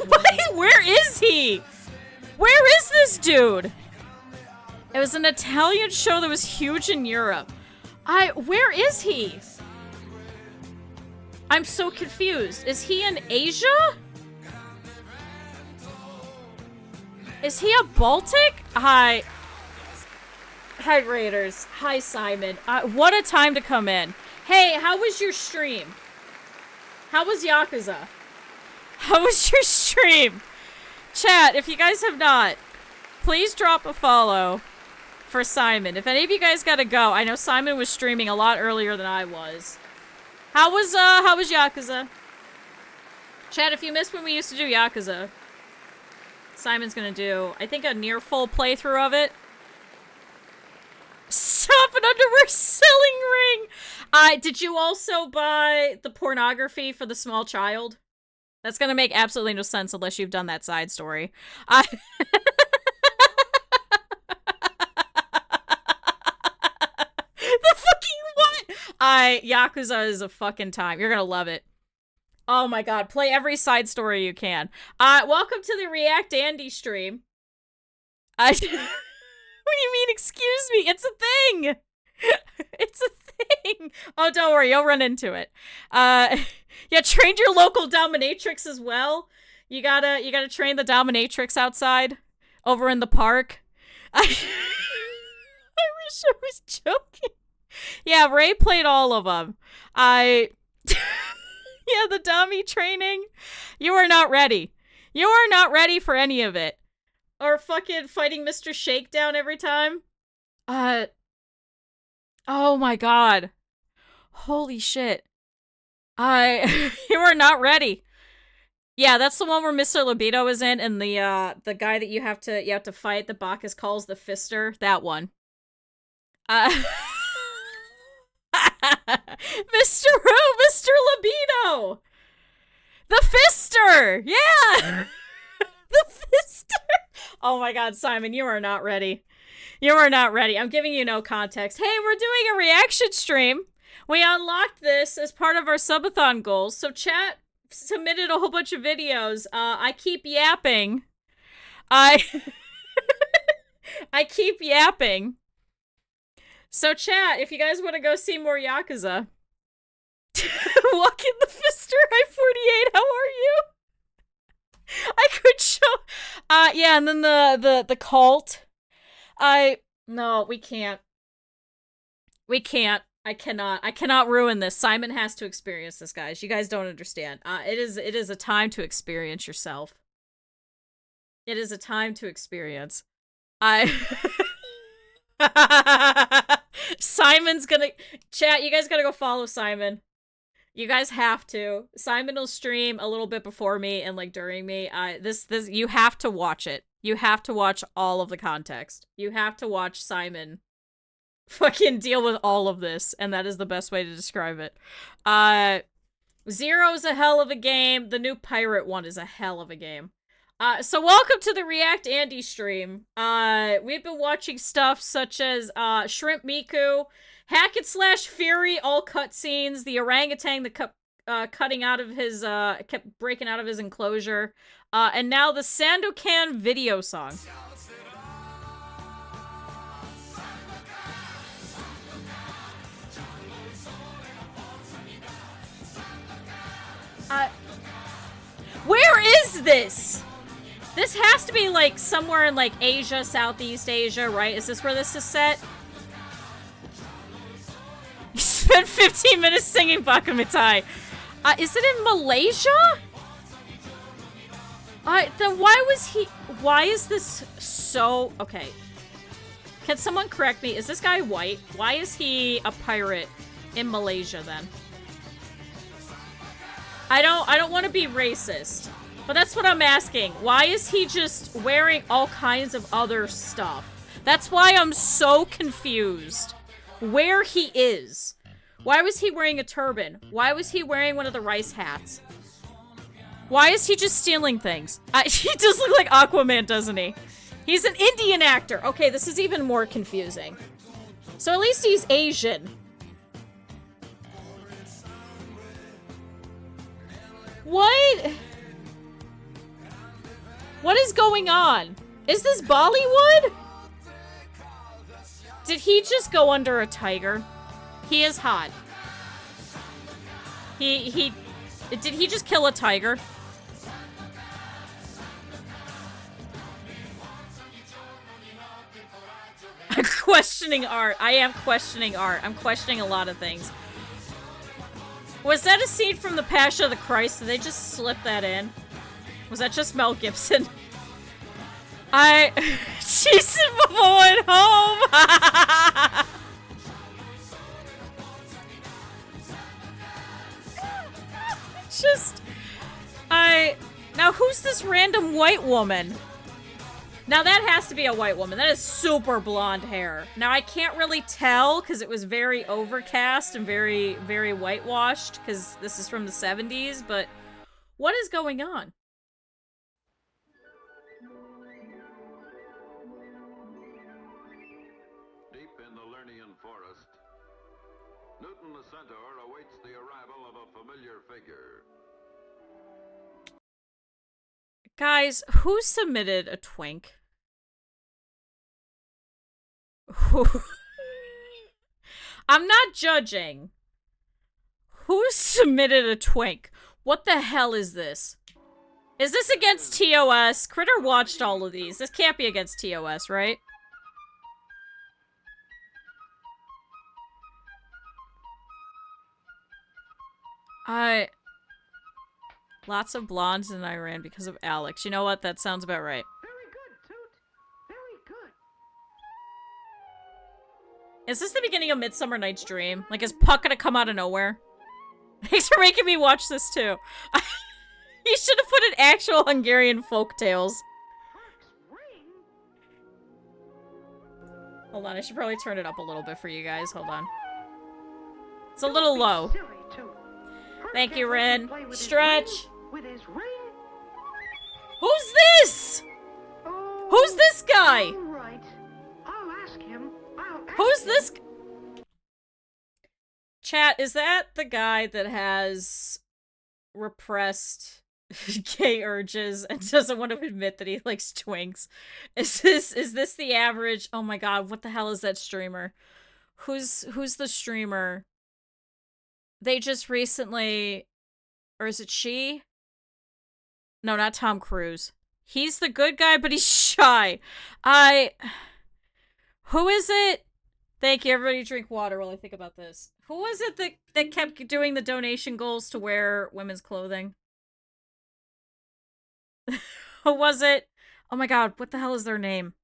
Wait, where is he? Where is this dude? It was an Italian show that was huge in Europe. Where is he? I'm so confused. Is he in Asia? Is he a Baltic? Hi. Hi, Raiders. Hi, Simon. What a time to come in. Hey, how was your stream? How was Yakuza? How was your stream? Chat, if you guys have not, please drop a follow for Simon. If any of you guys gotta go, I know Simon was streaming a lot earlier than I was. How was Yakuza? Chat, if you missed when we used to do Yakuza, Simon's gonna do, I think, a near full playthrough of it. Stop an underwear selling ring! Did you also buy the pornography for the small child? That's gonna make absolutely no sense unless you've done that side story. The fucking what? Yakuza is a fucking time. You're gonna love it. Oh my god, play every side story you can. Welcome to the React Andy stream. What do you mean, excuse me? It's a thing! It's a thing! Oh, don't worry, you'll run into it. Yeah, train your local dominatrix as well. You gotta train the dominatrix outside, over in the park. I wish I was joking. Yeah, Ray played all of them. Yeah, the dummy training. You are not ready. You are not ready for any of it. Or fucking fighting Mr. Shakedown every time. Oh my god. Holy shit. You are not ready. Yeah, that's the one where Mr. Libido is in, and the guy that you have to fight, the Bacchus calls the Fister. That one. Mr. Who? Mr. Libido! The Fister! Yeah! The Fister! Oh my god, Simon, you are not ready. You are not ready. I'm giving you no context. Hey, we're doing a reaction stream. We unlocked this as part of our subathon goals, so chat submitted a whole bunch of videos. I keep yapping. I keep yapping. So chat, if you guys want to go see more Yakuza. Walk in the Fister, I-48, how are you? I could show... yeah, and then the cult. No, we can't. We can't. I cannot ruin this. Simon has to experience this, guys. You guys don't understand. It is a time to experience yourself. It is a time to experience. Simon's gonna... Chat, you guys gotta go follow Simon. You guys have to. Simon will stream a little bit before me and, like, during me. This, you have to watch it. You have to watch all of the context. You have to watch Simon fucking deal with all of this, and that is the best way to describe it. Zero's a hell of a game. The new pirate one is a hell of a game. So welcome to the React Andy stream. We've been watching stuff such as Shrimp Miku, Hack and Slash Fury, all cutscenes, the orangutan that kept cutting out of his kept breaking out of his enclosure, and now the Sandokan video song. Where is this? This has to be, like, somewhere in, like, Asia, Southeast Asia, right? Is this where this is set? You spent 15 minutes singing Bakumitai. Is it in Malaysia? Then why is this so... Okay. Can someone correct me? Is this guy white? Why is he a pirate in Malaysia, then? I don't want to be racist, but that's what I'm asking. Why is he just wearing all kinds of other stuff? That's why I'm so confused. Where he is. Why was he wearing a turban? Why was he wearing one of the rice hats? Why is he just stealing things? He does look like Aquaman, doesn't he? He's an Indian actor. Okay, this is even more confusing. So at least he's Asian. What? What is going on? Is this Bollywood? Did he just go under a tiger? He is hot. Did he just kill a tiger? I'm questioning art. I am questioning art. I'm questioning a lot of things. Was that a scene from The Passion of the Christ? Did they just slip that in? Was that just Mel Gibson? She's going home! Now who's this random white woman? Now that has to be a white woman. That is super blonde hair. Now I can't really tell because it was very overcast and very, very whitewashed because this is from the 70s, but what is going on? Deep in the Lernian forest, Newton the Centaur awaits the arrival of a familiar figure. Guys, who submitted a twink? I'm not judging. Who submitted a twink? What the hell is this? Is this against TOS? Critter watched all of these. This can't be against TOS, right? Lots of blondes in Iran because of Alex. You know what? That sounds about right. Very good, Toot. Very good. Is this the beginning of Midsummer Night's Dream? Like, is Puck gonna come out of nowhere? Thanks for making me watch this too. You should have put in actual Hungarian folk tales. Hold on, I should probably turn it up a little bit for you guys. Hold on. It's a little low. Thank you, Rin. Stretch. Who's this? Who's this guy? I'll ask him. Who's this? Chat, is that the guy that has repressed gay urges and doesn't want to admit that he likes twinks? Is this the average? Oh my god, what the hell is that streamer? Who's the streamer? They just recently, or is it she? No, not Tom Cruise. He's the good guy, but he's shy. Who is it? Thank you, everybody drink water while I think about this. Who was it that kept doing the donation goals to wear women's clothing? Who was it? Oh my god, what the hell is their name?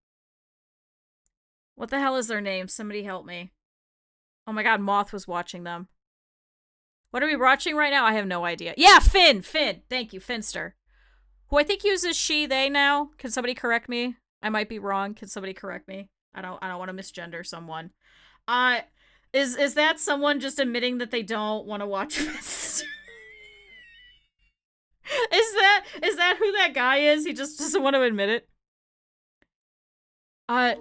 What the hell is their name? Somebody help me. Oh my god, Moth was watching them. What are we watching right now? I have no idea. Yeah, Finn! Thank you, Finster. Who I think uses she, they now. Can somebody correct me? I might be wrong. Can somebody correct me? I don't want to misgender someone. Is that someone just admitting that they don't want to watch this? Is that who that guy is? He just doesn't want to admit it. They're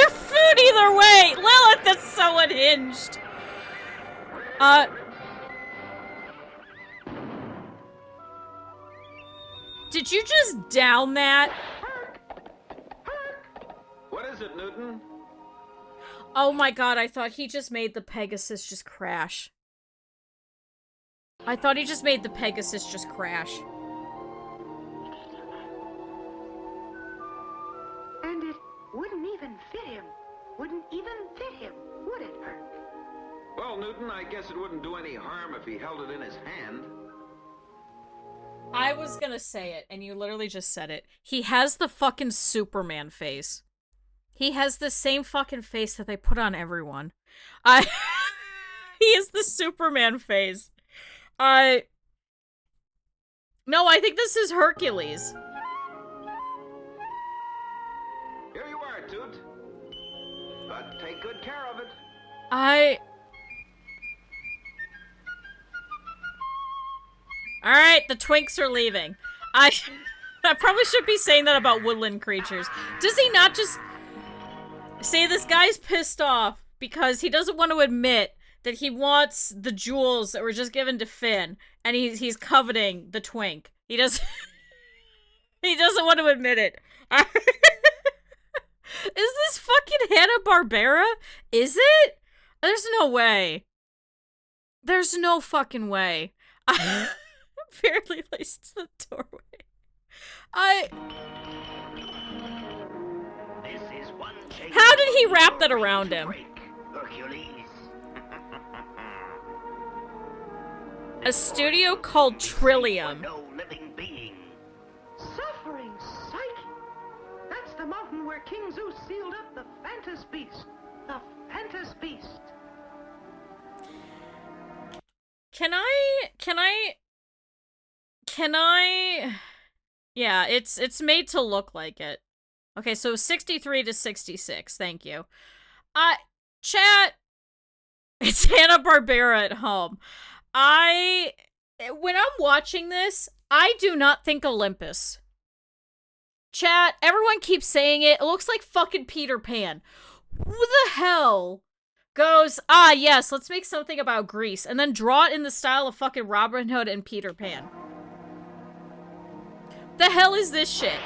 food either way! Lilith, that's so unhinged! Did you just down that? What is it, Newton? Oh my god, I thought he just made the Pegasus just crash. I thought he just made the Pegasus just crash. And it wouldn't even fit him. Wouldn't even fit him, would it, Herc? Well, Newton, I guess it wouldn't do any harm if he held it in his hand. I was gonna say it, and you literally just said it. He has the fucking Superman face. He has the same fucking face that they put on everyone. He is the Superman face. No, I think this is Hercules. Here you are, Toot. But take good care of it. Alright, the twinks are leaving. I probably should be saying that about woodland creatures. Does he not just say this guy's pissed off because he doesn't want to admit that he wants the jewels that were just given to Finn, and he's coveting the twink. He doesn't want to admit it. Is this fucking Hanna-Barbera? Is it? There's no way. There's no fucking way. Barely laced the doorway. How did he wrap that around him? A studio called Trillium. Suffering Psyche! That's the mountain where King Zeus sealed up the Phantas Beast. The Phantas Beast. Can I? Yeah, it's made to look like it. Okay, so 63 to 66, thank you. Chat, it's Hanna-Barbera at home. When I'm watching this, I do not think Olympus. Chat, everyone keeps saying it. It looks like fucking Peter Pan. Who the hell goes, yes, let's make something about Greece, and then draw it in the style of fucking Robin Hood and Peter Pan? The hell is this shit?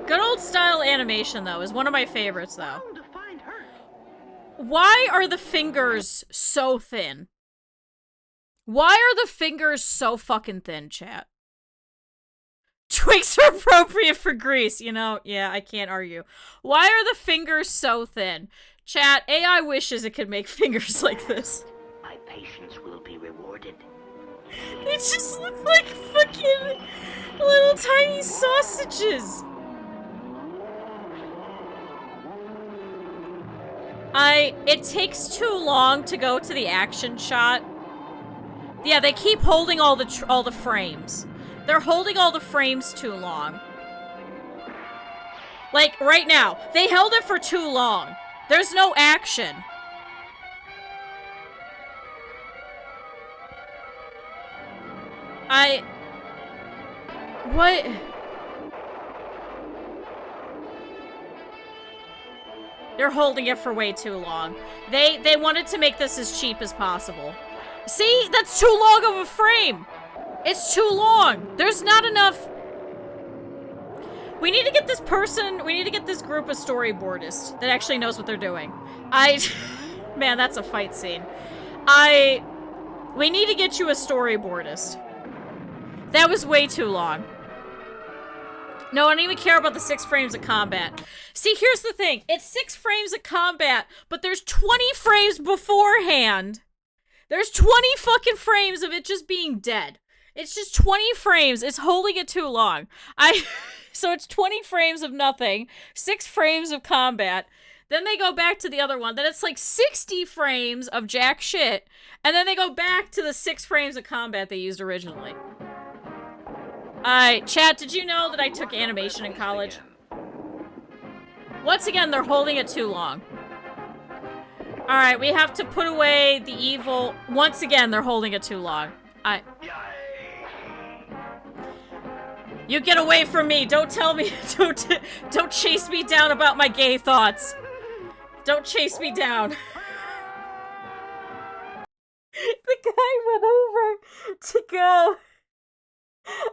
Good old style animation, though, is one of my favorites, though. Why are the fingers so thin? Why are the fingers so fucking thin, chat? Twigs are appropriate for Greece, you know? Yeah, I can't argue. Why are the fingers so thin? Chat, AI wishes it could make fingers like this. My patience will be rewarded. They just look like fucking little tiny sausages. It takes too long to go to the action shot. Yeah, they keep holding all the frames. They're holding all the frames too long. Like, right now. They held it for too long. There's no action. What? They're holding it for way too long. They wanted to make this as cheap as possible. See? That's too long of a frame! It's too long! There's not enough... We need to get this person... We need to get this group of storyboardists that actually knows what they're doing. Man, that's a fight scene. We need to get you a storyboardist. That was way too long. No, I don't even care about the 6 frames of combat. See, here's the thing. It's 6 frames of combat, but there's 20 frames beforehand. There's 20 fucking frames of it just being dead. It's just 20 frames. It's holding it too long. So it's 20 frames of nothing, 6 frames of combat. Then they go back to the other one. Then it's like 60 frames of jack shit. And then they go back to the 6 frames of combat they used originally. Chat, did you know that I took animation in college? Once again, they're holding it too long. Alright, we have to put away the evil. Once again, they're holding it too long. You get away from me! Don't tell me. Don't chase me down about my gay thoughts. Don't chase me down. The guy went over to go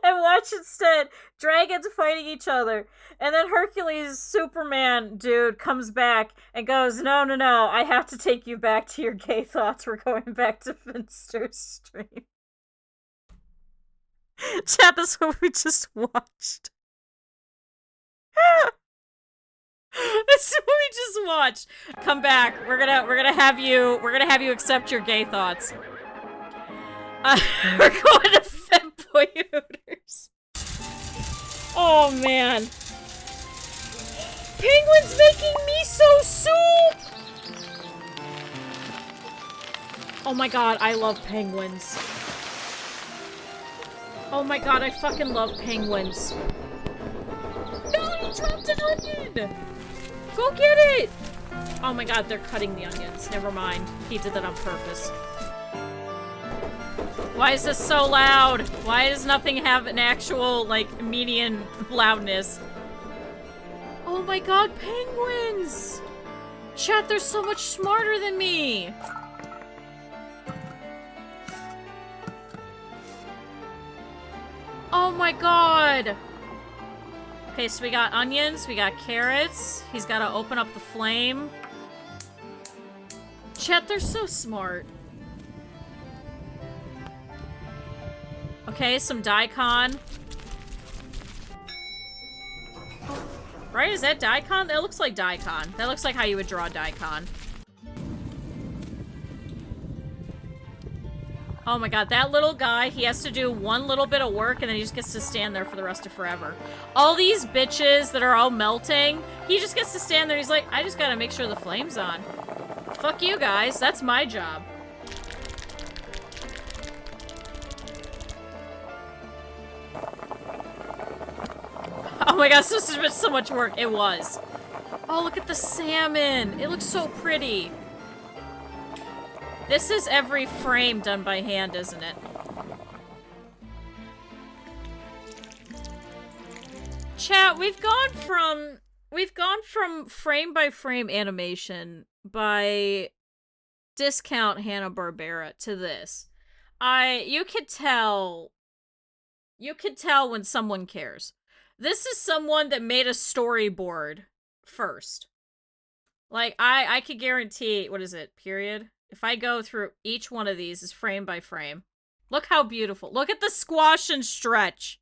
and watch instead dragons fighting each other. And then Hercules, Superman dude, comes back and goes, no, I have to take you back to your gay thoughts. We're going back to Finster's stream. Chat, that's what we just watched. That's what we just watched. Come back. We're gonna have you accept your gay thoughts. We're going to Femboy Hooters. Oh man. Penguin's making miso soup! Oh my god, I love penguins. Oh my god, I fucking love penguins. No, he dropped an onion! Go get it! Oh my god, they're cutting the onions. Never mind. He did that on purpose. Why is this so loud? Why does nothing have an actual, like, median loudness? Oh my god, penguins! Chat, they're so much smarter than me! Oh my god! Okay, so we got onions, we got carrots. He's gotta open up the flame. Chat, they're so smart. Okay, some daikon. Right, is that daikon? That looks like daikon. That looks like how you would draw daikon. Oh my god, that little guy, he has to do one little bit of work and then he just gets to stand there for the rest of forever. All these bitches that are all melting, he just gets to stand there, he's like, I just gotta make sure the flame's on. Fuck you guys, that's my job. Oh my gosh, this has been so much work. It was. Oh, look at the salmon. It looks so pretty. This is every frame done by hand, isn't it? Chat, we've gone from frame by frame animation by discount Hanna-Barbera to this. You could tell when someone cares. This is someone that made a storyboard first. Like, I could guarantee, what is it, period? If I go through each one of these is frame by frame. Look how beautiful. Look at the squash and stretch.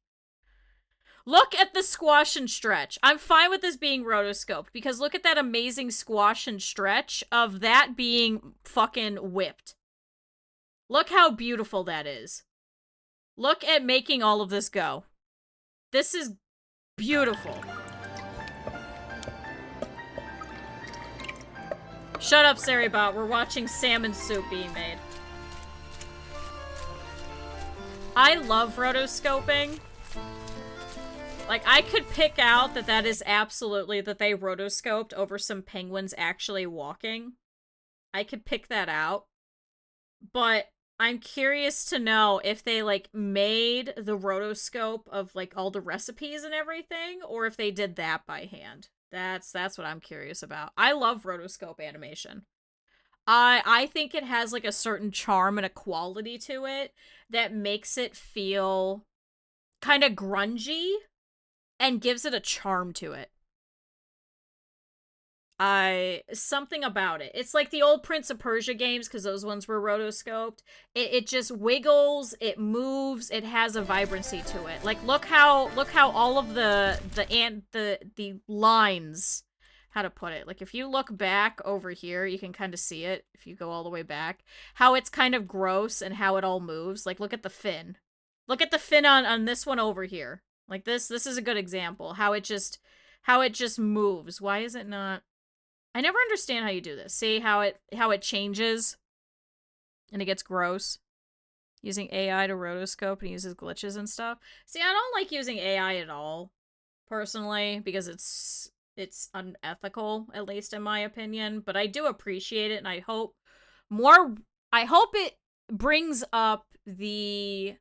Look at the squash and stretch. I'm fine with this being rotoscoped because look at that amazing squash and stretch of that being fucking whipped. Look how beautiful that is. Look at making all of this go. This is beautiful. Shut up, Saribot. We're watching salmon soup being made. I love rotoscoping. Like, I could pick out that is absolutely that they rotoscoped over some penguins actually walking. I could pick that out. But I'm curious to know if they, like, made the rotoscope of, like, all the recipes and everything, or if they did that by hand. That's what I'm curious about. I love rotoscope animation. I think it has, like, a certain charm and a quality to it that makes it feel kind of grungy and gives it a charm to it. Something about it. It's like the old Prince of Persia games, because those ones were rotoscoped. It just wiggles, it moves, it has a vibrancy to it. Like, look how all of the lines, how to put it. Like, if you look back over here, you can kind of see it, if you go all the way back, how it's kind of gross and how it all moves. Like, look at the fin. Look at the fin on this one over here. Like, this is a good example. How it just moves. Why is it not? I never understand how you do this. See how it changes and it gets gross? Using AI to rotoscope and uses glitches and stuff. See, I don't like using AI at all, personally, because it's unethical, at least in my opinion, but I do appreciate it, and I hope it brings up the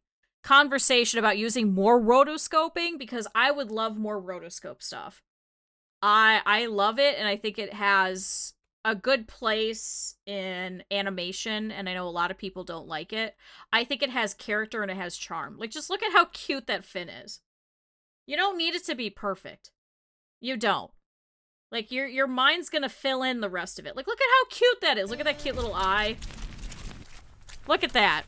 conversation about using more rotoscoping, because I would love more rotoscope stuff. I love it, and I think it has a good place in animation, and I know a lot of people don't like it. I think it has character and it has charm. Like, just look at how cute that fin is. You don't need it to be perfect. You don't. Like, your mind's gonna fill in the rest of it. Like, look at how cute that is. Look at that cute little eye. Look at that.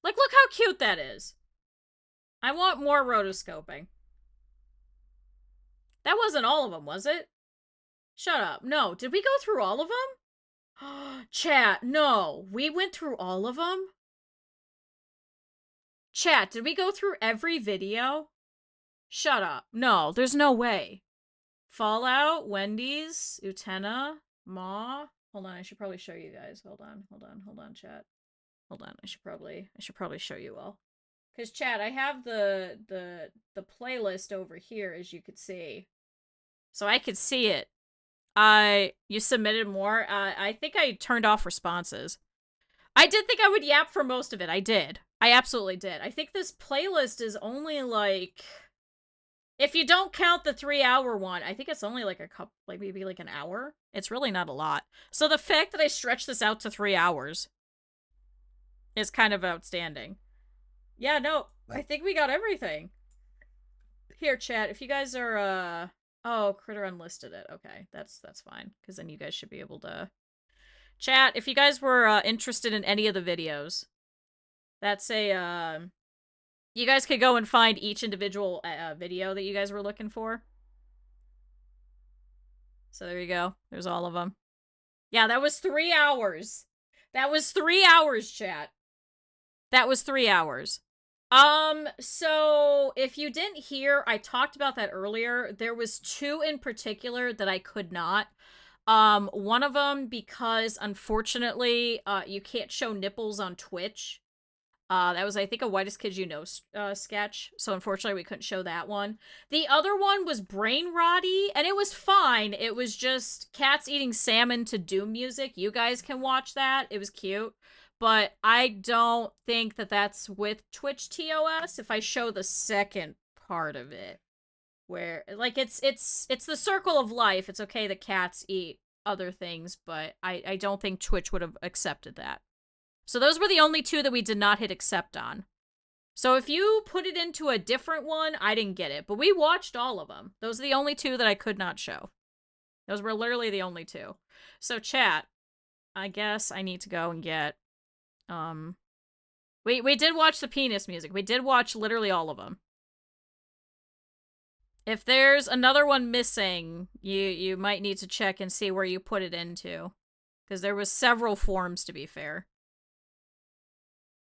Like, look how cute that is. I want more rotoscoping. That wasn't all of them, was it? Shut up. No. Did we go through all of them? Chat, no. We went through all of them? Chat, did we go through every video? Shut up. No, there's no way. Fallout, Wendy's, Utena, Maw. Hold on, I should probably show you guys. Hold on, chat. Hold on, I should probably show you all. Because, chat, I have the playlist over here, as you could see. So I could see it. You submitted more. I think I turned off responses. I did think I would yap for most of it. I did. I absolutely did. I think this playlist is only like... If you don't count the 3-hour one, I think it's only like a couple, like maybe like an hour. It's really not a lot. So the fact that I stretched this out to 3 hours is kind of outstanding. Yeah, no, I think we got everything. Here, chat, if you guys are, oh, Critter unlisted it. Okay, that's fine, because then you guys should be able to... Chat, if you guys were, interested in any of the videos, that's a, you guys could go and find each individual, video that you guys were looking for. So there you go. There's all of them. Yeah, that was 3 hours. That was 3 hours, chat. That was 3 hours. So if you didn't hear, I talked about that earlier. There was 2 in particular that I could not. One of them because, unfortunately, you can't show nipples on Twitch. That was, I think, a Whitest Kids You Know sketch, so unfortunately we couldn't show that one. The other one was Brain Rotty, and it was fine. It was just cats eating salmon to Doom music. You guys can watch that. It was cute. But I don't think that that's with Twitch TOS if I show the second part of it. Where, like, it's the circle of life. It's okay that cats eat other things, but I don't think Twitch would have accepted that. So those were the only 2 that we did not hit accept on. So if you put it into a different one, I didn't get it. But we watched all of them. Those are the only 2 that I could not show. Those were literally the only 2. So chat, I guess I need to go and get... We did watch the penis music. We did watch literally all of them. If there's another one missing, you might need to check and see where you put it into. Because there was several forms, to be fair.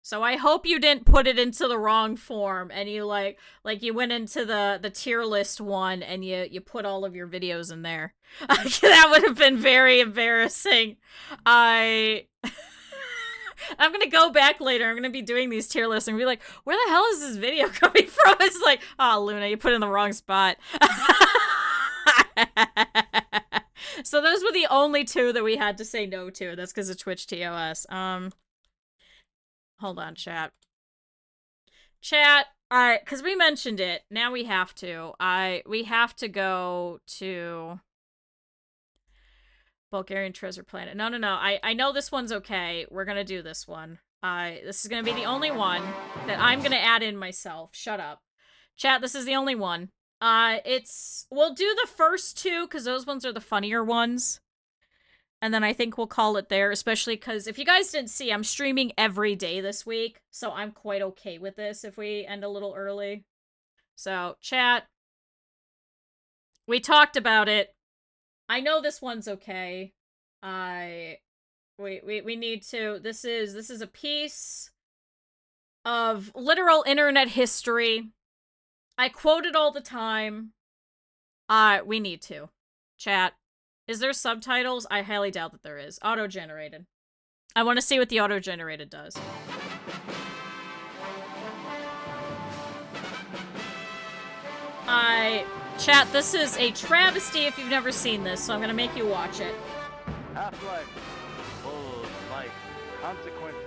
So I hope you didn't put it into the wrong form and you like you went into the tier list one and you put all of your videos in there. That would have been very embarrassing. I'm gonna go back later. I'm gonna be doing these tier lists and be like, where the hell is this video coming from? It's like, oh, Luna, you put it in the wrong spot. So those were the only 2 that we had to say no to. That's because of Twitch TOS. Hold on, chat. Chat, alright, because we mentioned it. Now we have to. We have to go to Bulgarian Treasure Planet. No. I know this one's okay. We're gonna do this one. This is gonna be the only one that I'm gonna add in myself. Shut up. Chat, this is the only one. We'll do the first 2, because those ones are the funnier ones. And then I think we'll call it there, especially because if you guys didn't see, I'm streaming every day this week, so I'm quite okay with this if we end a little early. So, chat, we talked about it. I know this one's okay. We need to. This is a piece of literal internet history. I quote it all the time. We need to. Chat. Is there subtitles? I highly doubt that there is. Auto-generated. I want to see what the auto-generated does. Chat, this is a travesty if you've never seen this, so I'm gonna make you watch it. Half-life. Full life. Consequences.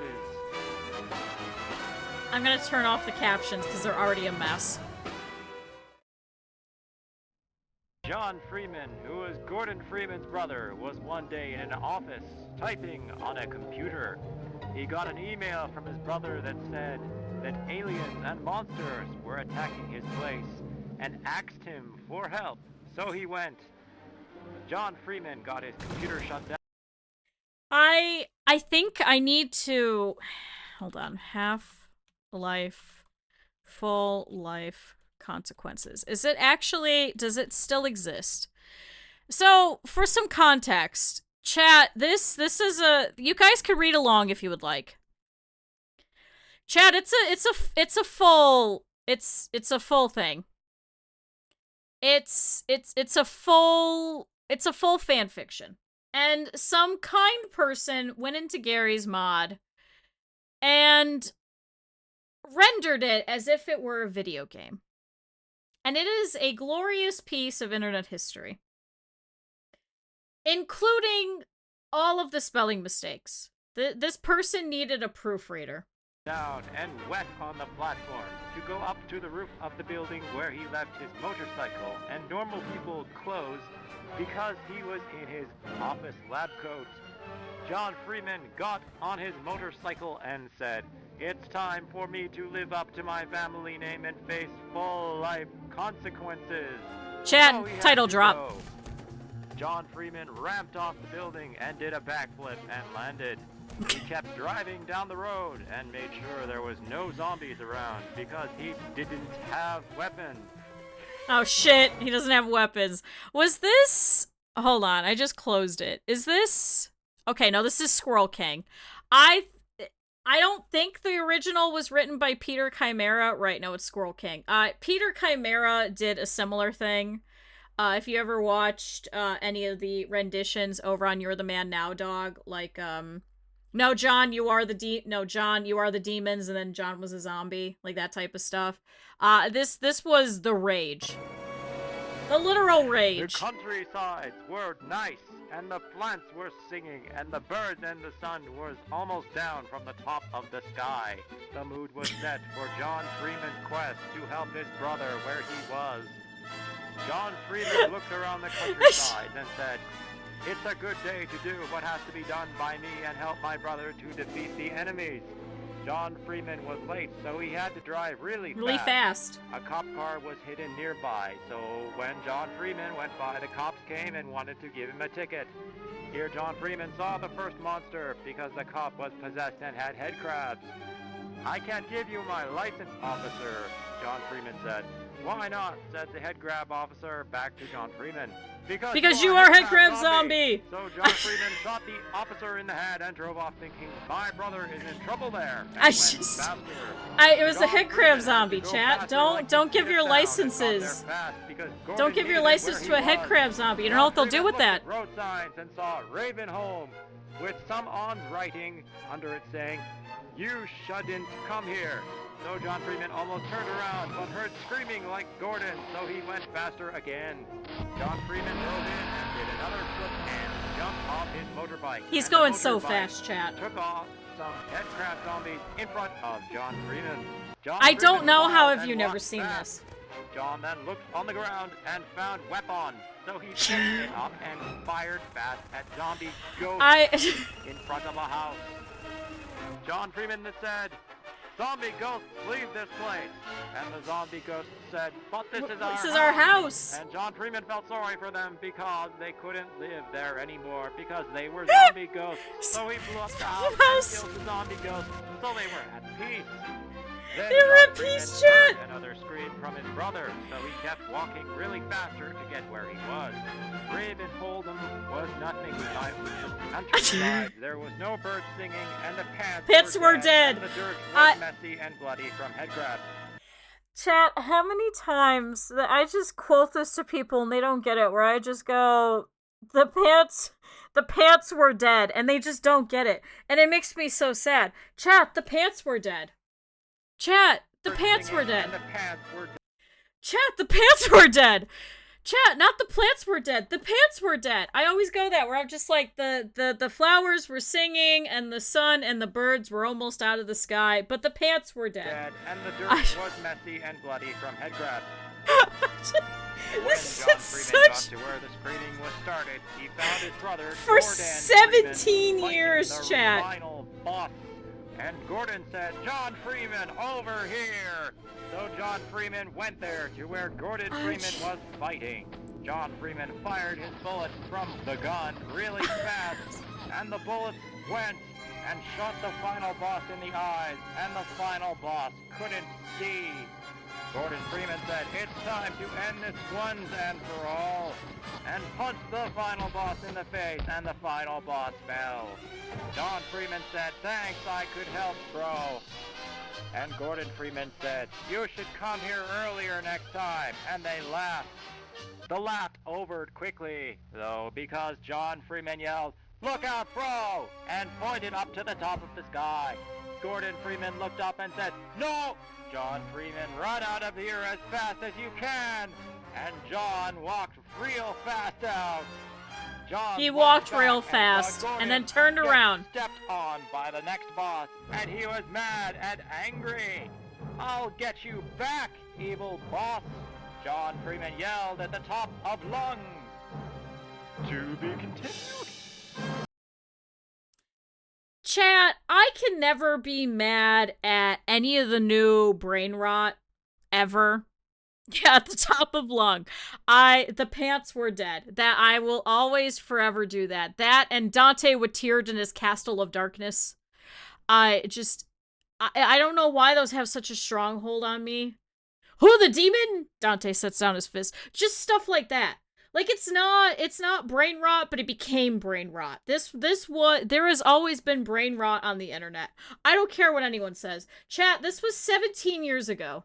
I'm gonna turn off the captions because they're already a mess. John Freeman, who was Gordon Freeman's brother, was one day in an office typing on a computer. He got an email from his brother that said that aliens and monsters were attacking his place and asked him for help. So he went. John Freeman got his computer shut down. I think I need to... Hold on. Half-life, full life consequences. Is it actually... Does it still exist? So, for some context, chat, this is a... You guys could read along if you would like. Chat, it's a full thing. It's a full fan fiction. And some kind person went into Gary's mod and rendered it as if it were a video game. And it is a glorious piece of internet history, including all of the spelling mistakes. This person needed a proofreader. Down and wet on the platform to go up to the roof of the building where he left his motorcycle and normal people clothes because he was in his office lab coat. John Freeman got on his motorcycle and said, "It's time for me to live up to my family name and face full life consequences." Chat, So he had title to drop. go. John Freeman ramped off the building and did a backflip and landed. He kept driving down the road and made sure there was no zombies around because he didn't have weapons. Oh shit, he doesn't have weapons. Was this... Hold on, I just closed it. Is this... Okay, no, this is Squirrel King. I don't think the original was written by Peter Chimera. Right, no, it's Squirrel King. Peter Chimera did a similar thing. If you ever watched any of the renditions over on You're the Man Now, Dog, like, No, John, you are the John, you are the demons, and then John was a zombie, like that type of stuff. This was the rage. The literal rage. The countrysides were nice, and the plants were singing, and the birds and the sun was almost down from the top of the sky. The mood was set for John Freeman's quest to help his brother where he was. John Freeman looked around the countryside and said, "It's a good day to do what has to be done by me and help my brother to defeat the enemies." John Freeman was late, so he had to drive really fast. A cop car was hidden nearby, so when John Freeman went by, the cops came and wanted to give him a ticket. Here John Freeman saw the first monster because the cop was possessed and had head crabs. "I can't give you my license, officer," John Freeman said. "Why not?" said the head crab officer back to John Freeman. Because you are head crab zombie! So John Freeman shot the officer in the head and drove off thinking, "My brother is in trouble there." And It was a head crab zombie, chat. Don't give your licenses. Don't give your license to a head crab zombie. You don't know what they'll do with that. Road signs and saw Raven Home with some on writing under it saying, "You shouldn't come here." So John Freeman almost turned around, but heard screaming like Gordon, so he went faster again. John Freeman drove in and did another flip and jumped off his motorbike. He's going so fast, chat. Took off some head crab zombies in front of John Freeman. I don't know how have you never seen this. John then looked on the ground and found weapon, so he picked it up and fired fast at zombie ghosts in front of a house. John Freeman said, "Zombie ghosts, leave this place." And the zombie ghosts said, "But this is our house." And John Freeman felt sorry for them because they couldn't live there anymore because they were zombie ghosts. So he blew up the house and killed the zombie ghosts, so they were at peace. Then They were at John Freeman peace, heard chat. another scream from his brother, so he kept walking really faster to get where he was. Raven Hold'em was nothing beside the countryside. There was no birds singing, and the Pits were dead. And the dirt was messy and bloody from head crabs. Chat, how many times that I just quote this to people and they don't get it, where I just go, the pants were dead, and they just don't get it. And it makes me so sad. Chat, the pants were dead. Chat, the pants were dead. Chat, the pants were dead. Chat, not the plants were dead. The pants were dead. I always go that where I'm just like the flowers were singing and the sun and the birds were almost out of the sky, but the pants were dead. And the dirt was messy and bloody from head grabs. When This John is Freeman got such- to where the screening was started, he found his brother For Gordon 17 Freeman years, fighting the chat. final boss. And Gordon said, "John Freeman, over here!" So John Freeman went there to where Gordon Freeman was fighting. John Freeman fired his bullets from the gun really fast, and the bullets went and shot the final boss in the eyes, and the final boss couldn't see. Gordon Freeman said, "It's time to end this once and for all," and punched the final boss in the face, and the final boss fell. John Freeman said, "Thanks, I could help, bro." And Gordon Freeman said, "You should come here earlier next time," and they laughed. The laugh overed quickly, though, because John Freeman yelled, "Look out, bro!" and pointed up to the top of the sky. Gordon Freeman looked up and said, "No!" John Freeman, "Run out of here as fast as you can!" And John walked real fast out. John He looked walked back real and saw fast Gordon and then turned get around. Stepped on by the next boss, and he was mad and angry. "I'll get you back, evil boss!" John Freeman yelled at the top of lungs. To be continued. Chat, I can never be mad at any of the new brain rot ever. Yeah, at the top of lung. The pants were dead. That I will always forever do that. That and Dante Watiered in his Castle of Darkness. I don't know why those have such a stronghold on me. Who the demon? Dante sets down his fist. Just stuff like that. Like it's not brain rot, but it became brain rot. There has always been brain rot on the internet. I don't care what anyone says. Chat, this was 17 years ago.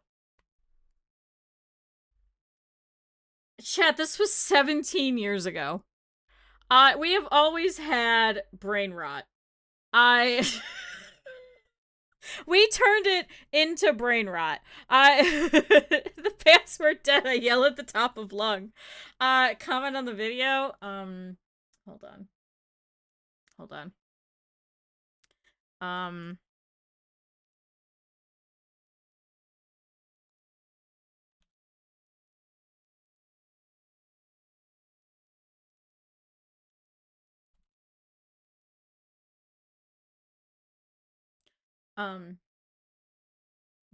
Chat, this was 17 years ago. We have always had brain rot. We turned it into brain rot. The pants were dead. I yell at the top of lung. Comment on the video. Hold on.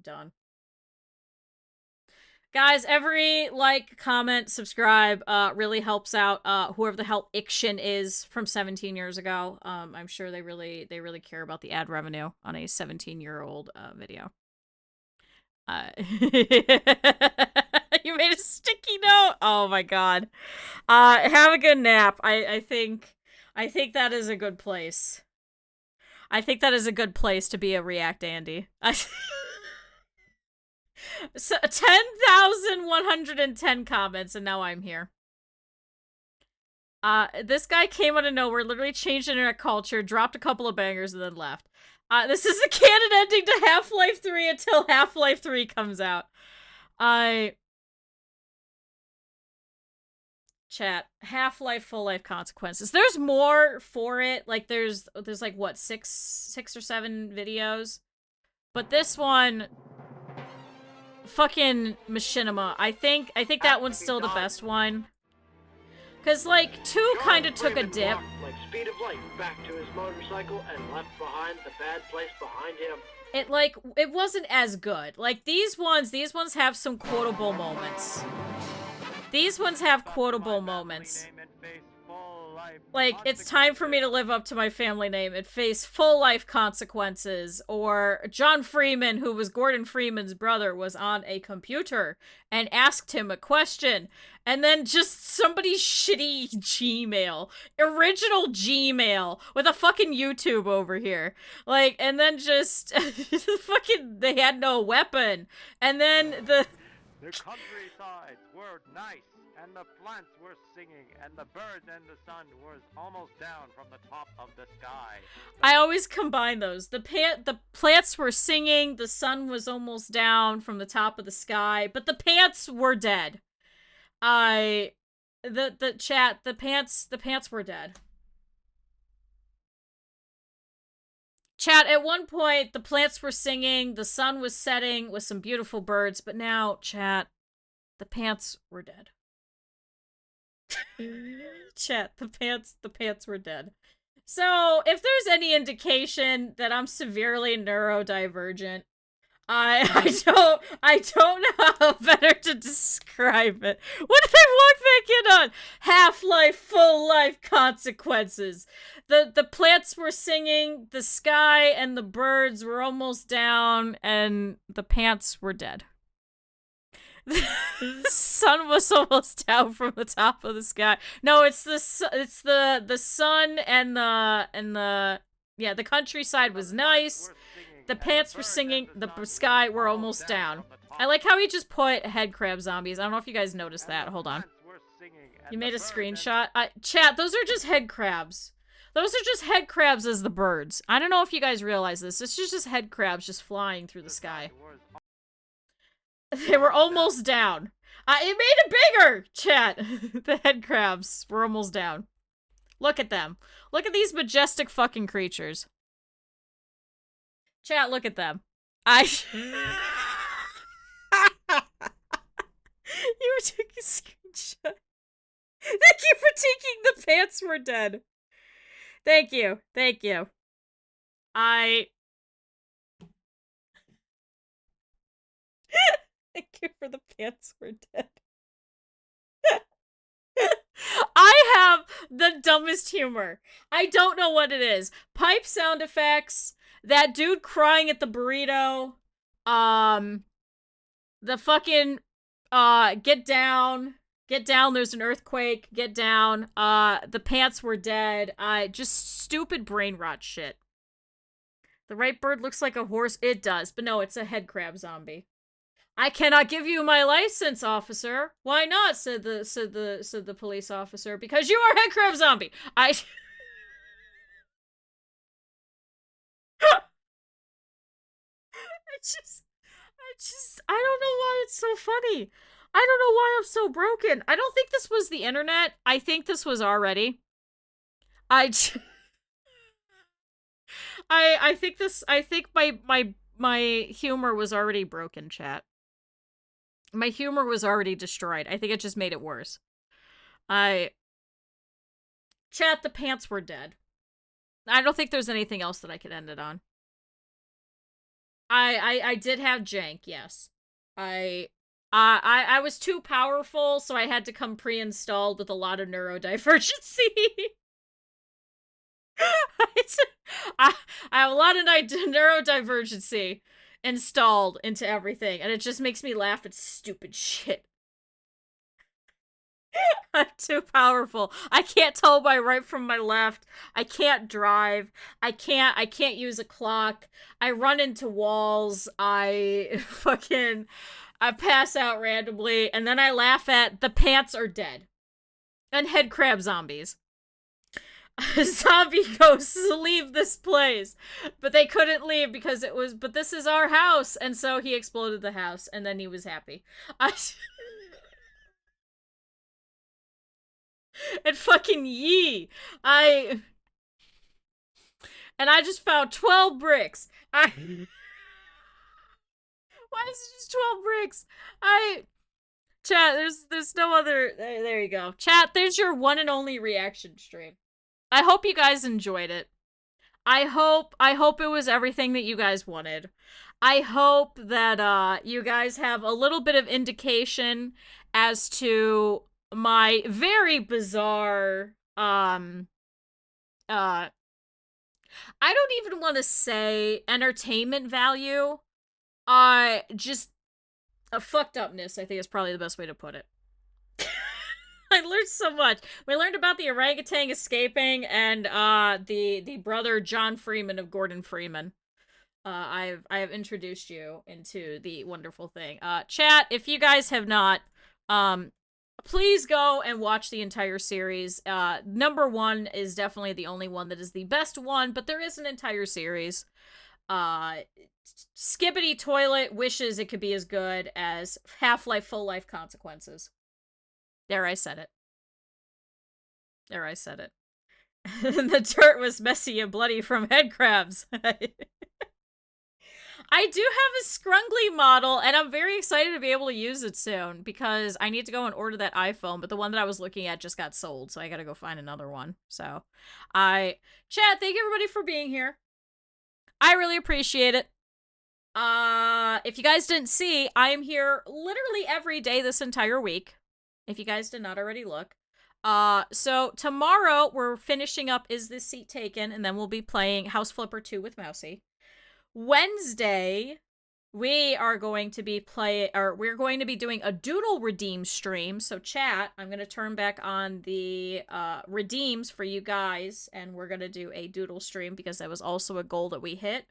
Done. Guys, every like, comment, subscribe, really helps out, whoever the hell Iction is from 17 years ago. I'm sure they really care about the ad revenue on a 17-year-old, video. You made a sticky note? Oh my god. Have a good nap. I think that is a good place. I think that is a good place to be a React Andy. So 10,110 comments, and now I'm here. This guy came out of nowhere, literally changed internet culture, dropped a couple of bangers, and then left. This is the canon ending to Half-Life 3 until Half-Life 3 comes out. Chat, Half-Life, Full-Life Consequences. There's more for it. Like, there's like, what, six or seven videos? But this one, fucking machinima. I think that one's still the best one. Cause, like, 2 kind of took a dip. Like speed of light back to his motorcycle and left behind the bad place behind him. It wasn't as good. Like, these ones have some quotable moments. These ones have quotable moments. Like, it's time for me to live up to my family name and face full life consequences. Or John Freeman, who was Gordon Freeman's brother, was on a computer and asked him a question. And then just somebody's shitty Gmail. Original Gmail. With a fucking YouTube over here. Like, and then just fucking, they had no weapon. And then the countrysides were nice and the plants were singing, and the birds and the sun was almost down from the top of the sky. I always combine those. The plants were singing, the sun was almost down from the top of the sky, but the pants were dead. The pants were dead. Chat, at one point, the plants were singing, the sun was setting with some beautiful birds, but now, chat, the pants were dead. Chat, the pants were dead. So, if there's any indication that I'm severely neurodivergent, I don't know how better to describe it. What did I walk back in on? Half-life, full-life consequences. The plants were singing, the sky and the birds were almost down, and the pants were dead. The sun was almost down from the top of the sky. No, it's the sun and the countryside was nice. The pants were singing, the sky were almost down. I like how he just put head crab zombies. I don't know if you guys noticed that. Hold on. You made a screenshot? Chat, those are just head crabs. Those are just head crabs as the birds. I don't know if you guys realize this. This is just head crabs just flying through the sky. They were almost down. It made it bigger, chat. The head crabs were almost down. Look at them. Look at these majestic fucking creatures. Chat, look at them. You took a screenshot. Thank you for taking the pants were dead. Thank you. Thank you. Thank you for the pants were dead. I have the dumbest humor. I don't know what it is. Pipe sound effects, that dude crying at the burrito, the fucking, get down, there's an earthquake, get down, the pants were dead, just stupid brain rot shit. The right bird looks like a horse, it does, but no, it's a head crab zombie. I cannot give you my license, officer. Why not? said the police officer. Because you are a head crab zombie. I don't know why it's so funny. I don't know why I'm so broken. I don't think this was the internet. I think this was already. I think my humor was already broken, chat. My humor was already destroyed. I think it just made it worse. Chat, the pants were dead. I don't think there's anything else that I could end it on. I did have jank, yes. I was too powerful, so I had to come pre-installed with a lot of neurodivergency. I have a lot of neurodivergency installed into everything, and it just makes me laugh at stupid shit. I'm too powerful. I can't tell my right from my left. I can't drive. I can't use a clock. I run into walls. I pass out randomly, and then I laugh at the pants are dead. And head crab zombies. Zombie ghosts leave this place, but they couldn't leave because but this is our house, and so he exploded the house, and then he was happy. And fucking yee. And I just found 12 bricks. Why is it just 12 bricks? Chat, there's no other, there you go. Chat, there's your one and only reaction stream. I hope you guys enjoyed it. I hope it was everything that you guys wanted. I hope that you guys have a little bit of indication as to my very bizarre I don't even want to say entertainment value. Just a fucked upness, I think is probably the best way to put it. I learned so much. We learned about the orangutan escaping and the brother John Freeman of Gordon Freeman. I have introduced you into the wonderful thing. Chat, if you guys have not please go and watch the entire series. Number 1 is definitely the only one that is the best one, but there is an entire series. Skibbity Toilet wishes it could be as good as Half-Life Full Life Consequences. There, I said it. There, I said it. The dirt was messy and bloody from head crabs. I do have a scrungly model, and I'm very excited to be able to use it soon, because I need to go and order that iPhone, but the one that I was looking at just got sold, so I gotta go find another one. So, chat, thank you everybody for being here. I really appreciate it. If you guys didn't see, I am here literally every day this entire week, if you guys did not already look. So tomorrow we're finishing up Is This Seat Taken, and then we'll be playing House Flipper 2 with Mousy. Wednesday, we are going to be we're going to be doing a Doodle Redeem stream. So chat, I'm going to turn back on the redeems for you guys, and we're going to do a Doodle stream because that was also a goal that we hit.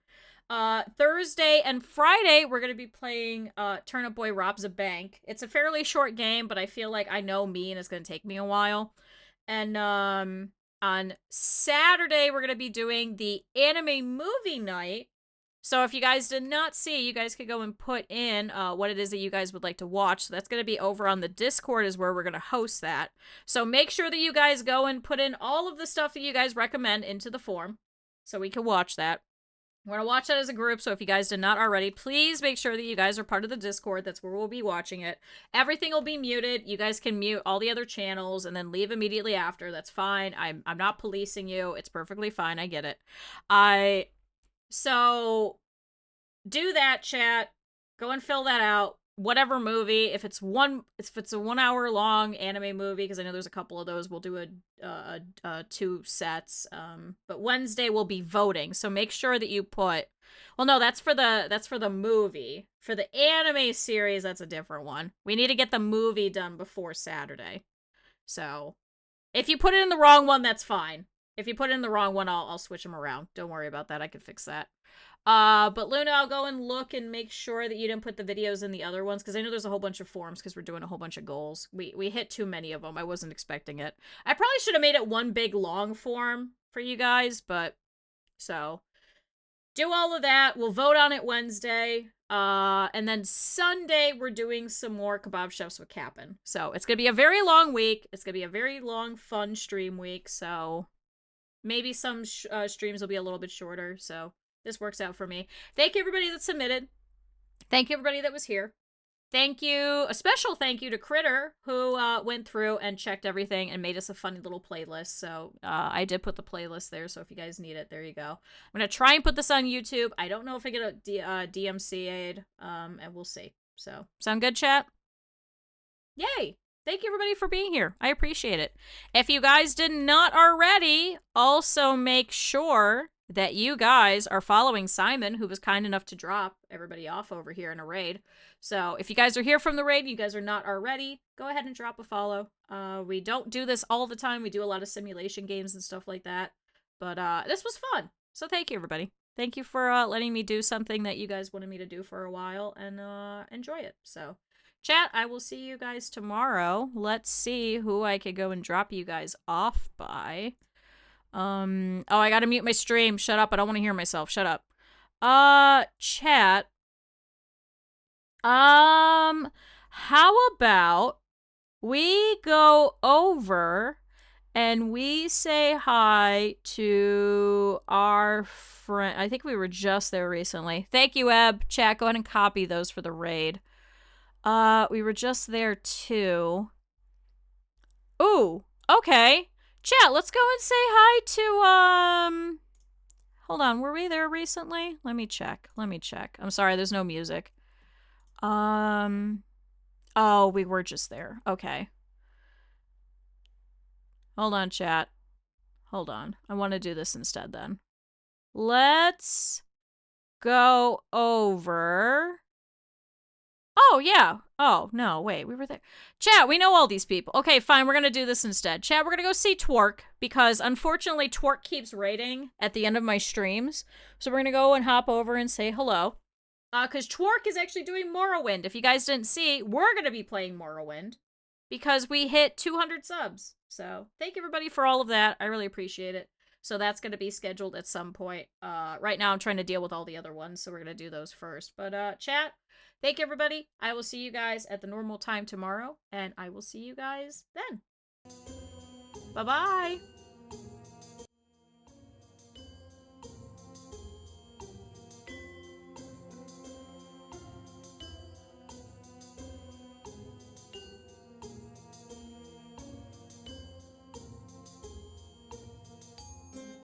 Thursday and Friday, we're going to be playing Turnip Boy Robs a Bank. It's a fairly short game, but I feel like I know me and it's going to take me a while. And on Saturday, we're going to be doing the anime movie night. So if you guys did not see, you guys could go and put in what it is that you guys would like to watch. So that's going to be over on the Discord is where we're going to host that. So make sure that you guys go and put in all of the stuff that you guys recommend into the form so we can watch that. We're going to watch that as a group, so if you guys did not already, please make sure that you guys are part of the Discord. That's where we'll be watching it. Everything will be muted. You guys can mute all the other channels and then leave immediately after. That's fine. I'm not policing you. It's perfectly fine. I get it. So, do that, chat. Go and fill that out. Whatever movie, if it's a 1 hour long anime movie, because I know there's a couple of those, we'll do a 2 sets. But Wednesday we'll be voting, so make sure that you put. Well, no, that's for the movie. For the anime series, that's a different one. We need to get the movie done before Saturday. So, if you put it in the wrong one, that's fine. If you put it in the wrong one, I'll switch them around. Don't worry about that. I can fix that. But Luna, I'll go and look and make sure that you didn't put the videos in the other ones, because I know there's a whole bunch of forms because we're doing a whole bunch of goals. We hit too many of them. I wasn't expecting it. I probably should have made it one big long form for you guys, but so do all of that. We'll vote on it Wednesday. And then Sunday we're doing some more Kebab Chefs with Cap'n. So it's gonna be a very long week. It's gonna be a very long, fun stream week. So maybe some streams will be a little bit shorter. So this works out for me. Thank you everybody that submitted. Thank you everybody that was here. Thank you, a special thank you to Critter, who went through and checked everything and made us a funny little playlist. So I did put the playlist there, so if you guys need it, there you go. I'm going to try and put this on YouTube. I don't know if I get a DMCA'd, and we'll see. So, sound good, chat? Yay! Thank you everybody for being here. I appreciate it. If you guys did not already, also make sure that you guys are following Simon, who was kind enough to drop everybody off over here in a raid. So if you guys are here from the raid, you guys are not already, go ahead and drop a follow. We don't do this all the time. We do a lot of simulation games and stuff like that. But this was fun. So thank you, everybody. Thank you for letting me do something that you guys wanted me to do for a while and enjoy it. So chat, I will see you guys tomorrow. Let's see who I could go and drop you guys off by. Oh, I gotta mute my stream. Shut up. I don't want to hear myself. Shut up. Chat. How about we go over and we say hi to our friend. I think we were just there recently. Thank you, Eb. Chat, go ahead and copy those for the raid. We were just there too. Ooh, okay. Chat, let's go and say hi to, hold on, were we there recently? Let me check. I'm sorry, there's no music. Oh, we were just there. Okay. Hold on, chat. Hold on. I want to do this instead then. Let's go over. Oh, yeah. Oh, no, wait, we were there. Chat, we know all these people. Okay, fine, we're gonna do this instead. Chat, we're gonna go see Twerk, because unfortunately Twerk keeps raiding at the end of my streams. So we're gonna go and hop over and say hello. Because Twerk is actually doing Morrowind. If you guys didn't see, we're gonna be playing Morrowind. because we hit 200 subs. So thank you everybody for all of that. I really appreciate it. So that's going to be scheduled at some point. Right now I'm trying to deal with all the other ones, so we're going to do those first. But chat, thank you everybody. I will see you guys at the normal time tomorrow, and I will see you guys then. Bye-bye.